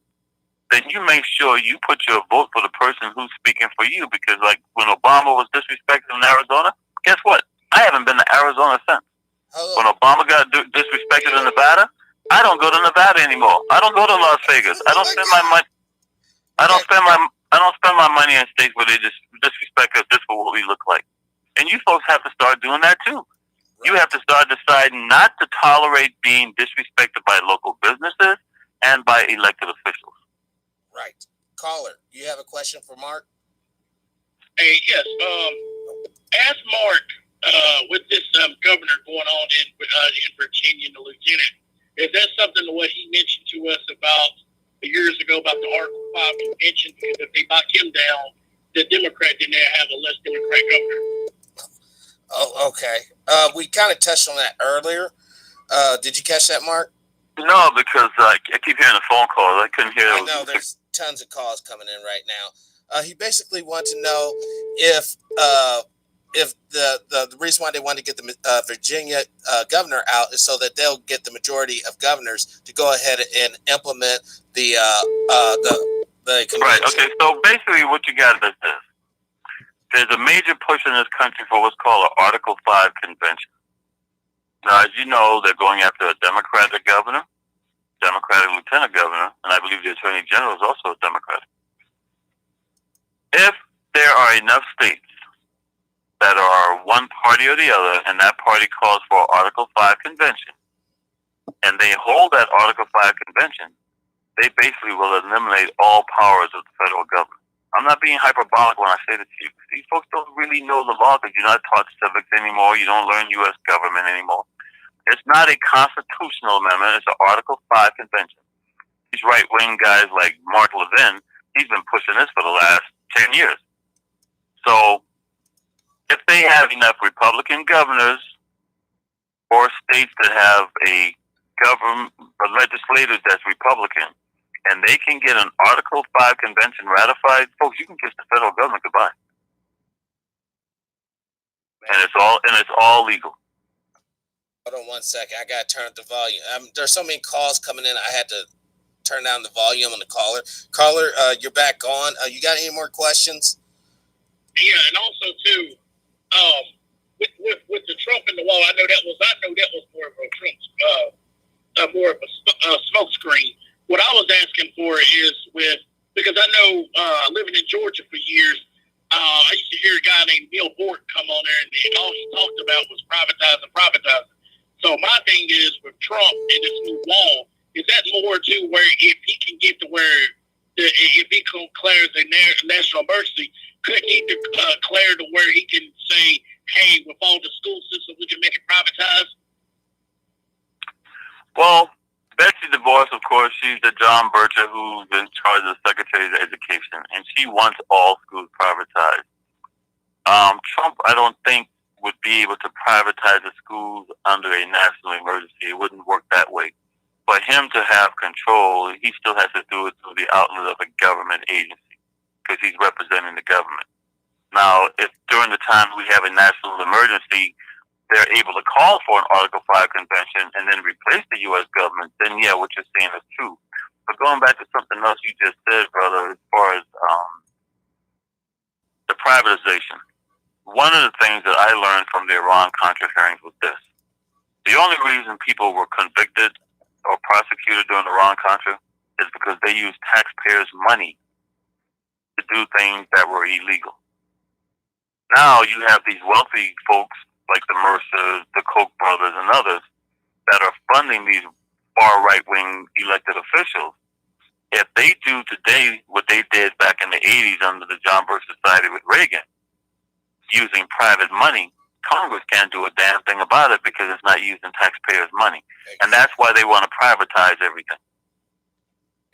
then you make sure you put your vote for the person who's speaking for you. Because like when Obama was disrespected in Arizona, guess what? I haven't been to Arizona since. When Obama got disrespected in Nevada, I don't go to Nevada anymore. I don't go to Las Vegas. I don't spend my money. I don't spend my money in states where they just disrespect us just for what we look like. And you folks have to start doing that too. You have to start deciding not to tolerate being disrespected by local businesses and by elected officials.
Right. Caller, you have a question for Mark?
Hey, yes. Ask Mark, with this governor going on in Virginia and the lieutenant, is that something what he mentioned to us about years ago about the Article 5 convention? Because if they knock him down, the Democrat didn't have a less Democrat governor.
Oh, okay. We kind of touched on that earlier. Did you catch that, Mark?
No, because I keep hearing the phone calls. I couldn't hear.
I know there's tons of calls coming in right now. He basically wanted to know if the reason why they want to get the Virginia governor out is so that they'll get the majority of governors to go ahead and implement the convention.
Right. Okay. So basically, what you got is this: there's a major push in this country for what's called an Article 5 convention. Now, as you know, they're going after a Democratic governor, Democratic lieutenant governor, and I believe the Attorney General is also a Democrat. If there are enough states that are one party or the other, and that party calls for an Article 5 convention, and they hold that Article 5 convention, they basically will eliminate all powers of the federal government. I'm not being hyperbolic when I say this to you. These folks don't really know the law because you're not taught civics anymore. You don't learn U.S. government anymore. It's not a constitutional amendment. It's an Article 5 convention. These right-wing guys like Mark Levin, he's been pushing this for the last 10 years. So if they have enough Republican governors or states that have a legislator that's Republican, and they can get an Article 5 convention ratified, folks, you can kiss the federal government goodbye. And it's all legal.
Hold on 1 second. I gotta turn up the volume. There's so many calls coming in. I had to turn down the volume on the caller. Caller, you're back on. You got any more questions?
Yeah, and also too, with the Trump in the wall, I know that was more of a Trump, more of a smoke screen. what I was asking for is because I know living in Georgia for years, I used to hear a guy named Bill Bork come on there, and all he talked about was privatizing. So my thing is with Trump and this new wall, is that more to where if he can get to where if he declares a national emergency, could he declare to where he can say, hey, with all the school systems, we can make it privatized?
Well, Betsy DeVos, of course, she's the John Bircher who's in charge of the Secretary of Education, and she wants all schools privatized. Trump, I don't think, would be able to privatize the schools under a national emergency. It wouldn't work that way. For him to have control, he still has to do it through the outlet of a government agency because he's representing the government. Now, if during the time we have a national emergency, they're able to call for an Article 5 convention and then replace the U.S. government, then yeah, what you're saying is true. But going back to something else you just said, brother, as far as the privatization, one of the things that I learned from the Iran-Contra hearings was this. The only reason people were convicted or prosecuted during Iran-Contra is because they used taxpayers' money to do things that were illegal. Now you have these wealthy folks like the Mercers, the Koch brothers, and others that are funding these far right-wing elected officials. If they do today what they did back in the 80s under the John Birch Society with Reagan, using private money, Congress can't do a damn thing about it because it's not using taxpayers' money. Exactly. And that's why they want to privatize everything.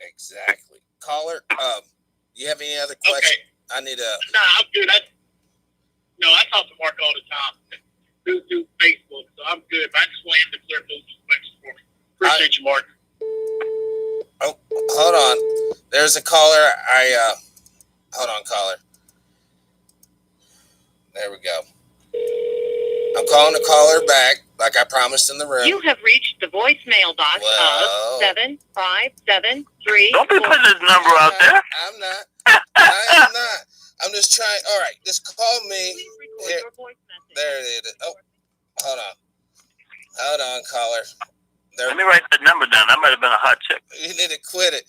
Exactly. Caller, you have any other questions? Okay. I need a...
No, I'm good. I talk to Mark all the time through Facebook, so I'm good. But I just want him to clear those questions for me. Appreciate you, Mark.
Oh, hold on. There's a caller. Hold on, caller. There we go. I'm calling the caller back, like I promised in the room.
You have reached the voicemail box of 7573.
Don't be putting his number out there.
I'm not. I am not. I'm just trying. All right, just call me. Here. There it is. Oh, hold on, caller.
Let me write that number down. That might have been a hot chick.
You need to quit it.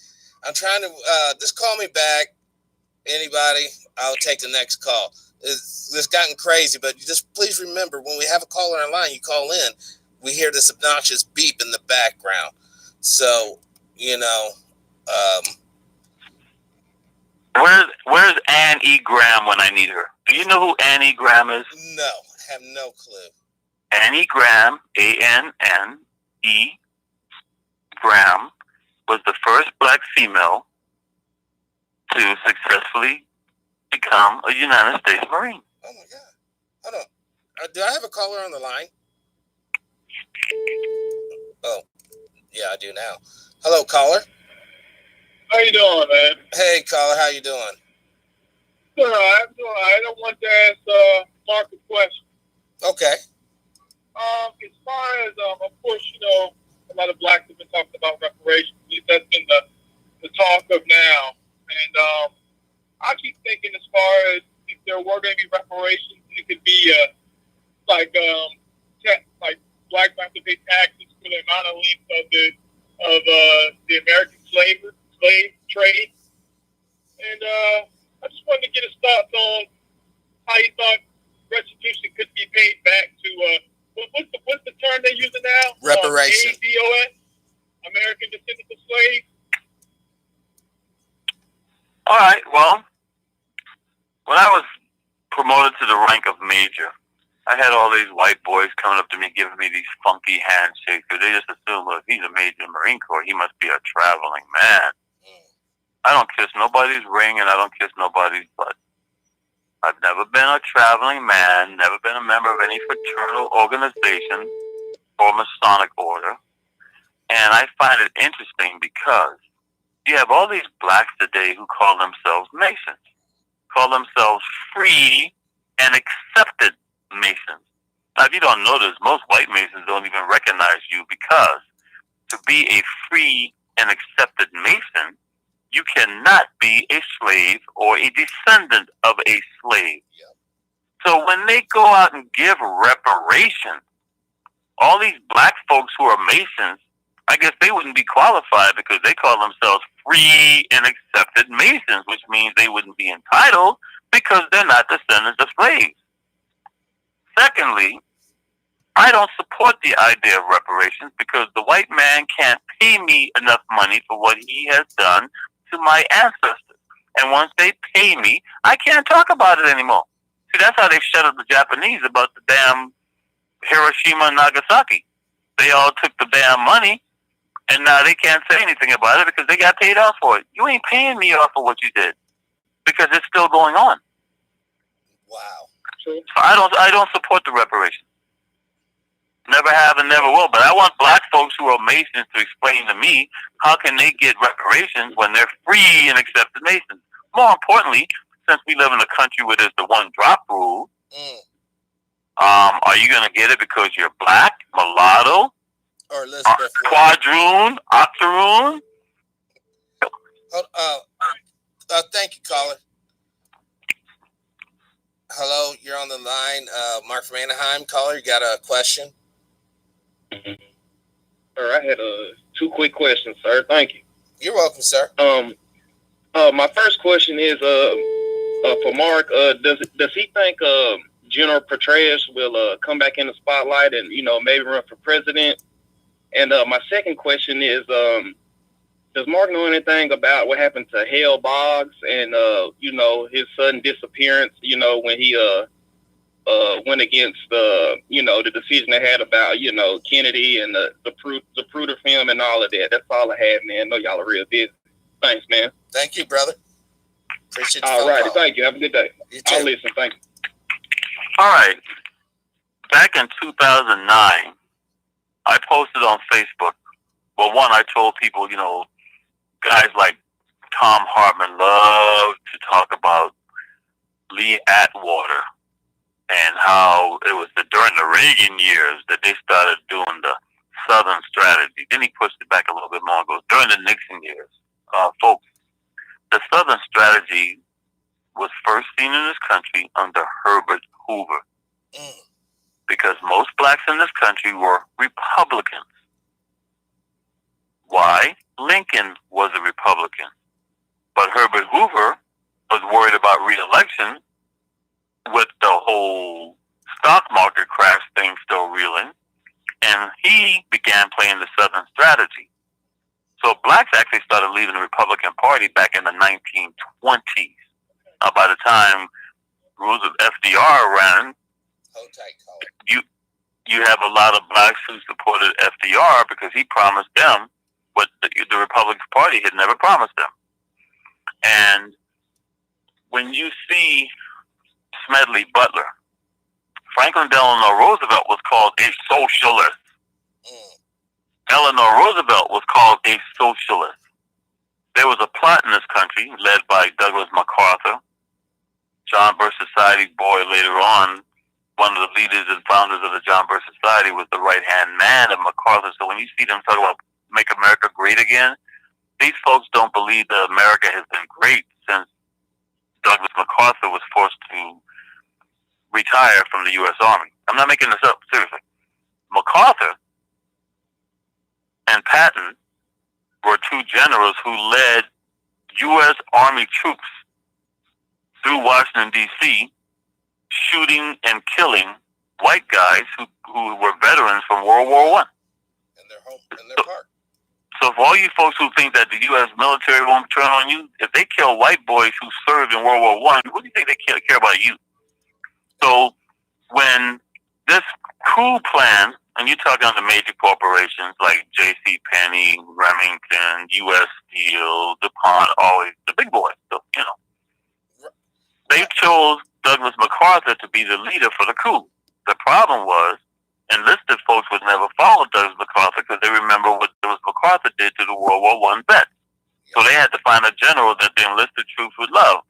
I'm trying to. Just call me back. Anybody? I'll take the next call. It's gotten crazy, but just please remember when we have a caller online, you call in, we hear this obnoxious beep in the background. So,
Where's Anne E. Graham when I need her? Do you know who Anne E. Graham is?
No, I have no clue.
Anne E. Graham, A-N-N-E. Graham, was the first black female to successfully become a United States Marine.
Oh my God! Hold on. Do I have a caller on the line? Oh, yeah, I do now. Hello, caller.
How you doing, man?
Hey, caller, how you doing?
All right, I'm doing all right. I want to ask Mark a question.
Okay.
As far as of course, a lot of blacks have been talking about reparations. That's been the talk of now, and I keep thinking as far as if there were going to be reparations, it could be like blacks have to pay taxes for the amount of length of the American slave trade. And I just wanted to get his thoughts on how he thought restitution could be paid back to what's the term they're using now?
Reparations.
ADOS, American Descendants of Slaves.
All right, well, when I was promoted to the rank of major, I had all these white boys coming up to me giving me these funky handshakes. They just assume, well, if he's a major in the Marine Corps, he must be a traveling man. I don't kiss nobody's ring and I don't kiss nobody's butt. I've never been a traveling man, never been a member of any fraternal organization or Masonic order. And I find it interesting because you have all these blacks today who call themselves Masons, call themselves free and accepted Masons. Now, if you don't know this, most white Masons don't even recognize you because to be a free and accepted Mason, you cannot be a slave or a descendant of a slave. Yep. So when they go out and give reparations, all these black folks who are Masons I guess they wouldn't be qualified because they call themselves free and accepted Masons, which means they wouldn't be entitled because they're not descendants of slaves. Secondly, I don't support the idea of reparations because the white man can't pay me enough money for what he has done to my ancestors. And once they pay me, I can't talk about it anymore. See, that's how they shut up the Japanese about the damn Hiroshima and Nagasaki. They all took the damn money, and now they can't say anything about it because they got paid off for it. You ain't paying me off for what you did because it's still going on.
Wow.
So I don't support the reparations. Never have and never will. But I want black folks who are Masons to explain to me how can they get reparations when they're free and accepted Masons. More importantly, since we live in a country where there's the one drop rule, are you going to get it because you're black, mulatto,
or Elizabeth
quadroon, octoroon?
Thank you, caller. Hello, you're on the line. Mark from Anaheim. Caller, you got a question?
Sir, I had two quick questions, sir. Thank you.
You're welcome, sir.
My first question is for Mark. Does he think General Praetreus will come back in the spotlight and maybe run for president? And my second question is, does Mark know anything about what happened to Hale Boggs and his sudden disappearance? When he went against the decision they had about Kennedy and the Zapruder film and all of that. That's all I had, man. I know y'all are real busy. Thanks, man.
Thank you, brother. Appreciate the
all righty. Thank you. Have a good day.
You too.
I'll listen. Thank you.
All right. Back in 2009, I posted on Facebook. Well, one, I told people, guys like Tom Hartman love to talk about Lee Atwater and how it was during the Reagan years that they started doing the Southern strategy. Then he pushed it back a little bit more and goes, during the Nixon years. Folks, the Southern strategy was first seen in this country under Herbert Hoover. Because most blacks in this country were Republicans. Why? Lincoln was a Republican. But Herbert Hoover was worried about re-election with the whole stock market crash thing still reeling. And he began playing the Southern strategy. So blacks actually started leaving the Republican Party back in the 1920s. By the time Roosevelt FDR ran, you have a lot of blacks who supported FDR because he promised them what the Republican Party had never promised them. And when you see Smedley Butler, Franklin Delano Roosevelt was called a socialist. Eleanor Roosevelt was called a socialist. There was a plot in this country led by Douglas MacArthur, John Birch Society boy later on. One of the leaders and founders of the John Birch Society was the right-hand man of MacArthur. So when you see them talk about make America great again, these folks don't believe that America has been great since Douglas MacArthur was forced to retire from the U.S. Army. I'm not making this up, seriously. MacArthur and Patton were two generals who led U.S. Army troops through Washington, D.C., shooting and killing white guys who were veterans from World War I. In their park. So for all you folks who think that the U.S. military won't turn on you, if they kill white boys who served in World War I, what do you think they care about you? So when this coup plan, and you're talking on the major corporations like J.C. Penney, Remington, U.S. Steel, DuPont, always the big boys, they chose Douglas MacArthur to be the leader for the coup. The problem was enlisted folks would never follow Douglas MacArthur because they remember what Douglas MacArthur did to the World War I vets. So they had to find a general that the enlisted troops would love.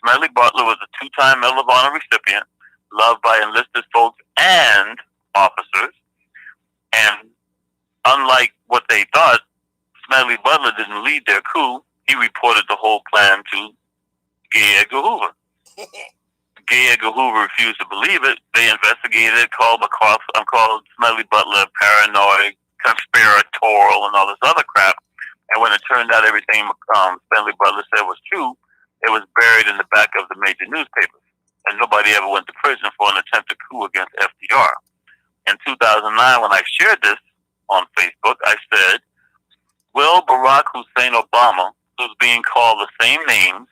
Smedley Butler was a two-time Medal of Honor recipient, loved by enlisted folks and officers. And unlike what they thought, Smedley Butler didn't lead their coup. He reported the whole plan to Gay Edgar Hoover. Gay Edgar Hoover refused to believe it. They investigated it, called Smedley Butler paranoid, conspiratorial and all this other crap. And when it turned out everything Stanley Butler said was true, it was buried in the back of the major newspapers. And nobody ever went to prison for an attempted coup against FDR. In 2009, when I shared this on Facebook, I said, will Barack Hussein Obama, who's being called the same names,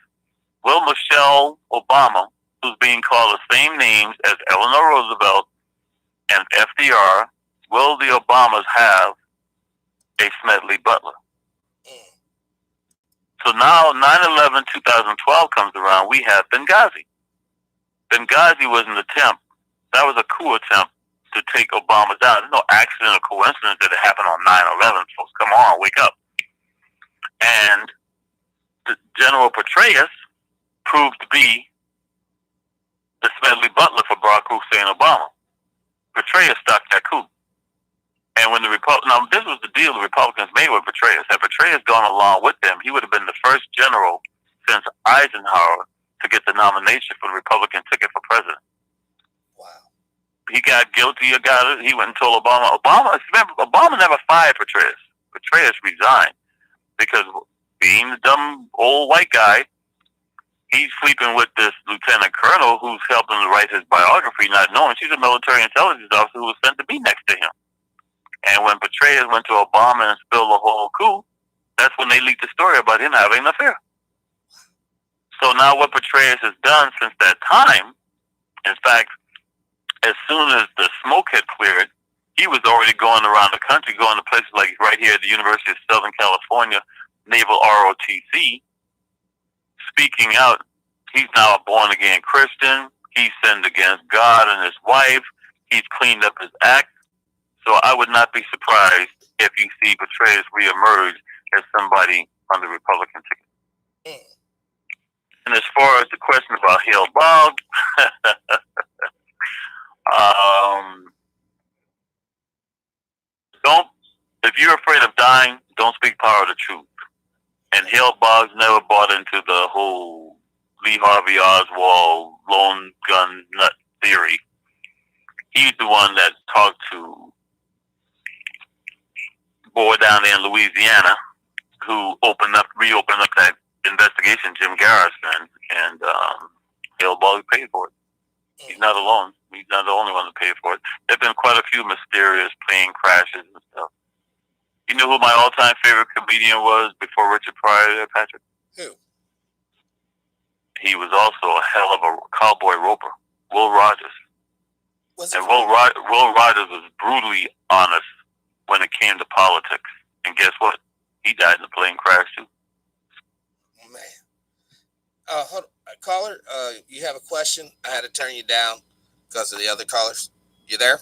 will Michelle Obama, who's being called the same names as Eleanor Roosevelt and FDR, will the Obamas have a Smedley Butler? So now 9/11/2012 comes around, we have Benghazi. Benghazi was an attempt, that was a coup attempt to take Obama down. There's no accident or coincidence that it happened on 9/11, folks. Come on, wake up. And General Praetreus proved to be the Smedley Butler for Barack Hussein Obama. Praetreus stopped that coup. And when now this was the deal the Republicans made with Praetreus. Had Praetreus gone along with them, he would have been the first general since Eisenhower to get the nomination for the Republican ticket for president.
Wow.
He got guilty. He went and told Obama. Obama never fired Praetreus. Praetreus resigned because being the dumb old white guy, he's sleeping with this lieutenant colonel who's helping to write his biography, not knowing she's a military intelligence officer who was sent to be next to him. And when Praetreus went to Obama and spilled the whole coup, that's when they leaked the story about him having an affair. So now what Praetreus has done since that time, in fact, as soon as the smoke had cleared, he was already going around the country, going to places like right here at the University of Southern California, Naval ROTC, speaking out. He's now a born-again Christian. He sinned against God and his wife. He's cleaned up his act. So I would not be surprised if you see Praetreus reemerge as somebody on the Republican ticket. And as far as the question about Hale Boggs, if you're afraid of dying, don't speak power of the truth. And Hale Boggs never bought into the whole Lee Harvey Oswald lone gun nut theory. He's the one that talked to boy down there in Louisiana who reopened up that investigation, Jim Garrison, and Hale Boggs paid for it. He's not alone. He's not the only one to pay for it. There have been quite a few mysterious plane crashes and stuff. You know who my all-time favorite comedian was before Richard Pryor, Patrick?
Who?
He was also a hell of a cowboy roper, Will Rogers. And Will Rogers was brutally honest when it came to politics. And guess what? He died in a plane crash too.
Man. Hold on. Caller, you have a question? I had to turn you down because of the other callers. You there?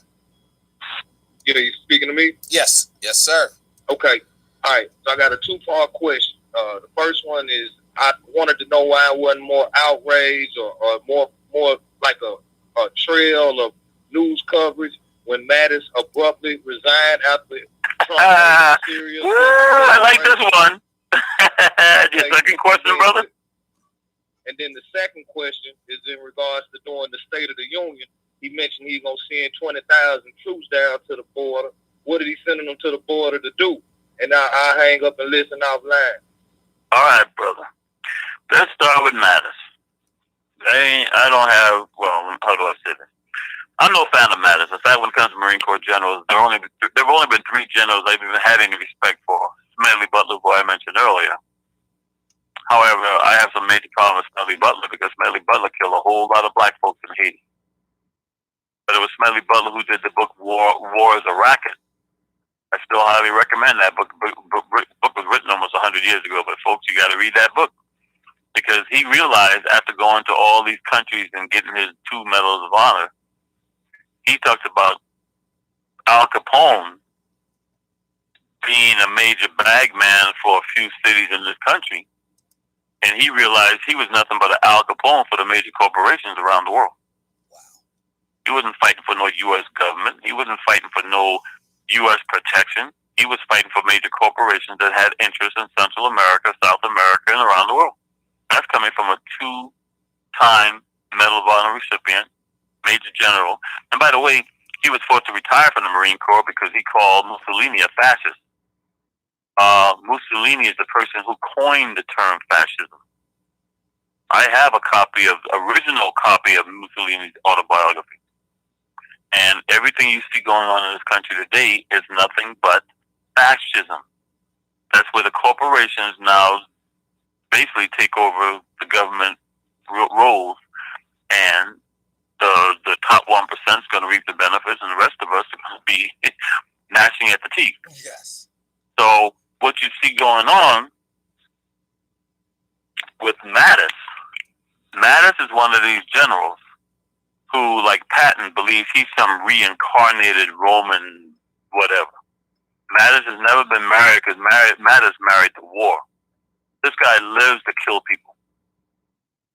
Yeah, you speaking to me?
Yes. Yes, sir.
Okay. All right. So I got a two-part question. The first one is I wanted to know why it wasn't more outrage or more like a trail of news coverage when Mattis abruptly resigned after Trump
I like this one. Your second question, brother?
And then the second question is in regards to during the State of the Union. He mentioned he's going to send 20,000 troops down to the border. What is he sending them to the border to do? And now I'll hang up and listen offline.
All right, brother. Let's start with Mattis. How do I say this? I'm no fan of Mattis. In fact, when it comes to Marine Corps generals, there have only been 3 generals I've even had any respect for. Smedley Butler, who I mentioned earlier. However, I have some major problems with Smedley Butler because Smedley Butler killed a whole lot of black folks in Haiti. But it was Smedley Butler who did the book War is a Racket. I still highly recommend that book. Book was written almost 100 years ago, but folks, you got to read that book. Because he realized after going to all these countries and getting his 2 medals of honor, he talks about Al Capone being a major bag man for a few cities in this country. And he realized he was nothing but an Al Capone for the major corporations around the world. He wasn't fighting for no U.S. government. He wasn't fighting for no U.S. protection. He was fighting for major corporations that had interests in Central America, South America, and around the world. That's coming from a 2-time Medal of Honor recipient, Major General. And by the way, He was forced to retire from the Marine Corps because he called Mussolini a fascist. Mussolini is the person who coined the term fascism. I have original copy of Mussolini's autobiography. And everything you see going on in this country today is nothing but fascism. That's where the corporations now basically take over the government roles, and the top 1% is going to reap the benefits, and the rest of us are going to be gnashing at the teeth.
Yes.
So what you see going on with Mattis is one of these generals who, like Patton, believes he's some reincarnated Roman whatever. Mattis has never been married because Mattis married to war. This guy lives to kill people.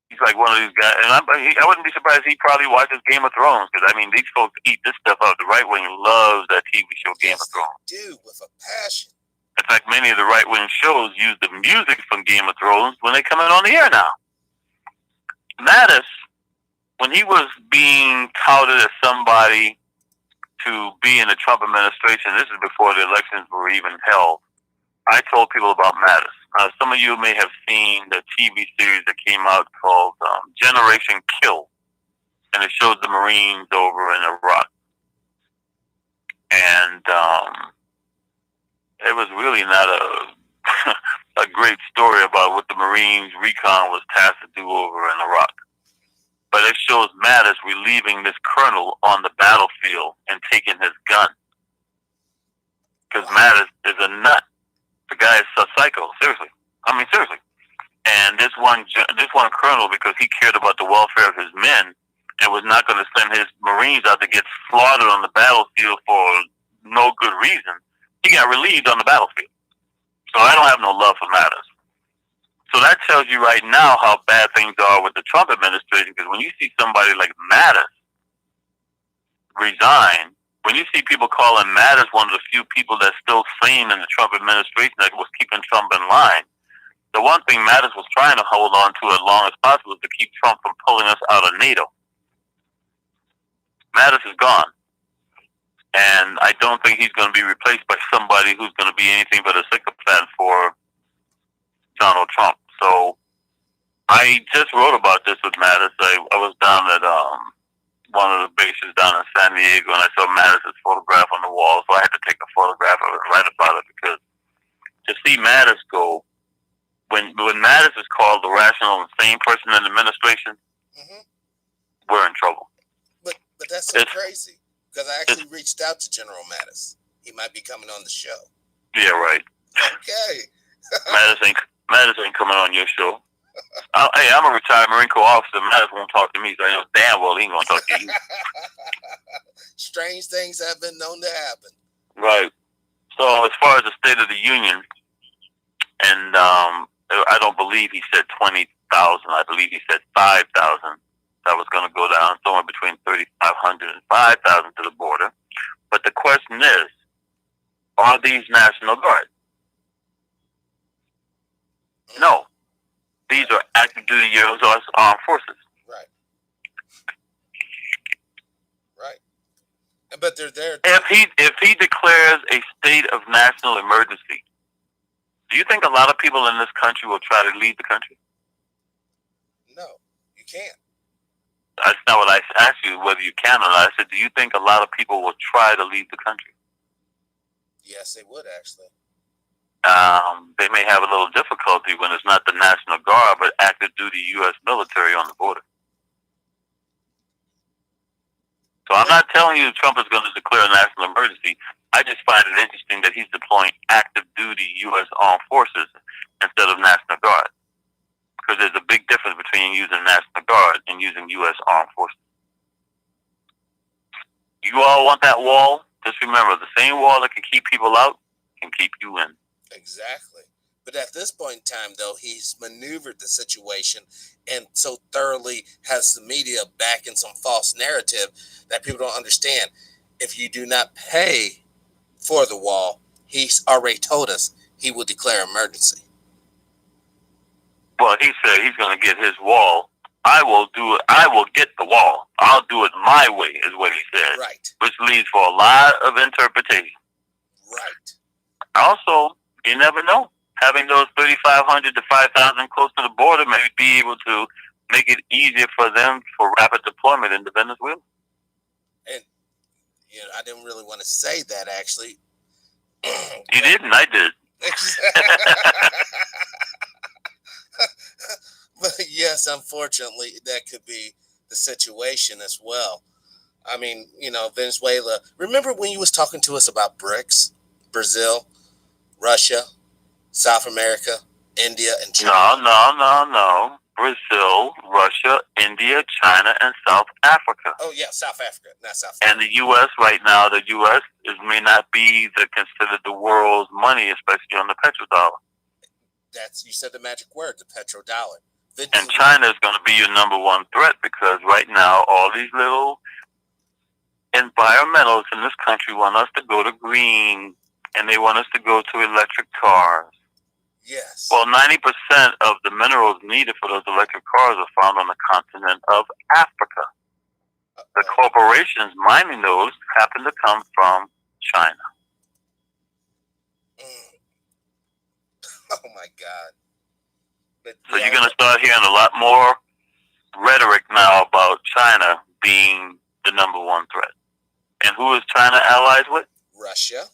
He's like one of these guys, and I wouldn't be surprised he probably watches Game of Thrones, because I mean these folks eat this stuff up. The right wing loves that TV show Game of Thrones.
Dude, with a passion.
In fact, many of the right wing shows use the music from Game of Thrones when they come in on the air now. Mattis, when he was being touted as somebody to be in the Trump administration, this is before the elections were even held, I told people about Mattis. Some of you may have seen the TV series that came out called Generation Kill, and it showed the Marines over in Iraq. And it was really not a great story about what the Marines recon was tasked to do over in Iraq. But it shows Mattis relieving this colonel on the battlefield and taking his gun. Because Mattis is a nut. The guy is a psycho, seriously. I mean, seriously. And this one colonel, because he cared about the welfare of his men and was not going to send his Marines out to get slaughtered on the battlefield for no good reason, he got relieved on the battlefield. So I don't have no love for Mattis. So that tells you right now how bad things are with the Trump administration, because when you see somebody like Mattis resign, when you see people calling Mattis one of the few people that's still sane in the Trump administration that was keeping Trump in line, the one thing Mattis was trying to hold on to as long as possible is to keep Trump from pulling us out of NATO. Mattis is gone. And I don't think he's going to be replaced by somebody who's going to be anything but a sycophant for Donald Trump. So I just wrote about this with Mattis. I was down at one of the bases down in San Diego, and I saw Mattis' photograph on the wall, so I had to take a photograph of it and write about it, because to see Mattis go, when Mattis is called the rational and sane person in the administration, we're in trouble.
But that's so crazy, because I actually reached out to General Mattis. He might be coming on the show.
Yeah, right.
Okay.
Mattis ain't coming on your show. Hey, I'm a retired Marine Corps officer. Mattis won't talk to me, so I know damn well he ain't gonna talk to you.
Strange things have been known to happen.
Right. So as far as the State of the Union, and I don't believe he said 20,000. I believe he said 5,000. That was going to go down somewhere between 3,500 and 5,000 to the border. But the question is, are these National Guard? No. These are active duty U.S. Armed Forces.
Right. Right. But they're there.
If he declares a state of national emergency, do you think a lot of people in this country will try to leave the country?
No, you can't.
That's not what I asked you, whether you can or not. I said, do you think a lot of people will try to leave the country?
Yes, they would, actually.
They may have a little difficulty when it's not the National Guard, but active duty U.S. military on the border. So I'm not telling you Trump is going to declare a national emergency. I just find it interesting that he's deploying active duty U.S. Armed Forces instead of National Guard. Because there's a big difference between using National Guard and using U.S. Armed Forces. You all want that wall? Just remember, the same wall that can keep people out can keep you in.
Exactly. But at this point in time, though, he's maneuvered the situation and so thoroughly has the media back in some false narrative that people don't understand. If you do not pay for the wall, he's already told us he will declare emergency.
Well, he said he's going to get his wall I will do it. I will get the wall. I'll do it my way, is what he said.
Right.
Which leads for a lot of interpretation.
Right.
Also, you never know. Having those 3,500 to 5,000 close to the border may be able to make it easier for them for rapid deployment into Venezuela.
And I didn't really want to say that, actually.
You didn't? I did.
But yes, unfortunately, that could be the situation as well. I mean, Venezuela. Remember when you was talking to us about BRICS? Brazil, Russia, South America, India, and China.
No. Brazil, Russia, India, China, and South Africa.
Oh yeah, South Africa, not South Africa.
And the U.S. right now, the U.S. may not be considered the world's money, especially on the petrodollar.
You said the magic word, the petrodollar.
And China is going to be your number one threat because right now all these little environmentalists in this country want us to go to green, and they want us to go to electric cars.
Yes.
Well, 90% of the minerals needed for those electric cars are found on the continent of Africa. The corporations mining those happen to come from China.
Oh my God. But
so you're going to start hearing a lot more rhetoric now about China being the number one threat. And who is China allies with?
Russia.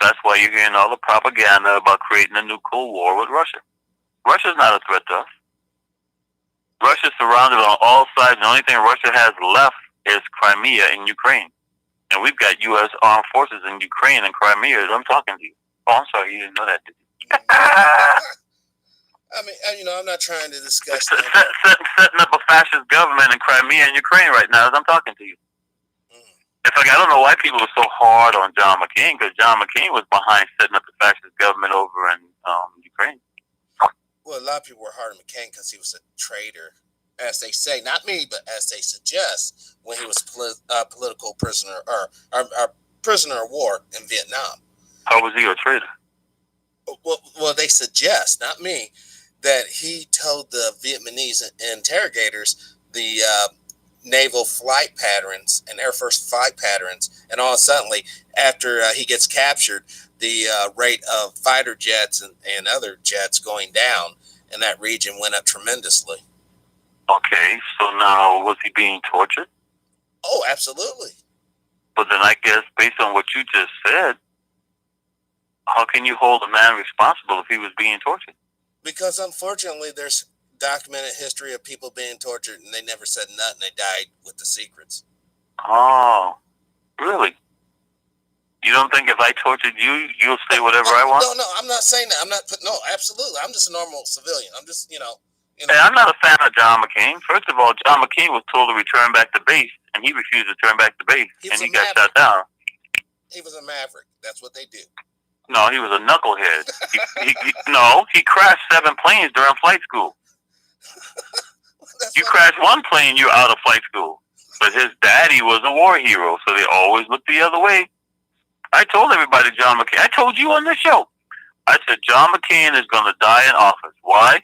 That's why you're hearing all the propaganda about creating a new Cold War with Russia. Russia's not a threat to us. Russia's surrounded on all sides. The only thing Russia has left is Crimea in Ukraine. And we've got U.S. armed forces in Ukraine and Crimea as I'm talking to you. Oh, I'm sorry, you didn't know that, did you?
I mean, I'm not trying to discuss
setting up a fascist government in Crimea and Ukraine right now as I'm talking to you. In fact, I don't know why people were so hard on John McCain, because John McCain was behind setting up the fascist government over in Ukraine.
Well, a lot of people were hard on McCain because he was a traitor, as they say. Not me, but as they suggest, when he was political prisoner or prisoner of war in Vietnam.
How was he a traitor?
Well, they suggest, not me, that he told the Vietnamese interrogators the naval flight patterns and Air Force flight patterns, and all suddenly, after he gets captured, the rate of fighter jets and other jets going down in that region went up tremendously.
Okay, so now was he being tortured?
Oh, absolutely.
But then I guess based on what you just said, how can you hold a man responsible if he was being tortured? Because
unfortunately, there's documented history of people being tortured and they never said nothing. They died with the secrets.
Oh, really? You don't think if I tortured you, you'll say whatever I want?
No, I'm not saying that. No, absolutely. I'm just a normal civilian. I'm just,
Hey, I'm not a fan of John McCain. First of all, John McCain was told to return back to base, and he refused to turn back to base, and he got shot down.
He was a maverick. That's what they do.
No, he was a knucklehead. He crashed 7 planes during flight school. You crashed one plane, you're out of flight school. But his daddy was a war hero, so they always looked the other way. I told everybody John McCain. I told you on the show. I said John McCain is going to die in office. Why?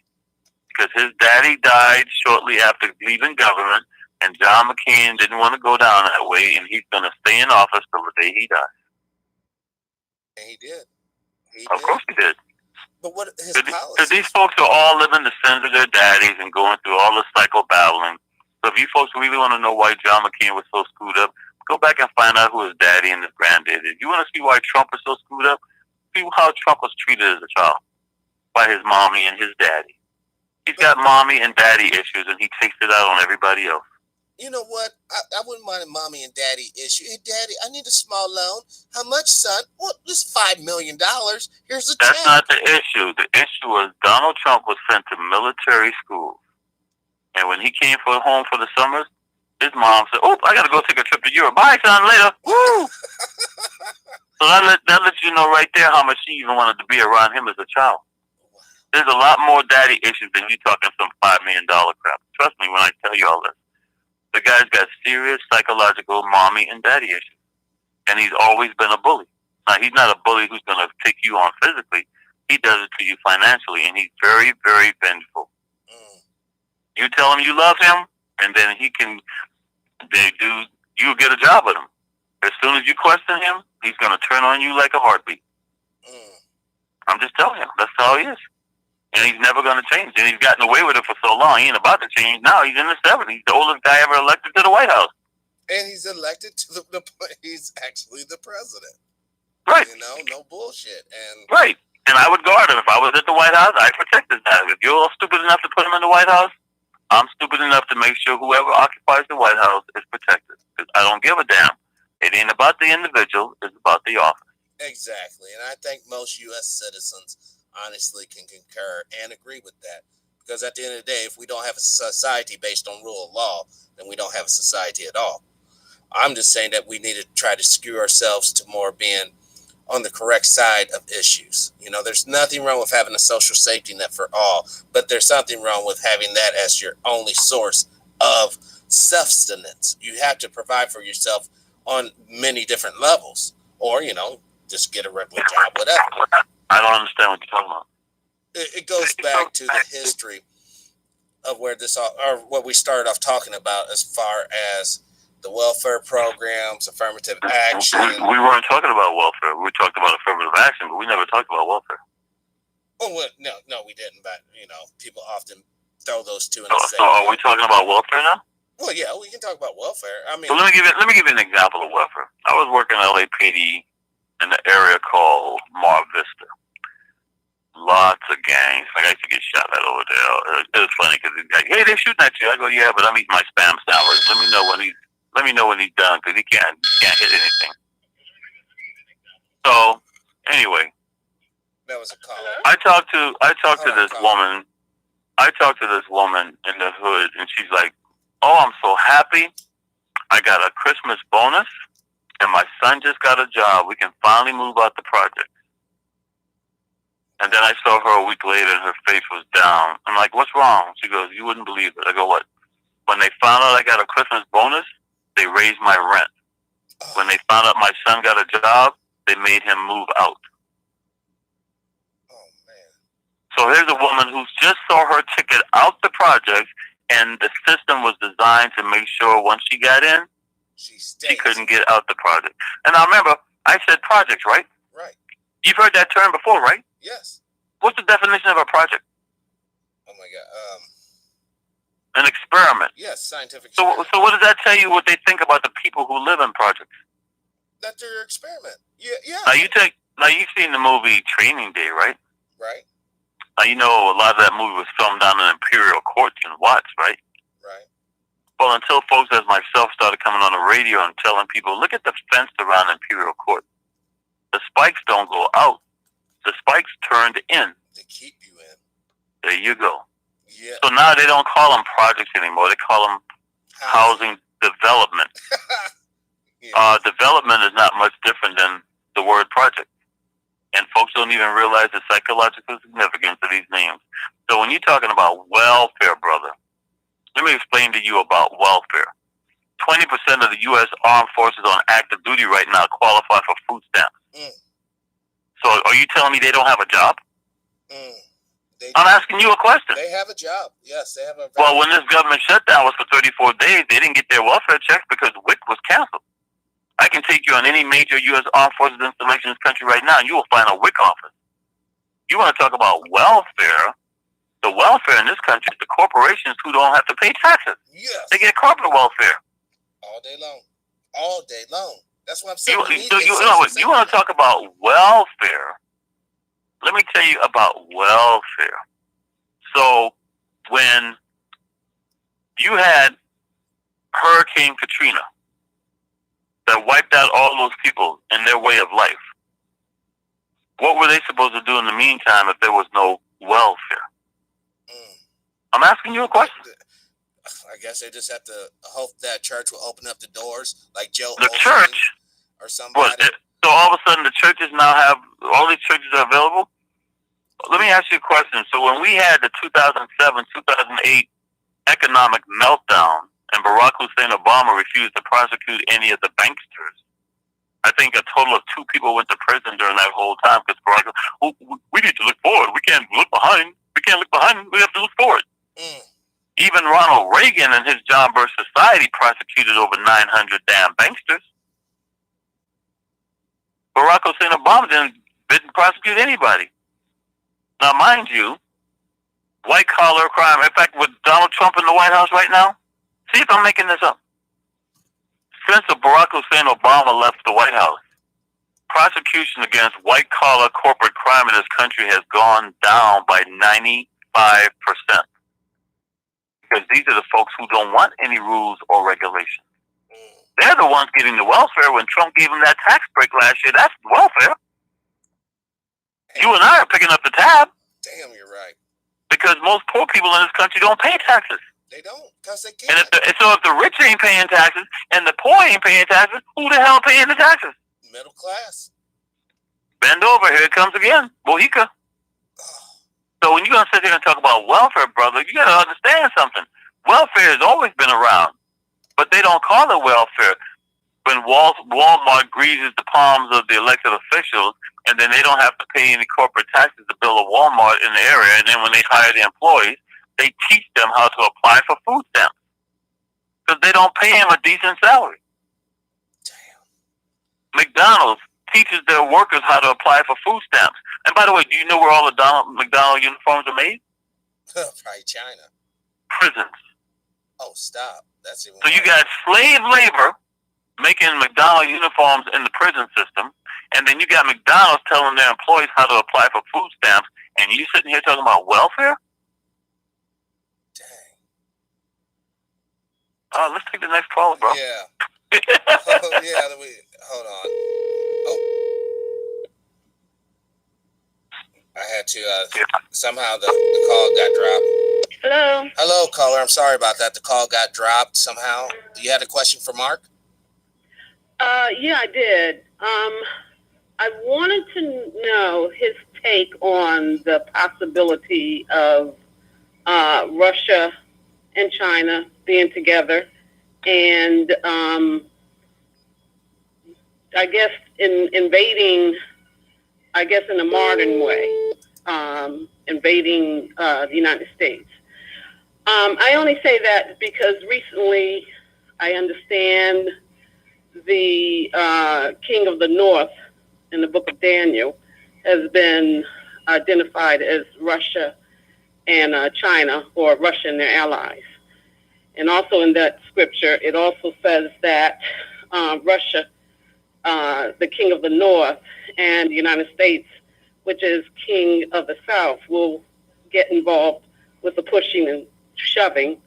Because his daddy died shortly after leaving government, and John McCain didn't want to go down that way, and he's going to stay in office till the day he dies.
And he did.
Of course he did.
But what his policy?
Because these folks are all living the sins of their daddies and going through all this psychobattling. So if you folks really want to know why John McCain was so screwed up, go back and find out who his daddy and his granddad is. You want to see why Trump is so screwed up? See how Trump was treated as a child by his mommy and his daddy. He's got mommy and daddy issues, and he takes it out on everybody else.
You know what? I wouldn't mind a mommy and daddy issue. Hey, daddy, I need a small loan. How much, son? Well, just $5 million. Here's a check.
That's not the issue. The issue was Donald Trump was sent to military schools. And when he came home for the summers, his mom said, "Oh, I got to go take a trip to Europe. Bye, son, later." Woo! So that lets you know right there how much she even wanted to be around him as a child. There's a lot more daddy issues than you talking some $5 million crap. Trust me when I tell you all this. The guy's got serious psychological mommy and daddy issues. And he's always been a bully. Now, he's not a bully who's going to take you on physically. He does it to you financially, and he's very, very vengeful. You tell him you love him, and then you'll get a job with him. As soon as you question him, he's going to turn on you like a heartbeat. I'm just telling you, that's how he is. And he's never going to change. And he's gotten away with it for so long. He ain't about to change now. He's in his 70s. He's the oldest guy ever elected to the White House.
And he's elected to he's actually the president.
Right.
You know, no bullshit. And
right. And I would guard him. If I was at the White House, I'd protect this guy. If you're all stupid enough to put him in the White House, I'm stupid enough to make sure whoever occupies the White House is protected. Because I don't give a damn. It ain't about the individual. It's about the office.
Exactly. And I think most U.S. citizens honestly can concur and agree with that. Because at the end of the day, if we don't have a society based on rule of law, then we don't have a society at all. I'm just saying that we need to try to skew ourselves to more being on the correct side of issues. You know, there's nothing wrong with having a social safety net for all, but there's something wrong with having that as your only source of sustenance. You have to provide for yourself on many different levels, or, you know, just get a regular job, whatever.
I don't understand what you're talking about.
It goes back to the history of where this all, or what we started off talking about as far as the welfare programs, affirmative action.
We weren't talking about welfare. We talked about affirmative action, but we never talked about welfare.
Oh, well, no, we didn't. But, you know, people often throw those two in the same.
So are we talking about welfare now?
Well, yeah, we can talk about welfare. I mean,
so let me give you an example of welfare. I was working at LAPD in the area called Mar Vista. Lots of gangs. Like, I used to get shot at over there. It was funny because he's like, "Hey, they're shooting at you." I go, "Yeah, but I'm eating my spam sandwich. Let me know when he's done, because he can't hit anything." So anyway,
that was a call.
I talked to this woman. I talked to this woman in the hood, and she's like, "Oh, I'm so happy. I got a Christmas bonus, and my son just got a job. We can finally move out the project." And then I saw her a week later, and her face was down. I'm like, "What's wrong?" She goes, "You wouldn't believe it." I go, "What?" "When they found out I got a Christmas bonus, they raised my rent. When they found out my son got a job, they made him move out."
Oh, man.
So here's a woman who just saw her ticket out the project, and the system was designed to make sure once she got in, she couldn't get out the project. And now remember, I said projects, right?
Right.
You've heard that term before, right?
Yes.
What's the definition of a project?
Oh, my God.
An experiment.
Yes, scientific
experiment. So what does that tell you what they think about the people who live in projects?
That they're experiment. Yeah.
Now you've seen the movie Training Day, right?
Right.
Now you know a lot of that movie was filmed down in Imperial Courts in Watts, right?
Right.
Well, until folks as myself started coming on the radio and telling people, look at the fence around Imperial Court. The spikes don't go out. The spikes turned in.
They keep you in.
There you go.
Yeah.
So now they don't call them projects anymore. They call them housing development. Yeah. Development is not much different than the word project. And folks don't even realize the psychological significance of these names. So when you're talking about welfare, brother, let me explain to you about welfare. 20% of the U.S. Armed Forces on active duty right now qualify for food stamps. So are you telling me they don't have a job? I'm asking you a question.
They have a job. Yes, they have a.
Well, when this government shutdown was for 34 days, they didn't get their welfare checks because WIC was canceled. I can take you on any major U.S. Armed Forces installation in this country right now, and you will find a WIC office. You want to talk about welfare? The welfare in this country is the corporations who don't have to pay taxes.
Yes.
They get corporate welfare.
All day long. All day long. That's what I'm saying.
You want to talk about welfare? Let me tell you about welfare. So when you had Hurricane Katrina that wiped out all those people and their way of life, what were they supposed to do in the meantime if there was no welfare? I'm asking you a question.
I guess they just have to hope that church will open up the doors, like Joe.
The church
or somebody.
So all of a sudden the churches now have, all these churches are available? Let me ask you a question. So when we had the 2007-2008 economic meltdown and Barack Hussein Obama refused to prosecute any of the banksters, I think a total of 2 people went to prison during that whole time because Barack, we need to look forward. We can't look behind. We have to look forward. Even Ronald Reagan and his John Birch Society prosecuted over 900 damn banksters. Barack Hussein Obama didn't prosecute anybody. Now, mind you, white-collar crime, in fact, with Donald Trump in the White House right now, see if I'm making this up. Since Barack Hussein Obama left the White House, prosecution against white-collar corporate crime in this country has gone down by 95%. Because these are the folks who don't want any rules or regulations. They're the ones getting the welfare. When Trump gave them that tax break last year, that's welfare. You and I are picking up the tab.
Damn, you're right.
Because most poor people in this country don't pay taxes.
They don't, because they can't.
And so if the rich ain't paying taxes and the poor ain't paying taxes, who the hell paying the taxes?
Middle class.
Bend over, here it comes again. Bohica. So when you're going to sit here and talk about welfare, brother, you got to understand something. Welfare has always been around, but they don't call it welfare. When Walmart greases the palms of the elected officials, and then they don't have to pay any corporate taxes to build a Walmart in the area, and then when they hire the employees, they teach them how to apply for food stamps because they don't pay them a decent salary.
Damn.
McDonald's teaches their workers how to apply for food stamps. And by the way, do you know where all the McDonald's uniforms are made?
Probably China.
Prisons.
Oh, stop. That's even
So you got slave labor making McDonald's uniforms in the prison system, and then you got McDonald's telling their employees how to apply for food stamps, and you sitting here talking about welfare?
Dang.
Oh, let's take the next caller, bro.
Yeah. Oh, yeah. Hold on. Oh. I had to, somehow the call got dropped.
Hello.
Hello, caller. I'm sorry about that. The call got dropped somehow. You had a question for Mark?
Yeah, I did. I wanted to know his take on the possibility of Russia and China being together, and I guess invading, I guess in a modern way, invading the United States. I only say that because recently I understand the King of the North in the book of Daniel has been identified as Russia and China, or Russia and their allies. And also in that scripture, it also says that Russia, the King of the North, and the United States, which is King of the South, will get involved with the pushing and shoving.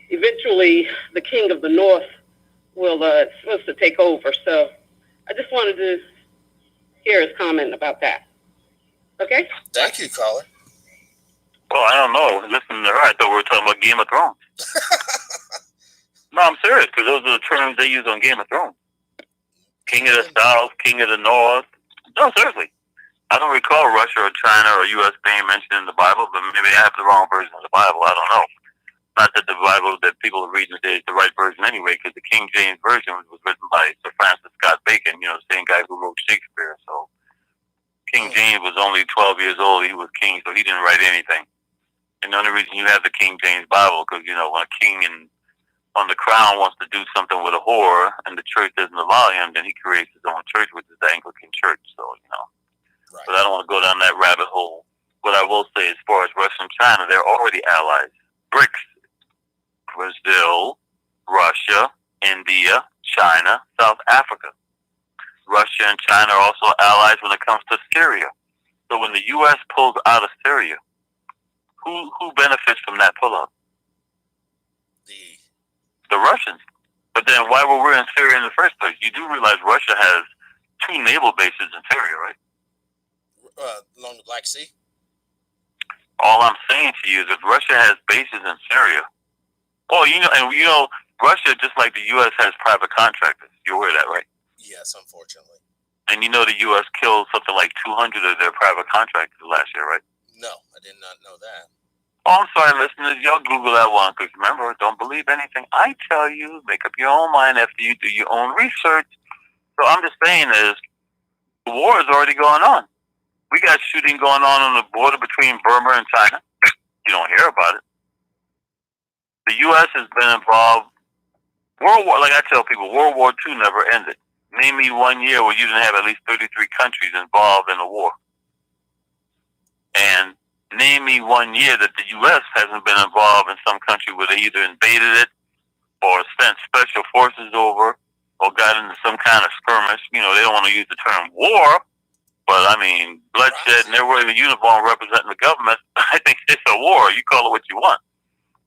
Eventually, the King of the North will supposed to take over. So I just wanted to hear his comment about that. Okay?
Thank you, caller.
Well, I don't know. Listen to her. I thought we were talking about Game of Thrones. No, I'm serious, because those are the terms they use on Game of Thrones. King of the South, King of the North. No, seriously. I don't recall Russia or China or U.S. being mentioned in the Bible, but maybe I have the wrong version of the Bible. I don't know. Not that the Bible that people are reading today is the right version anyway, because the King James Version was written by Sir Francis Scott Bacon, the same guy who wrote Shakespeare. So King James was only 12 years old. He was king, so he didn't write anything. And the only reason you have the King James Bible, because, when a king on the crown wants to do something with a whore and the church doesn't allow him, then he creates his own church, which is the Anglican Church. So,
Right.
But I don't want to go down that rabbit hole. What I will say, as far as Russia and China, they're already allies. BRICS, Brazil, Russia, India, China, South Africa. Russia and China are also allies when it comes to Syria. So when the U.S. pulls out of Syria, who benefits from that pullout? The Russians. But then why were we in Syria in the first place? You do realize Russia has 2 naval bases in Syria, right?
Along the Black Sea?
All I'm saying to you is if Russia has bases in Syria, Russia, just like the U.S., has private contractors. You're aware of that, right?
Yes, unfortunately.
And the U.S. killed something like 200 of their private contractors last year, right?
No, I did not know that.
Oh, I'm sorry, listeners. Y'all Google that one, because remember, don't believe anything I tell you. Make up your own mind after you do your own research. So I'm just saying is, the war is already going on. We got shooting going on the border between Burma and China. You don't hear about it. The U.S. has been involved. World War, like I tell people, World War II never ended. Name me 1 year where you didn't have at least 33 countries involved in a war. And name me 1 year that the U.S. hasn't been involved in some country where they either invaded it or sent special forces over or got into some kind of skirmish. You know, they don't want to use the term war, but I mean, bloodshed and they're wearing a uniform representing the government. I think it's a war. You call it what you want.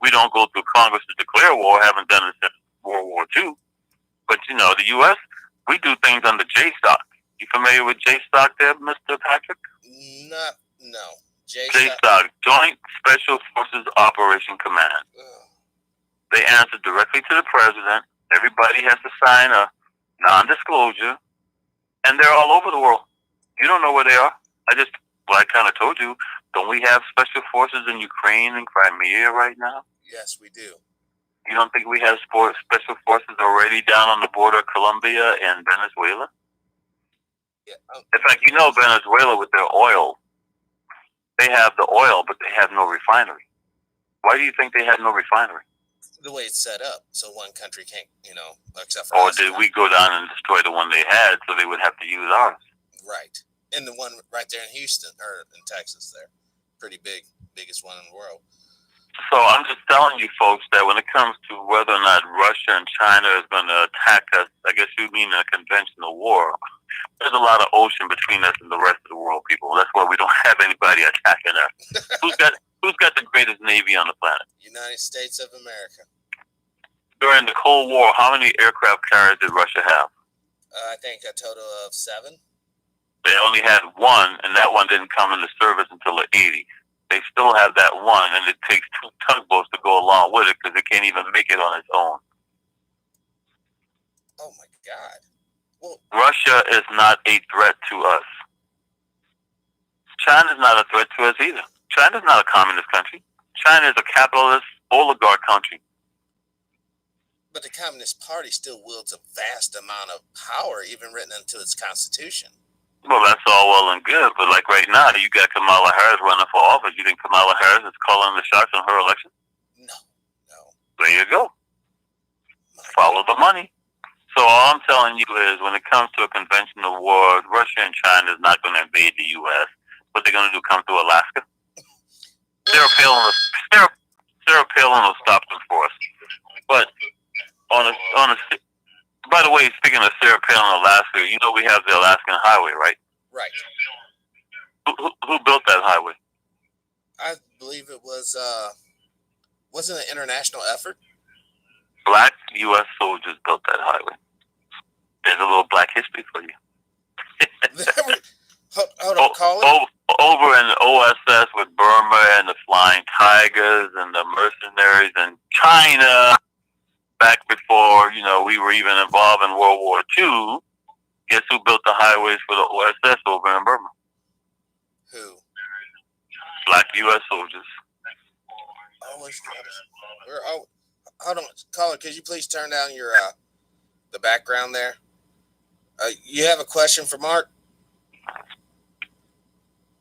We don't go through Congress to declare war, haven't done it since World War II. But, you know, the U.S., we do things under JSOC. You familiar with JSOC there, Mr. Patrick?
No.
JSOC, Joint Special Forces Operation Command. They answer directly to the president. Everybody has to sign a non-disclosure, and they're all over the world. You don't know where they are. I kind of told you, don't we have special forces in Ukraine and Crimea right now?
Yes, we do.
You don't think we have special forces already down on the border of Colombia and Venezuela?
Yeah.
In fact, you know Venezuela with their oil, they have the oil, but they have no refinery. Why do you think they have no refinery?
The way it's set up, so one country can't, except for
Or
us.
did we go down and destroy the one they had so they would have to use ours?
Right. And the one right there in Houston, or in Texas there. Pretty big, biggest one in the world.
So I'm just telling you folks that when it comes to whether or not Russia and China is going to attack us, I guess you mean a conventional war. There's a lot of ocean between us and the rest of the world, people. That's why we don't have anybody attacking us. Who's got the greatest navy on the planet?
United States of America.
During the Cold War, how many aircraft carriers did Russia have?
I think a total of 7.
They only had one, and that one didn't come into service until the 80s. They still have that one, and it takes 2 tugboats to go along with it because it can't even make it on its own.
Oh, my God. Well,
Russia is not a threat to us. China's not a threat to us either. China's not a communist country. China is a capitalist oligarch country.
But the Communist Party still wields a vast amount of power, even written into its constitution.
Well, that's all well and good, but like right now, you got Kamala Harris running for office. You think Kamala Harris is calling the shots on her election?
No.
There you go. Follow the money. So all I'm telling you is when it comes to a conventional war, Russia and China is not going to invade the U.S. What they're going to do, come through Alaska? Sarah Palin will stop them for us. But by the way, speaking of Sarah Palin, Alaska, you know we have the Alaskan Highway, right?
Right.
Who built that highway?
I believe it was, wasn't it an international effort?
Black U.S. soldiers built that highway. There's a little black history for you.
Hold on, call it.
Over in the OSS with Burma and the Flying Tigers and the mercenaries and China, back before, we were even involved in World War II, guess who built the highways for the OSS over in Burma?
Who?
Black U.S. soldiers.
Hold on, caller, could you please turn down your the background there? You have a question for Mark?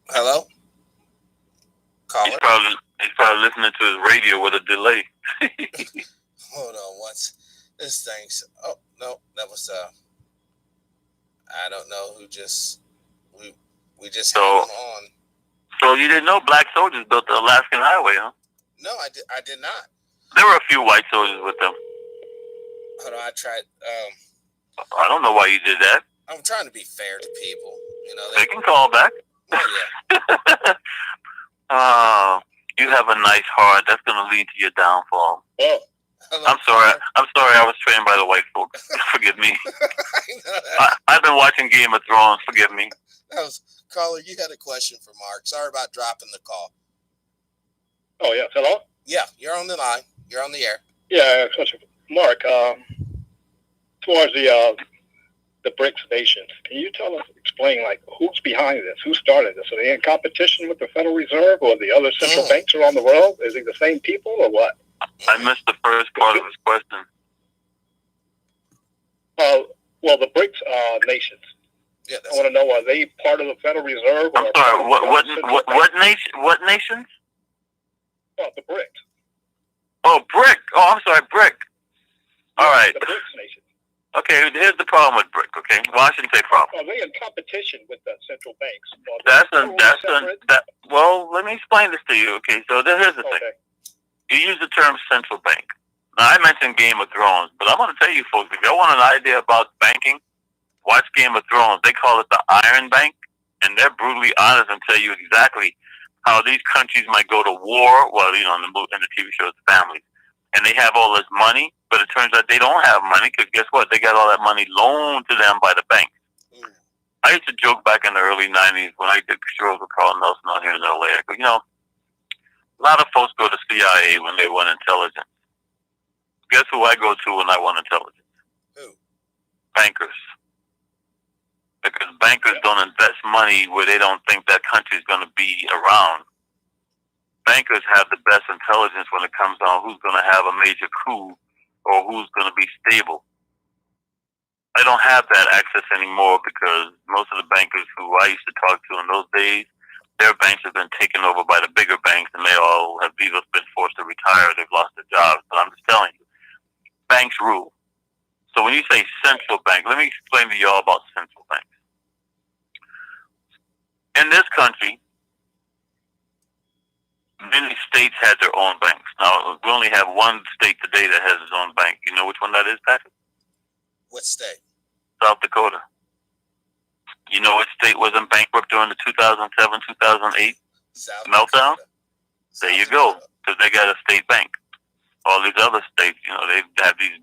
Hello? Caller?
He's probably listening to his radio with a delay.
Hold on, what's this thing's? Oh no, that was I don't know who just we just had him on.
So you didn't know black soldiers built the Alaskan Highway, huh?
No, I did not.
There were a few white soldiers with them.
Hold on, I tried.
I don't know why you did that.
I'm trying to be fair to people.
They can call back.
Oh yeah.
You have a nice heart. That's going to lead to your downfall.
Oh. Hello,
I'm sorry. I was trained by the white folks. Forgive me. I've been watching Game of Thrones. Forgive me.
That was caller. You had a question for Mark. Sorry about dropping the call.
Oh, yes. Hello?
Yeah, you're on the line. You're on the air.
Yeah, Mark, as far as the BRICS nations, can you explain, who's behind this? Who started this? Are they in competition with the Federal Reserve or the other central banks around the world? Is it the same people or what?
I missed the first part of his question.
Well, the BRICS nations.
Yeah,
I want to know, are they part of the Federal Reserve?
I'm sorry, what nation? What nations?
Oh, the BRICS.
Oh, BRIC. Oh, I'm sorry, BRIC. All right.
The BRICS nation.
Okay, here's the problem with BRIC. Okay, well, I shouldn't say problem.
Are they in competition with the central banks?
Well, let me explain this to you. Okay, so here's the thing. You use the term central bank. Now, I mentioned Game of Thrones, but I'm going to tell you folks, if y'all want an idea about banking, watch Game of Thrones. They call it the Iron Bank, and they're brutally honest and tell you exactly how these countries might go to war. Well, you know, in the TV shows, families, and they have all this money, but it turns out they don't have money because guess what? They got all that money loaned to them by the bank. I used to joke back in the early '90s when I did shows with Carl Nelson out here in LA. I go, you know, a lot of folks go to CIA when they want intelligence. Guess who I go to when I want intelligence?
Who?
Bankers. Because bankers don't invest money where they don't think that country's going to be around. Bankers have the best intelligence when it comes down who's going to have a major coup or who's going to be stable. I don't have that access anymore because most of the bankers who I used to talk to in those days, their banks have been taken over by the bigger banks and they all have either been forced to retire or they've lost their jobs. But I'm just telling you, banks rule. So when you say central bank, let me explain to you all about central banks. In this country, many states had their own banks. Now, we only have one state today that has its own bank. You know which one that is, Patrick?
What state?
South Dakota. You know which state wasn't bankrupt during the 2007-2008 meltdown? There you go, because they got a state bank. All these other states, you know, they have these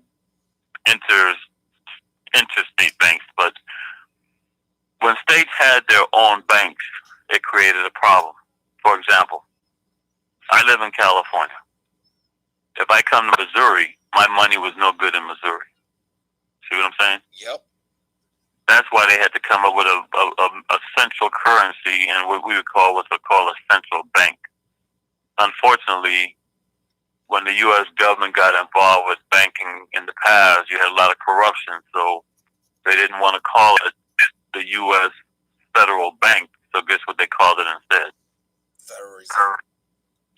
interstate banks. But when states had their own banks, it created a problem. For example, I live in California. If I come to Missouri, my money was no good in Missouri. See what I'm saying?
Yep.
That's why they had to come up with a central currency and what we would call what's called a central bank. Unfortunately, when the U.S. government got involved with banking in the past, you had a lot of corruption, so they didn't want to call it the U.S. Federal Bank. So guess what they called it instead?
Federal Reserve.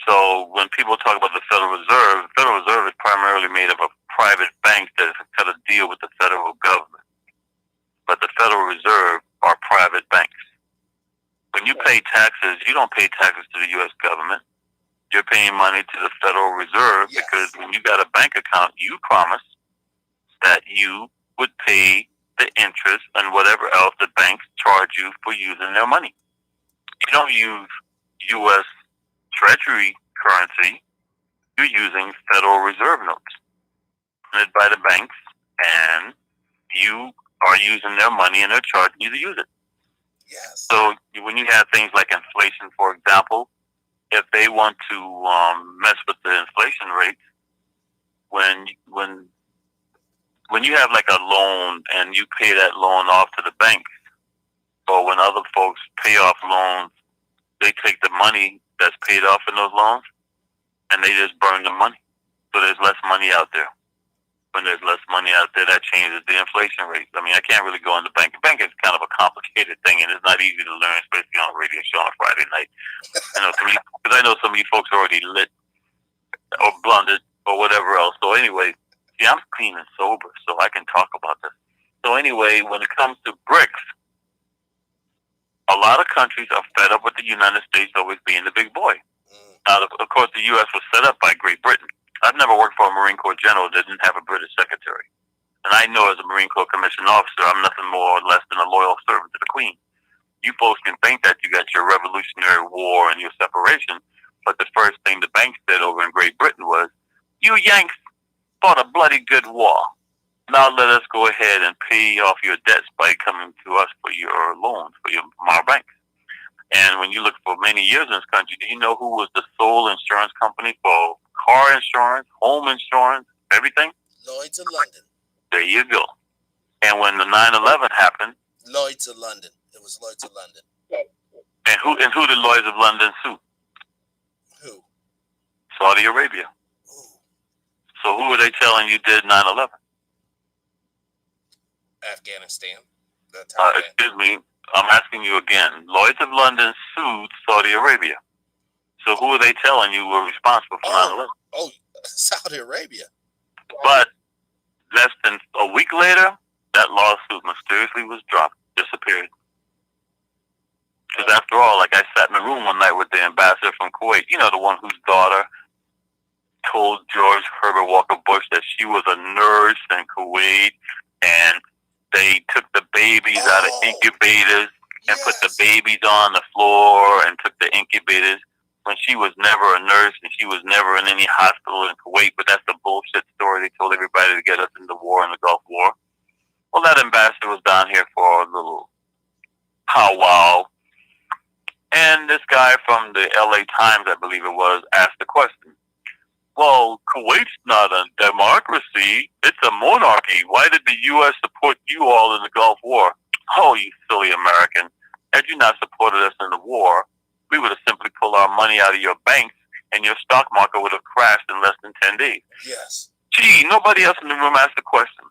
So when people talk about the Federal Reserve is primarily made up of private banks that have to deal with the federal government. But the Federal Reserve are private banks. When you pay taxes, you don't pay taxes to the U.S. government. You're paying money to the Federal Reserve because when you got a bank account, you promised that you would pay the interest and whatever else the banks charge you for using their money. You don't use U.S. Treasury currency. You're using Federal Reserve notes printed by the banks, and you are using their money and they're charging you to use it.
Yes.
So when you have things like inflation, for example, if they want to mess with the inflation rate, when you have like a loan and you pay that loan off to the bank, or when other folks pay off loans, they take the money that's paid off in those loans and they just burn the money. So there's less money out there. When there's less money out there, that changes the inflation rate. I mean, I can't really go on the bank. The bank is kind of a complicated thing, and it's not easy to learn, especially on a radio show on a Friday night. You know, because I know some of you folks are already lit or blundered or whatever else. So anyway, see, I'm clean and sober, so I can talk about this. So anyway, when it comes to BRICS, a lot of countries are fed up with the United States always being the big boy. Now, of course, the U.S. was set up by Great Britain. I've never worked for a Marine Corps general that didn't have a British secretary. And I know as a Marine Corps commissioned officer, I'm nothing more or less than a loyal servant to the Queen. You folks can think that you got your Revolutionary War and your separation, but the first thing the banks did over in Great Britain was, you Yanks fought a bloody good war. Now let us go ahead and pay off your debts by coming to us for your loans, from our banks. And when you look for many years in this country, do you know who was the sole insurance company for car insurance, home insurance, everything?
Lloyd's of London.
There you go. And when the 9/11 happened,
Lloyd's of London. It was Lloyd's of London.
And who did Lloyd's of London sue?
Who?
Saudi Arabia.
Ooh.
So who are they telling you did 9/11?
Afghanistan.
Excuse me. I'm asking you again. Lloyd's of London sued Saudi Arabia. So who are they telling you were responsible for 9/11?
Oh, Saudi Arabia.
But less than a week later, that lawsuit mysteriously was dropped, disappeared. Because after all, like I sat in the room one night with the ambassador from Kuwait, you know, the one whose daughter told George Herbert Walker Bush that she was a nurse in Kuwait, and they took the babies out of incubators and put the babies on the floor and took the incubators when she was never a nurse and she was never in any hospital in Kuwait. But that's the bullshit story they told everybody to get us in the war, in the Gulf War. Well, that ambassador was down here for a little powwow, and this guy from the LA Times, I believe it was, asked the question, well, Kuwait's not a democracy, it's a monarchy. Why did the U.S. support you all in the Gulf War? Oh, you silly American. Had you not supported us in the war, we would have simply pulled our money out of your banks and your stock market would have crashed in less than 10 days.
Yes.
Gee, nobody else in the room asked the question.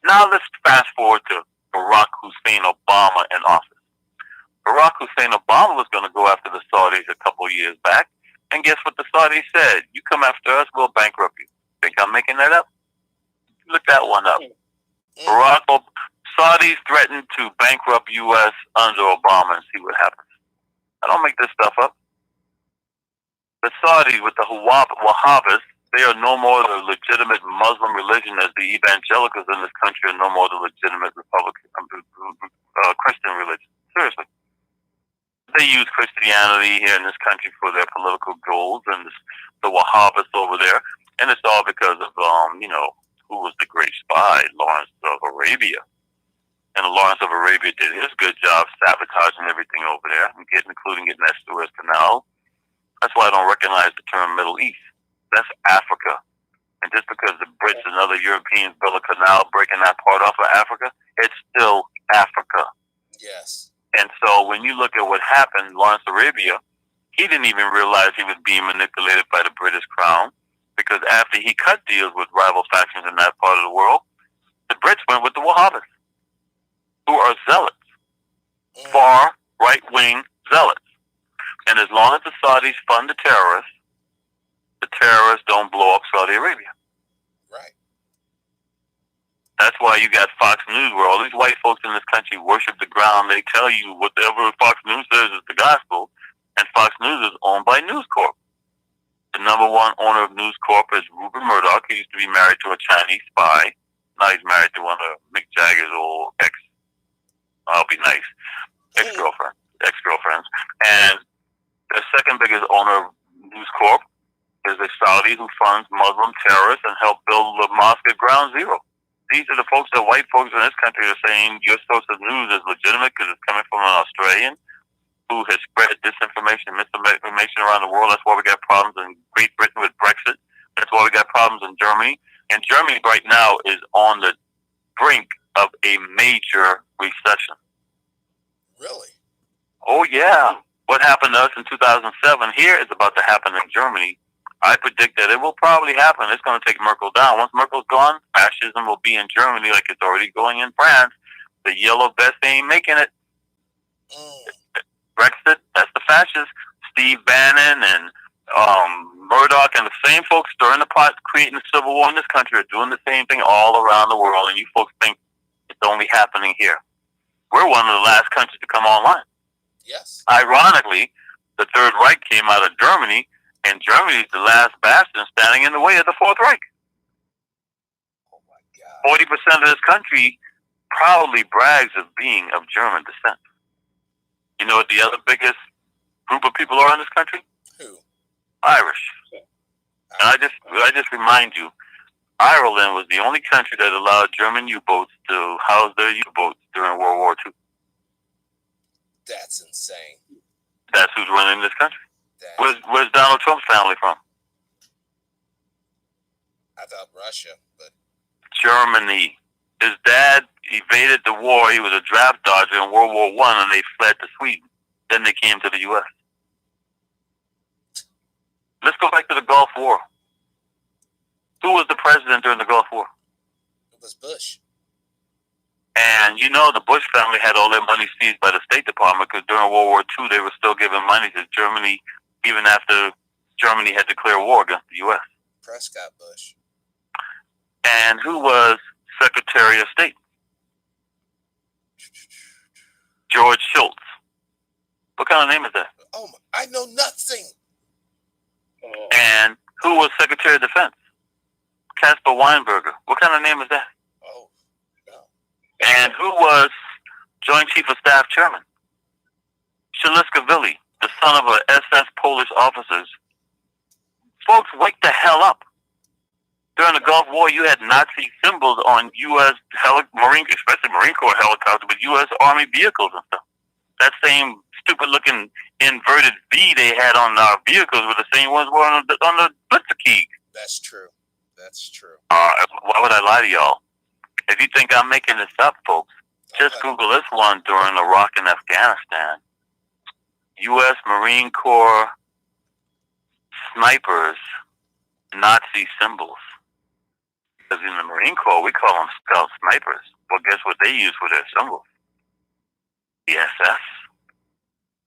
Now let's fast forward to Barack Hussein Obama in office. Barack Hussein Obama was going to go after the Saudis a couple of years back. And guess what the Saudis said? You come after us, we'll bankrupt you. Think I'm making that up? Look that one up. Saudis threatened to bankrupt U.S. under Obama and see what happens. I don't make this stuff up. The Saudis with the Wahhabis, they are no more the legitimate Muslim religion as the evangelicals in this country are no more the legitimate Christian religion. Seriously. They use Christianity here in this country for their political goals, and the Wahhabis over there, and it's all because of, who was the great spy, Lawrence of Arabia. And Lawrence of Arabia did his good job sabotaging everything over there, including getting that Suez Canal. That's why I don't recognize the term Middle East. That's Africa. And just because the Brits and other Europeans built a canal breaking that part off of Africa, it's still Africa.
Yes.
And so when you look at what happened, Lawrence Arabia, he didn't even realize he was being manipulated by the British Crown, because after he cut deals with rival factions in that part of the world, the Brits went with the Wahhabis, who are zealots, far right-wing zealots. And as long as the Saudis fund the terrorists don't blow up Saudi Arabia.
Right.
That's why you got Fox News, where all these white folks in this country worship the ground. They tell you whatever Fox News says is the gospel, and Fox News is owned by News Corp. The number one owner of News Corp is Rupert Murdoch. He used to be married to a Chinese spy. Now he's married to one of Mick Jagger's old ex-girlfriends. And the second biggest owner of News Corp is a Saudi who funds Muslim terrorists and helped build the mosque at Ground Zero. These are the folks that white folks in this country are saying your source of news is legitimate because it's coming from an Australian who has spread disinformation and misinformation around the world. That's why we got problems in Great Britain with Brexit. That's why we got problems in Germany. And Germany right now is on the brink of a major recession.
Really?
Oh, yeah. What happened to us in 2007 here is about to happen in Germany. I predict that it will probably happen. It's going to take Merkel down. Once Merkel's gone, fascism will be in Germany like it's already going in France. The yellow vest ain't making it. Brexit, that's the fascists. Steve Bannon and Murdoch and the same folks stirring the pot, creating a civil war in this country are doing the same thing all around the world, and you folks think it's only happening here. We're one of the last countries to come online.
Yes.
Ironically, the Third Reich came out of Germany, and Germany is the last bastion standing in the way of the Fourth Reich.
Oh, my God.
40% of this country proudly brags of being of German descent. You know what the other biggest group of people are in this country?
Who?
Irish. And I just remind you, Ireland was the only country that allowed German U-boats to house their U-boats during World War II.
That's insane.
That's who's running this country. Where's Donald Trump's family from?
I thought Russia, but
Germany. His dad evaded the war. He was a draft dodger in World War I, and they fled to Sweden. Then they came to the U.S. Let's go back to the Gulf War. Who was the president during the Gulf War?
it was Bush.
And you know the Bush family had all their money seized by the State Department because during World War II they were still giving money to Germany even after Germany had declared war against the U.S.
Prescott Bush.
And who was Secretary of State? George Shultz. What kind of name is that?
Oh, I know nothing.
And who was Secretary of Defense? Caspar Weinberger. What kind of name is that?
Oh, no.
And who was Joint Chief of Staff Chairman? Shaliskavili, the son of a SS Polish officers. Folks, wake the hell up. During the Gulf War, you had Nazi symbols on U.S. Marine, especially Marine Corps helicopters, with U.S. Army vehicles and stuff. That same stupid-looking inverted V they had on our vehicles were the same ones were on the Blitzkrieg.
That's true. That's true.
Why would I lie to y'all? If you think I'm making this up, folks, just Google this one during Iraq and Afghanistan. U.S. Marine Corps snipers, Nazi symbols. Because in the Marine Corps, we call them scout snipers. Well, guess what they use for their symbols? The SS.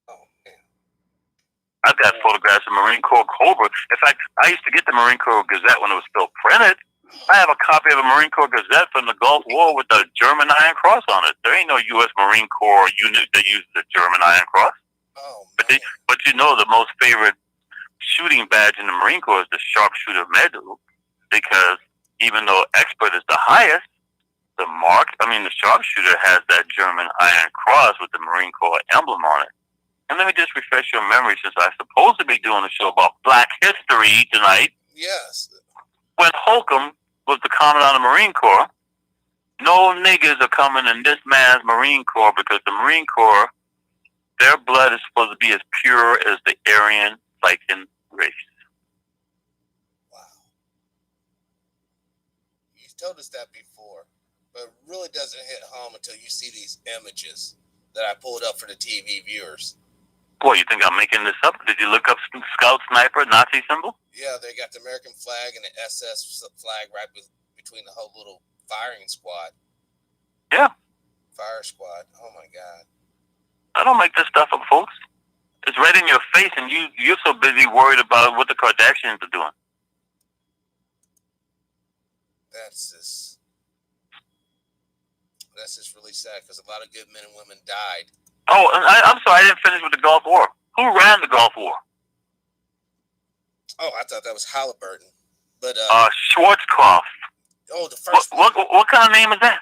Oh, man.
I've got photographs of Marine Corps Cobra. In fact, I used to get the Marine Corps Gazette when it was still printed. I have a copy of a Marine Corps Gazette from the Gulf War with the German Iron Cross on it. There ain't no U.S. Marine Corps unit that uses the German Iron Cross.
Oh,
man. But you know the most favorite shooting badge in the Marine Corps is the Sharpshooter Medal, because even though expert is the highest, the sharpshooter has that German Iron Cross with the Marine Corps emblem on it. And let me just refresh your memory, since I'm supposed to be doing a show about Black history tonight.
Yes.
When Holcomb was the Commandant of the Marine Corps, no niggas are coming in this man's Marine Corps, because the Marine Corps, their blood is supposed to be as pure as the Aryan Viking race.
Wow. You've told us that before, but it really doesn't hit home until you see these images that I pulled up for the TV viewers.
Boy, you think I'm making this up? Did you look up Scout Sniper Nazi symbol?
Yeah, they got the American flag and the SS flag right between the whole little firing squad.
Yeah.
Fire squad. Oh, my God.
I don't make this stuff up, folks. It's right in your face, and you're so busy worried about what the Kardashians are doing.
That's just really sad, because a lot of good men and women died.
Oh, and I'm sorry, I didn't finish with the Gulf War. Who ran the Gulf War?
Oh, I thought that was Halliburton. But
Schwarzkopf.
Oh, the first
what kind of name is that?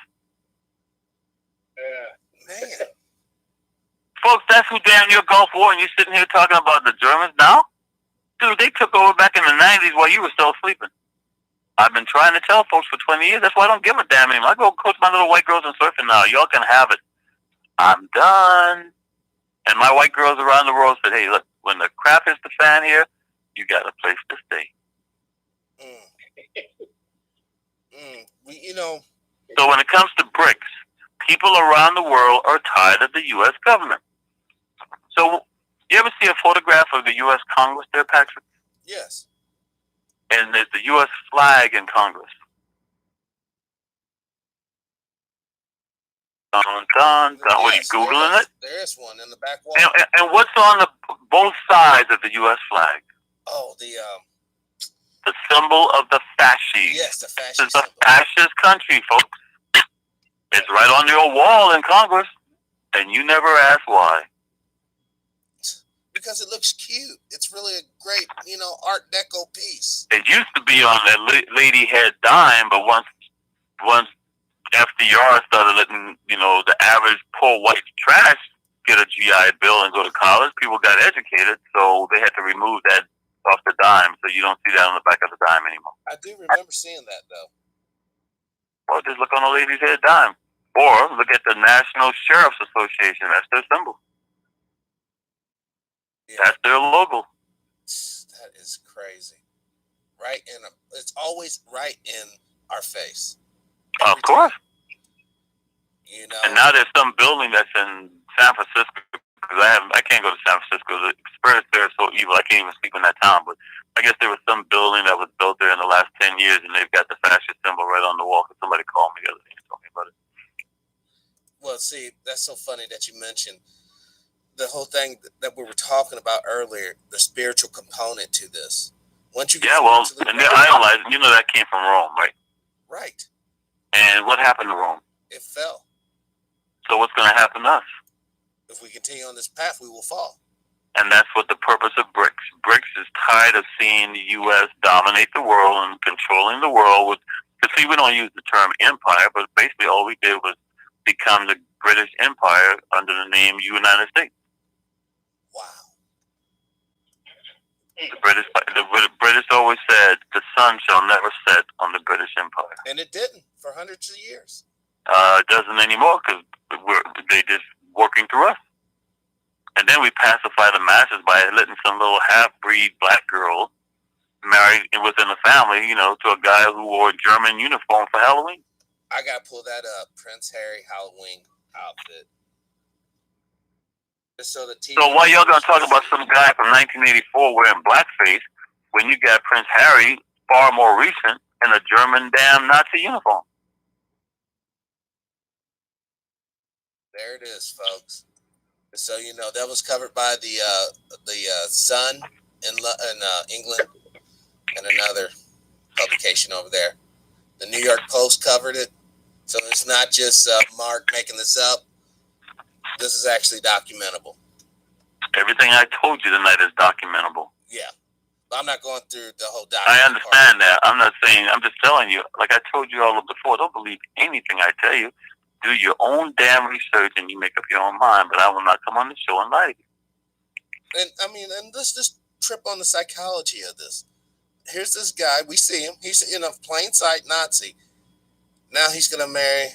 Yeah. Man.
Folks, that's who damn near Gulf War, and you're sitting here talking about the Germans now? Dude, they took over back in the 90s while you were still sleeping. I've been trying to tell folks for 20 years. That's why I don't give a damn anymore. I go coach my little white girls in surfing now. Y'all can have it. I'm done. And my white girls around the world said, hey, look, when the crap hits the fan here, you got a place to stay. So when it comes to BRICS, people around the world are tired of the U.S. government. So you ever see a photograph of the U.S. Congress there, Patrick?
Yes.
And there's the U.S. flag in Congress. What are you Googling it?
There is one in the back wall.
And what's on both sides of the U.S. flag?
Oh,
the symbol of the fasces.
Yes, the fasces.
It's a fascist country, folks. It's right on your wall in Congress, and you never ask why.
Because it looks cute. It's really a great, Art Deco piece.
It used to be on that lady head dime, but once FDR started letting, the average poor white trash get a GI Bill and go to college, people got educated, so they had to remove that off the dime, so you don't see that on the back of the dime anymore.
I do remember seeing that, though.
Well, just look on the lady's head dime. Or look at the National Sheriff's Association. That's their symbol. Yeah. That's their logo.
That is crazy. Right in it's always right in our face.
Of course.
And
now there's some building that's in San Francisco, because I can't go to San Francisco. The experience there is so evil. I can't even sleep in that town. But I guess there was some building that was built there in the last 10 years, and they've got the fascist symbol right on the wall. Because somebody called me the other day and told me about it.
Well, see, that's so funny that you mentioned the whole thing that we were talking about earlier, the spiritual component to this. Once you
yeah, well, and they're idolizing. You know that came from Rome, right?
Right.
And what happened to Rome?
It fell.
So what's going to happen to us?
If we continue on this path, we will fall.
And that's what the purpose of BRICS. BRICS is tired of seeing the U.S. dominate the world and controlling the world. See, we don't use the term empire, but basically all we did was become the British Empire under the name United States.
Wow.
The British always said the sun shall never set on the British Empire.
And it didn't for hundreds of years.
It doesn't anymore because they just working through us. And then we pacify the masses by letting some little half-breed black girl marry within the family, to a guy who wore a German uniform for Halloween.
I got to pull that up. Prince Harry Halloween outfit. So
why y'all going to talk about some guy from 1984 wearing blackface when you got Prince Harry, far more recent, in a German damn Nazi uniform?
There it is, folks. So that was covered by the Sun in England and another publication over there. The New York Post covered it, so it's not just Mark making this up. This is actually documentable.
Everything I told you tonight is documentable.
Yeah, but I'm not going through the whole document.
I understand that. I'm not saying. I'm just telling you. Like I told you all before. Don't believe anything I tell you. Do your own damn research and you make up your own mind, but I will not come on the show and lie to you.
And let's just trip on the psychology of this. Here's this guy, we see him, he's in a plain sight Nazi. Now he's going to marry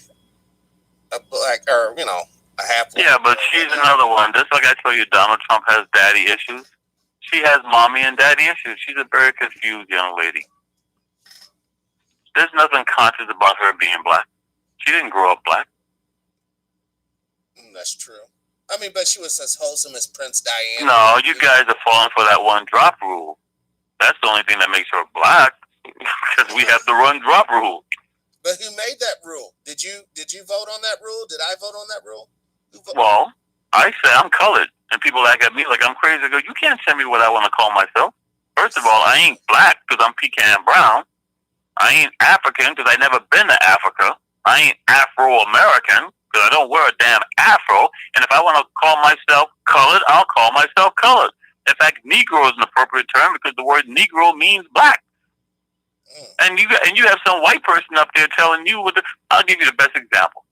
a black, or, a half.
Yeah, but she's another one. Just like I told you, Donald Trump has daddy issues. She has mommy and daddy issues. She's a very confused young lady. There's nothing conscious about her being black. She didn't grow up black.
That's true. But she was as wholesome as Prince Diana.
No, you guys are falling for that one drop rule. That's the only thing that makes her black, because we have the one drop rule.
But who made that rule? Did you vote on that rule? Did I vote on that rule?
Well, I say I'm colored, and people act at me like I'm crazy. I go, you can't tell me what I want to call myself. First of all, I ain't black because I'm pecan brown. I ain't African because I never been to Africa. I ain't Afro-American because I don't wear a damn afro. And if I want to call myself colored, I'll call myself colored. In fact, Negro is an appropriate term because the word Negro means black. And you have some white person up there telling you I'll give you the best example.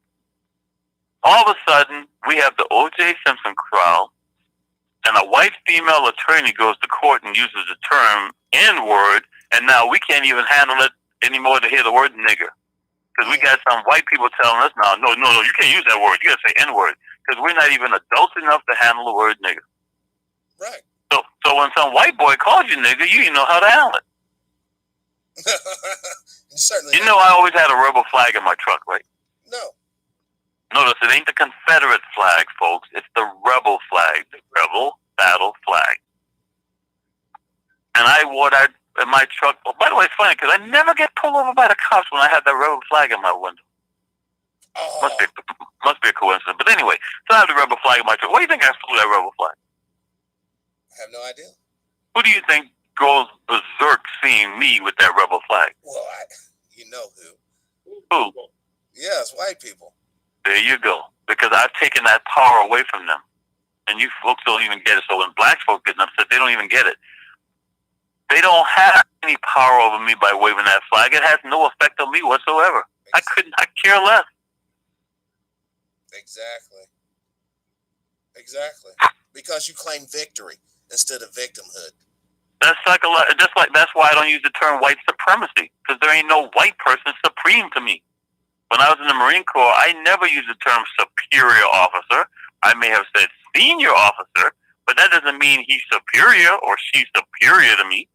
All of a sudden, we have the O.J. Simpson trial, and a white female attorney goes to court and uses the term N-word, and now we can't even handle it anymore to hear the word nigger. Because we got some white people telling us now, no, you can't use that word. You got to say N-word. Because we're not even adults enough to handle the word nigger.
Right.
So when some white boy calls you nigger, you didn't know how to handle it.
Certainly.
I always had a rebel flag in my truck, right?
No.
Notice it ain't the Confederate flag, folks. It's the rebel flag, the rebel battle flag. And I wore that in my truck. Oh, by the way, it's funny because I never get pulled over by the cops when I have that rebel flag in my window.
Oh.
Must be a coincidence. But anyway, so I have the rebel flag in my truck. Why do you think I flew that rebel flag?
I have no idea.
Who do you think goes berserk seeing me with that rebel flag?
Well, you know who.
Who?
Yeah, it's white people.
There you go. Because I've taken that power away from them. And you folks don't even get it. So when black folks get upset, they don't even get it. They don't have any power over me by waving that flag. It has no effect on me whatsoever.
Exactly.
I care less.
Exactly. Because you claim victory instead of victimhood.
That's psychological. That's why I don't use the term white supremacy, because there ain't no white person supreme to me. When I was in the Marine Corps, I never used the term superior officer. I may have said senior officer, but that doesn't mean he's superior or she's superior to me.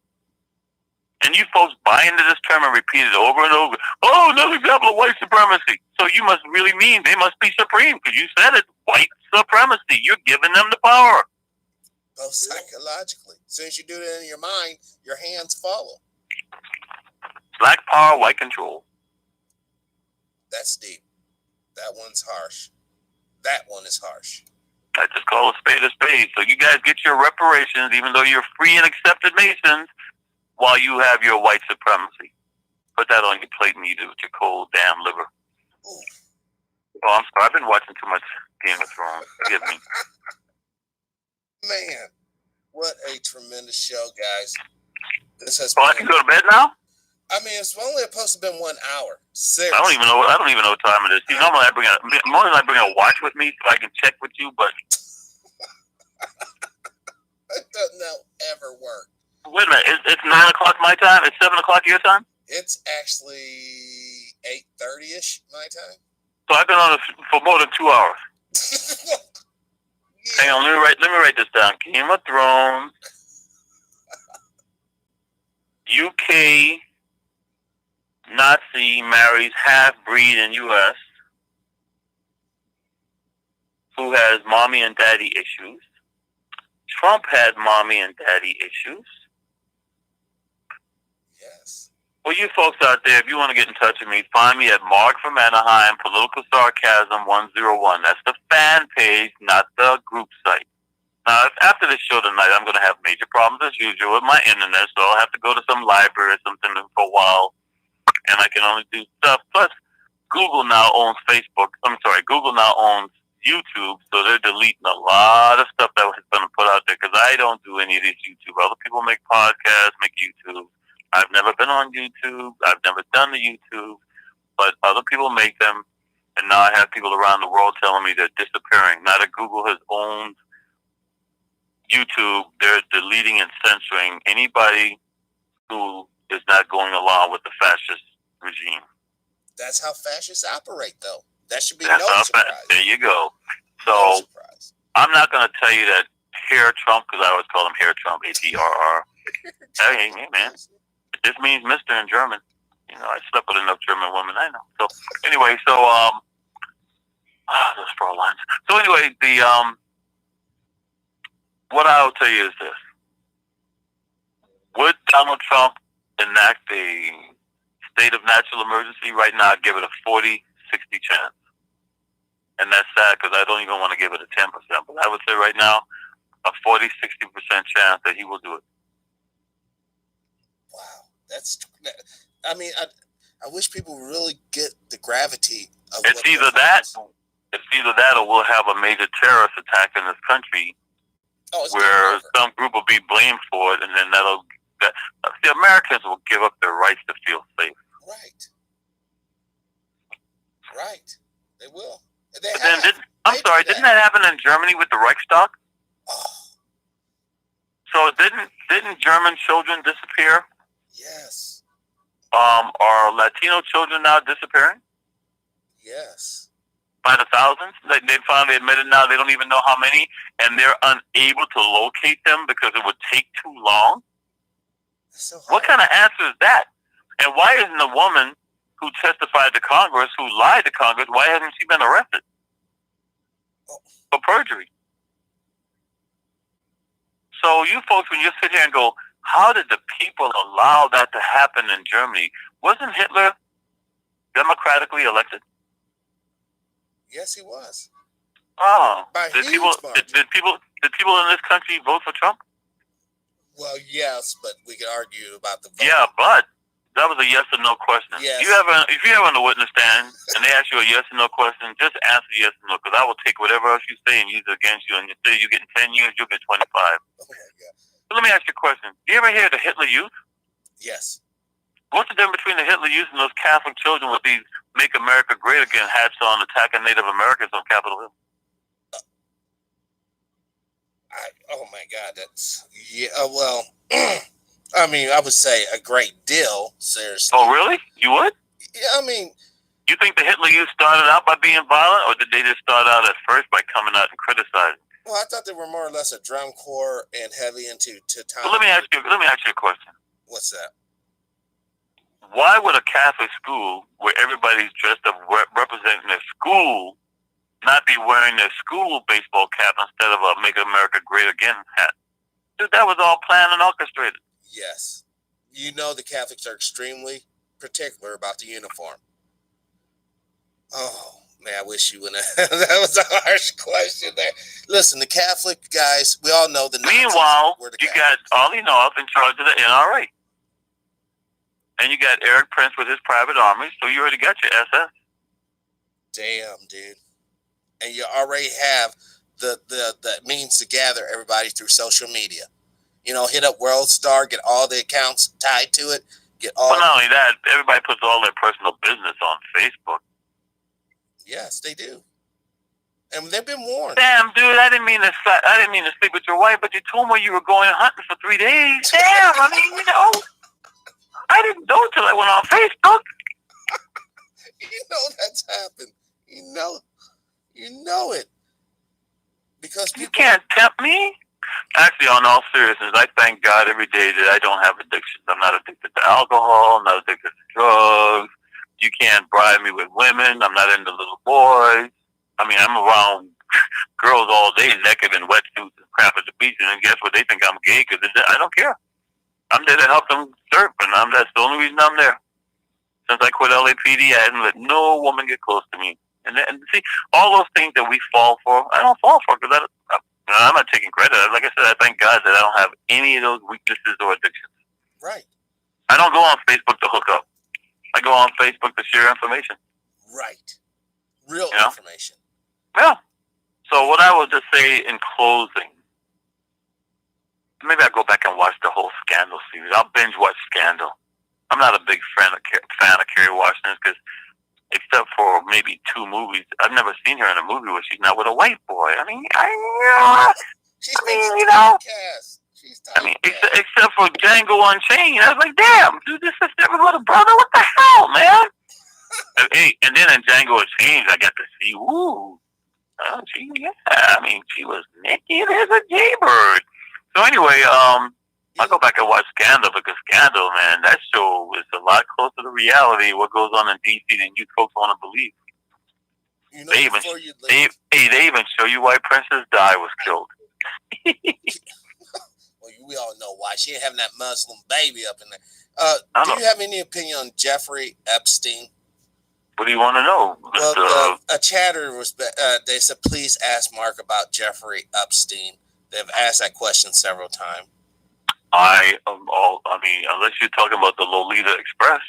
And you folks buy into this term and repeat it over and over. Oh, another example of white supremacy. So you must really mean they must be supreme, because you said it, white supremacy. You're giving them the power.
Both psychologically. As soon as you do it in your mind, your hands follow.
Black power, white control.
That's deep. That one's harsh. That one is harsh.
I just call a spade a spade. So you guys get your reparations, even though you're free and accepted Masons. while you have your white supremacy. Put that on your plate and eat it with your cold damn liver. Oh, I'm sorry. I've been watching too much Game of Thrones. Forgive me.
Man, what a tremendous show, guys. This has
I can go to bed now?
I mean, it's only supposed to have been 1 hour. Seriously.
I don't even know what time it is. See, normally I bring a watch with me so I can check with you, but
it doesn't ever work.
Wait a minute. It's 9 o'clock my time? It's 7 o'clock your time?
It's actually 8:30-ish my time.
So I've been on it for more than 2 hours.
Yeah.
Hang on, let me write this down. Game of Thrones, UK Nazi marries half-breed in U.S. who has mommy and daddy issues. Trump had mommy and daddy issues.
Yes.
Well, you folks out there, if you want to get in touch with me, find me at Mark from Anaheim, Political Sarcasm 101. That's the fan page, not the group site. Now, after this show tonight, I'm going to have major problems as usual with my internet, so I'll have to go to some library or something for a while, and I can only do stuff. Plus, Google now owns Facebook. Google now owns YouTube, so they're deleting a lot of stuff that was going to put out there because I don't do any of these YouTube. Other people make podcasts, make YouTube. I've never been on YouTube. I've never done the YouTube, but other people make them, and now I have people around the world telling me they're disappearing. Now that Google has owned YouTube, they're deleting and censoring anybody who is not going along with the fascist regime.
That's how fascists operate, though. That should be no surprise.
There you go. So
no surprise.
I'm not going to tell you that Hair Trump, because I always call him Hair Trump, HERR. Hey, man. This means Mr. in German. You know, I slept with enough German women, I know. So anyway, those Fräuleins. So anyway, what I'll tell you is this. Would Donald Trump enact a state of natural emergency right now? I'd give it a 40-60 chance. And that's sad because I don't even want to give it a 10%. But I would say right now, a 40-60% chance that he will do it.
Wow. I mean, I wish people really get the gravity of
It's either that or we'll have a major terrorist attack in this country where some group will be blamed for it, and then the Americans will give up their rights to feel safe.
Right. They will.
Didn't that happen in Germany with the Reichstag?
Oh.
So didn't German children disappear?
Yes.
Are Latino children now disappearing?
Yes.
By the thousands? They finally admitted now they don't even know how many, and they're unable to locate them because it would take too long?
So
what kind of answer is that? And why isn't the woman who testified to Congress, who lied to Congress, why hasn't she been arrested for perjury? So you folks, when you sit here and go, how did the people allow that to happen in Germany? Wasn't Hitler democratically elected?
Yes, he was.
Oh,
By
did people in this country vote for Trump?
Well, yes, but we could argue about the vote.
Yeah, but that was a yes or no question.
Yes.
If you have on the witness stand and they ask you a yes or no question, just answer yes or no, because I will take whatever else you say and use it against you. And you say you're getting 10 years, you'll get 25.
Oh my God.
So let me ask you a question. Do you ever hear of the Hitler Youth?
Yes.
What's the difference between the Hitler Youth and those Catholic children with these "Make America Great Again" hats on attacking Native Americans on Capitol Hill?
Oh my God, that's well. I mean, I would say a great deal. Seriously.
Oh, really? You would?
Yeah, I mean,
you think the Hitler Youth started out by being violent, or did they just start out at first by coming out and criticizing?
well, I thought they were more or less a drum corps and heavy into time.
Well, let me ask you a question.
What's that?
Why would a Catholic school where everybody's dressed up representing their school not be wearing their school baseball cap instead of a "Make America Great Again" hat? Dude, that was all planned and orchestrated.
Yes. You know the Catholics are extremely particular about the uniform. Oh, man, I wish you wouldn't have. That was a harsh question there. Listen, the Catholic guys, we all know the Nazis.
Meanwhile,
were the
you
Catholics.
got Ollie North in charge of the NRA. and you got Eric Prince with his private army, so you already got your SS.
Damn, dude. And you already have the means to gather everybody through social media. You know, hit up World Star, get all the accounts tied to it. Get all.
Well, not only that, everybody puts all their personal business on Facebook.
Yes, they do. And they've been warned.
Damn, dude, I didn't mean to sleep with your wife, but you told me you were going hunting for 3 days. Damn, I mean, you know, I didn't know till I went on Facebook.
You know that's happened. You know it. Because
you can't tempt me. Actually, on all seriousness, I thank God every day that I don't have addictions. I'm not addicted to alcohol. I'm not addicted to drugs. You can't bribe me with women. I'm not into little boys. I mean, I'm around girls all day naked in wetsuits and crap at the beach, and guess what? They think I'm gay because I don't care. I'm there to help them surf, and that's the only reason I'm there. Since I quit LAPD, I hadn't let no woman get close to me. And see, all those things that we fall for, I don't fall for because I'm not taking credit. Like I said, I thank God that I don't have any of those weaknesses or addictions.
Right.
I don't go on Facebook to hook up. I go on Facebook to share information.
Right. Real information.
Yeah. So what I would just say in closing, maybe I'll go back and watch the whole Scandal series. I'll binge watch Scandal. I'm not a big fan of Kerry Washington because, except for maybe 2 movies, I've never seen her in a movie where she's not with a white boy. I mean, you know. Except for Django Unchained, I was like, damn, dude, this is never with a brother. What the hell, man? And then in Django Unchained, I got to see, she was naked as a jaybird. So anyway, I'll go back and watch Scandal because Scandal, man, that show is a lot closer to reality, what goes on in D.C. than you folks want to believe. You know, they even show you why Princess Di was killed.
Well, we all know why. She ain't having that Muslim baby up in there. Do you have any opinion on Jeffrey Epstein?
What do you want to know?
Well, a chatter was, they said, please ask Mark about Jeffrey Epstein. They've asked that question several times.
Unless you're talking about the Lolita Express.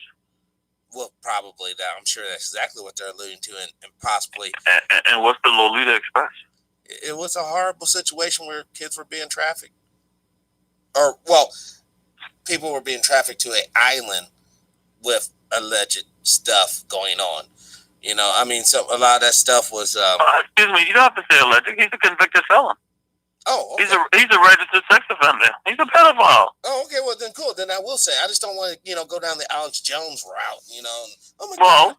Well, probably that. I'm sure that's exactly what they're alluding to, and possibly.
And what's the Lolita Express?
It was a horrible situation where kids were being trafficked. Or, well, people were being trafficked to an island with alleged stuff going on. You know, I mean, so a lot of that stuff was...
excuse me, you don't have to say alleged. He's a convicted felon.
Oh, okay.
He's a registered sex offender. He's a pedophile.
Oh, okay. Well, then cool. Then I will say, I just don't want to, go down the Alex Jones route. Oh my God.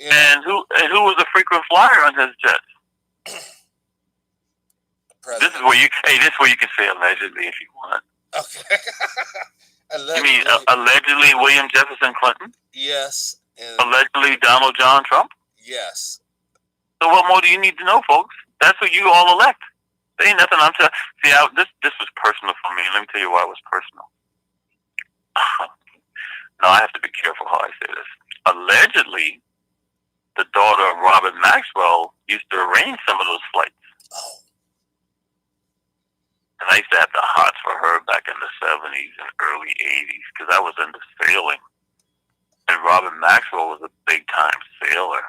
And who was a frequent flyer on his jet? This is where you can say allegedly if you want.
Okay.
Allegedly. You mean allegedly William Jefferson Clinton?
Yes.
Allegedly Donald John Trump?
Yes.
So what more do you need to know, folks? That's who you all elect. There ain't nothing I'm telling. See, this was personal for me. Let me tell you why it was personal. Now I have to be careful how I say this. Allegedly, the daughter of Robert Maxwell used to arrange some of those flights.
Oh.
And I used to have the hots for her back in the 70s and early 80s because I was into sailing. And Robert Maxwell was a big-time sailor.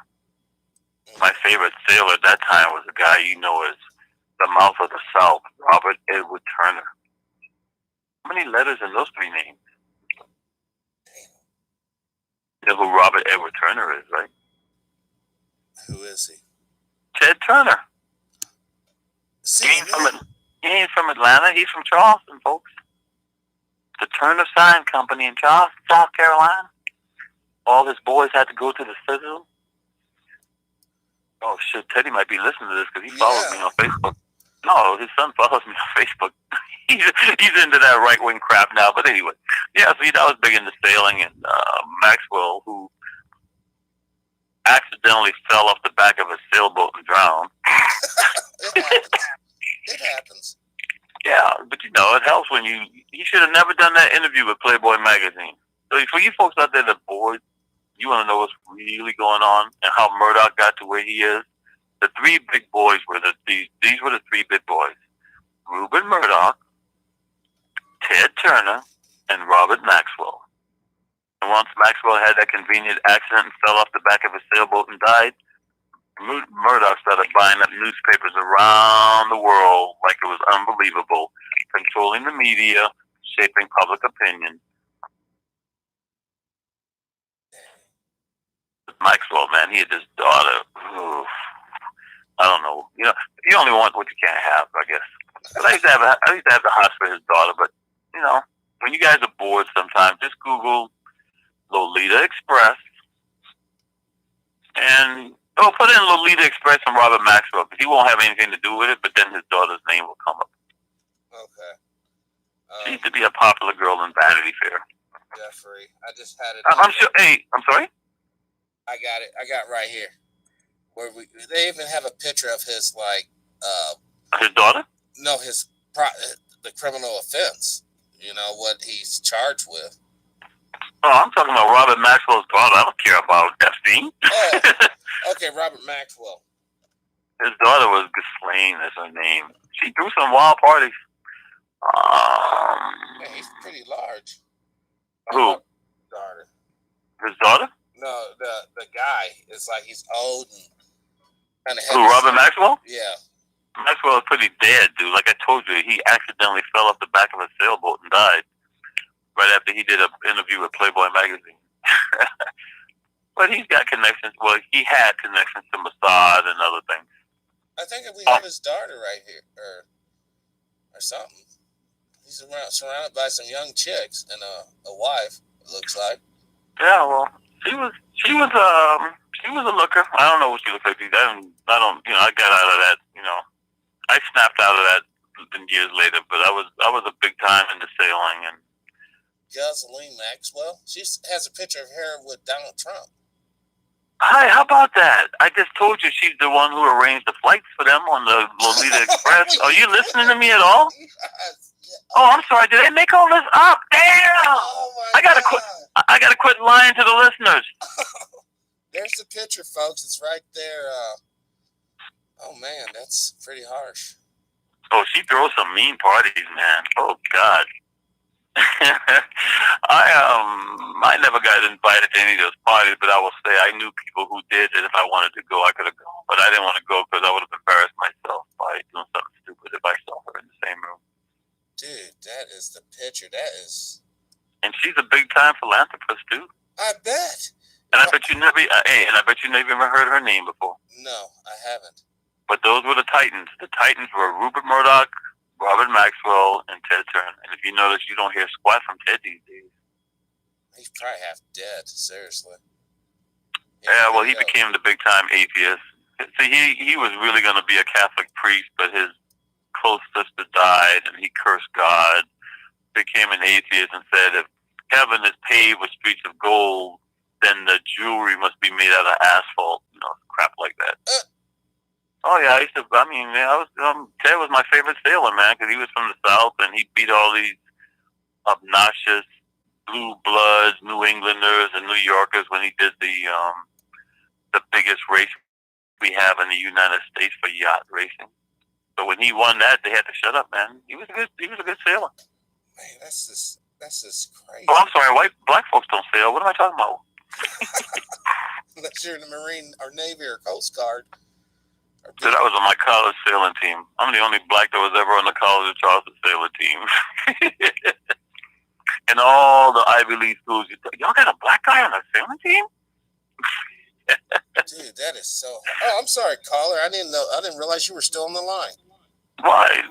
My favorite sailor at that time was a guy you know as the Mouth of the South, Robert Edward Turner. How many letters in those 3 names? You know who Robert Edward Turner is, right?
Who is he?
Ted Turner.
See,
he ain't from Atlanta. He's from Charleston, folks. The Turner Sign Company in Charleston, South Carolina. All his boys had to go to the Citadel. Oh, shit. Teddy might be listening to this because he follows me on Facebook. No, his son follows me on Facebook. He's into that right-wing crap now. But anyway, yeah, so I was big into sailing. And Maxwell, who accidentally fell off the back of a sailboat and drowned.
It happens.
Yeah, but it helps when you should have never done that interview with Playboy magazine. So for you folks out there that are bored, you want to know what's really going on and how Murdoch got to where he is. The 3 big boys were these were the 3 big boys: Rupert Murdoch, Ted Turner, and Robert Maxwell. And Maxwell had that convenient accident and fell off the back of a sailboat and died, Murdoch started buying up newspapers around the world like it was unbelievable, controlling the media, shaping public opinion. Maxwell, man, he had this daughter. Ooh, I don't know. You know, you only want what you can't have, I guess. But I used to have the hots for his daughter. But you know, when you guys are bored, sometimes just Google Lolita Express and put in Lolita Express and Robert Maxwell, because he won't have anything to do with it. But then his daughter's name will come up.
Okay.
She used to be a popular girl in Vanity Fair.
Jeffrey, I just had it.
I'm sure. Hey, I'm sorry.
I got it. I got right here. Where they even have a picture of his
His daughter?
No, the criminal offense. You know what he's charged with.
Oh, I'm talking about Robert Maxwell's daughter. I don't care about Epstein.
Oh, okay, Robert Maxwell.
His daughter was Ghislaine, is her name. She threw some wild parties.
Yeah, he's pretty large.
Who?
Daughter.
His daughter?
No, the guy is like he's old and kind of heavy.
Who, Robert Maxwell?
Yeah.
Maxwell is pretty dead, dude. Like I told you, he accidentally fell off the back of a sailboat and died right after he did an interview with Playboy magazine. But he's got connections. Well, he had connections to Mossad and other things.
I think we have his daughter right here, or something. He's surrounded by some young chicks and a wife. It looks like.
Yeah, well, she was a looker. I don't know what she looked like. I don't. You know, I got out of that. You know, I snapped out of that years later. But I was a big time into sailing and.
Ghislaine Maxwell. She has a picture of her with Donald Trump.
Hi, how about that? I just told you she's the one who arranged the flights for them on the Lolita Express. Are you listening to me at all?
Yes.
Oh, I'm sorry. Did I make all this up? Damn!
Oh my
God. I gotta quit lying to the listeners.
There's the picture, folks. It's right there. Oh man, that's pretty harsh.
Oh, she throws some mean parties, man. Oh God. I never got invited to any of those parties, but I will say I knew people who did, and if I wanted to go, I could have gone. But I didn't want to go because I would have embarrassed myself by doing something stupid if I saw her in the same room.
Dude, that is the picture. That is.
And she's a big time philanthropist too.
I bet.
And I bet you never. And I bet you never even heard her name before.
No, I haven't.
But those were the Titans. The Titans were Rupert Murdoch, Robert Maxwell, and Ted Turner. And if you notice, you don't hear squat from Ted these days.
He's probably half dead. Seriously.
Yeah, well, he became the big time atheist. See, he was really going to be a Catholic priest, but his close sister died, and he cursed God, became an atheist, and said, if heaven is paved with streets of gold, then the jewelry must be made out of asphalt, you know, crap like that. Oh yeah, Ted was my favorite sailor, man, because he was from the South, and he beat all these obnoxious blue bloods, New Englanders, and New Yorkers when he did the biggest race we have in the United States for yacht racing. So when he won that, they had to shut up, man. He was a good sailor.
Man, that's just crazy.
Oh, I'm sorry, black folks don't sail. What am I talking about?
Unless you're in the Marine or Navy or Coast Guard.
So that was on my college sailing team. I'm the only black that was ever on the College of Charleston sailing team. And all the Ivy League schools, y'all got a black guy on a sailing team?
Dude, that is so. Oh, I'm sorry, caller. I didn't realize you were still on the line.
Why?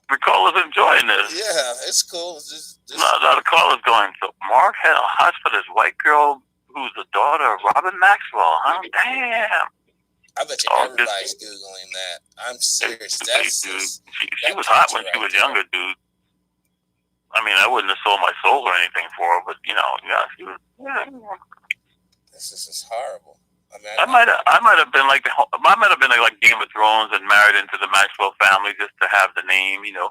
The caller's enjoying this.
Yeah, it's cool. It's just...
No, the caller's going. So Mark had a hots for this white girl who's the daughter of Robert Maxwell. Huh? Damn.
I bet you everybody's Googling that. I'm serious.
She was hot when she was younger, dude. I mean, I wouldn't have sold my soul or anything for her, but you know, yeah, she was. Yeah.
This is horrible. I mean,
I might have been like Game of Thrones and married into the Maxwell family just to have the name, you know.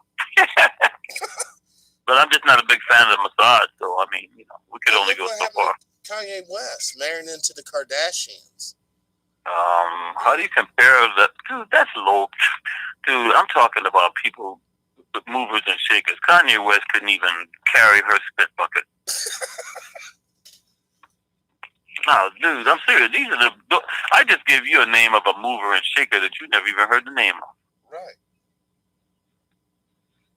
But I'm just not a big fan of the Mossad, so I mean, you know, we could only go so far.
Kanye West marrying into the Kardashians.
How do you compare that? Dude, that's low. Dude, I'm talking about people with movers and shakers. Kanye West couldn't even carry her spit bucket. No, dude, I'm serious. These are the. I just give you a name of a mover and shaker that you never even heard the name of.
Right.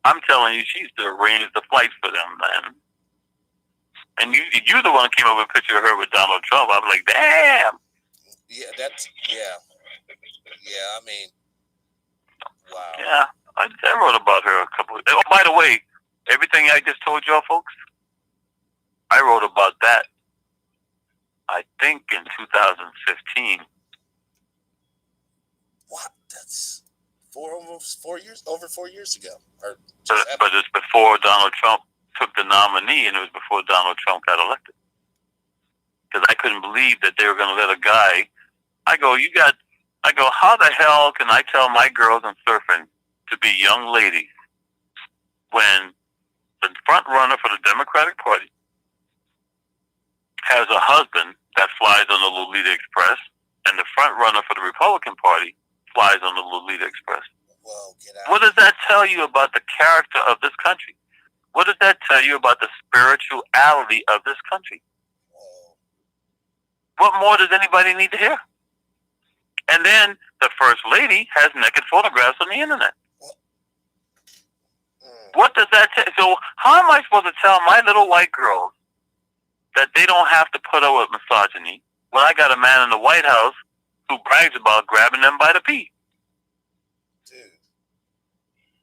I'm telling you, she used to arrange the flights for them, man. And you're the one who came up with a picture of her with Donald Trump. I'm like, damn.
Yeah, yeah, I mean, wow.
Yeah, I wrote about her a couple. Oh, by the way, everything I just told y'all folks, I wrote about that. I think in 2015.
What? That's almost 4 years, over 4 years ago.
But it's before Donald Trump took the nominee, and it was before Donald Trump got elected. Because I couldn't believe that they were going to let a guy. I go, how the hell can I tell my girls in surfing to be young ladies when the front runner for the Democratic Party has a husband that flies on the Lolita Express, and the front runner for the Republican Party flies on the Lolita Express?
Whoa, get out.
What does that tell you about the character of this country? What does that tell you about the spirituality of this country?
Whoa.
What more does anybody need to hear? And then the First Lady has naked photographs on the internet. What does that tell? So how am I supposed to tell my little white girls that they don't have to put up with misogyny when I got a man in the White House who brags about grabbing them by the pee?
Dude.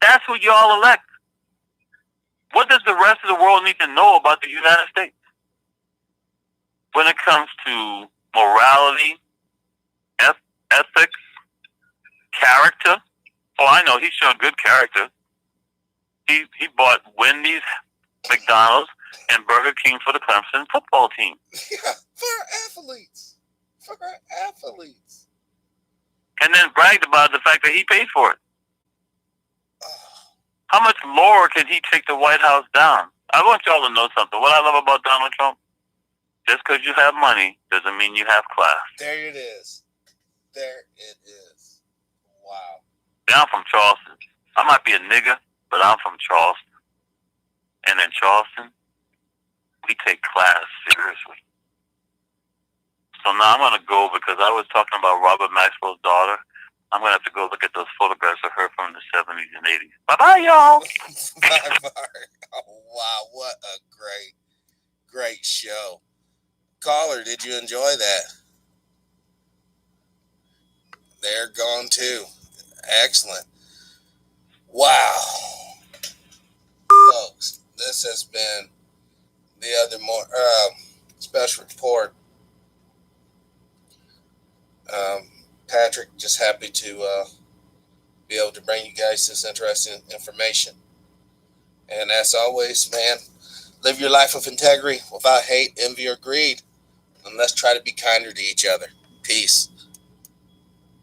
That's who y'all elect. What does the rest of the world need to know about the United States? When it comes to morality, ethics, character. Oh, I know, he showed good character. He bought Wendy's, McDonald's, and Burger King for the Clemson football team.
Yeah, for our athletes.
And then bragged about the fact that he paid for it.
Oh.
How much lower can he take the White House down? I want y'all to know something. What I love about Donald Trump, just because you have money doesn't mean you have class.
There it is. Wow.
Yeah, I'm from Charleston. I might be a nigga, but I'm from Charleston. And in Charleston, we take class seriously. So now I'm going to go, because I was talking about Robert Maxwell's daughter. I'm going to have to go look at those photographs of her from the 70s and 80s. Bye-bye, y'all.
Bye-bye. Oh, wow, what a great show. Caller, did you enjoy that? They're gone too. Excellent. Wow. Folks, this has been the other special report. Patrick, just happy to be able to bring you guys this interesting information. And as always, man, live your life of integrity without hate, envy, or greed. And let's try to be kinder to each other. Peace.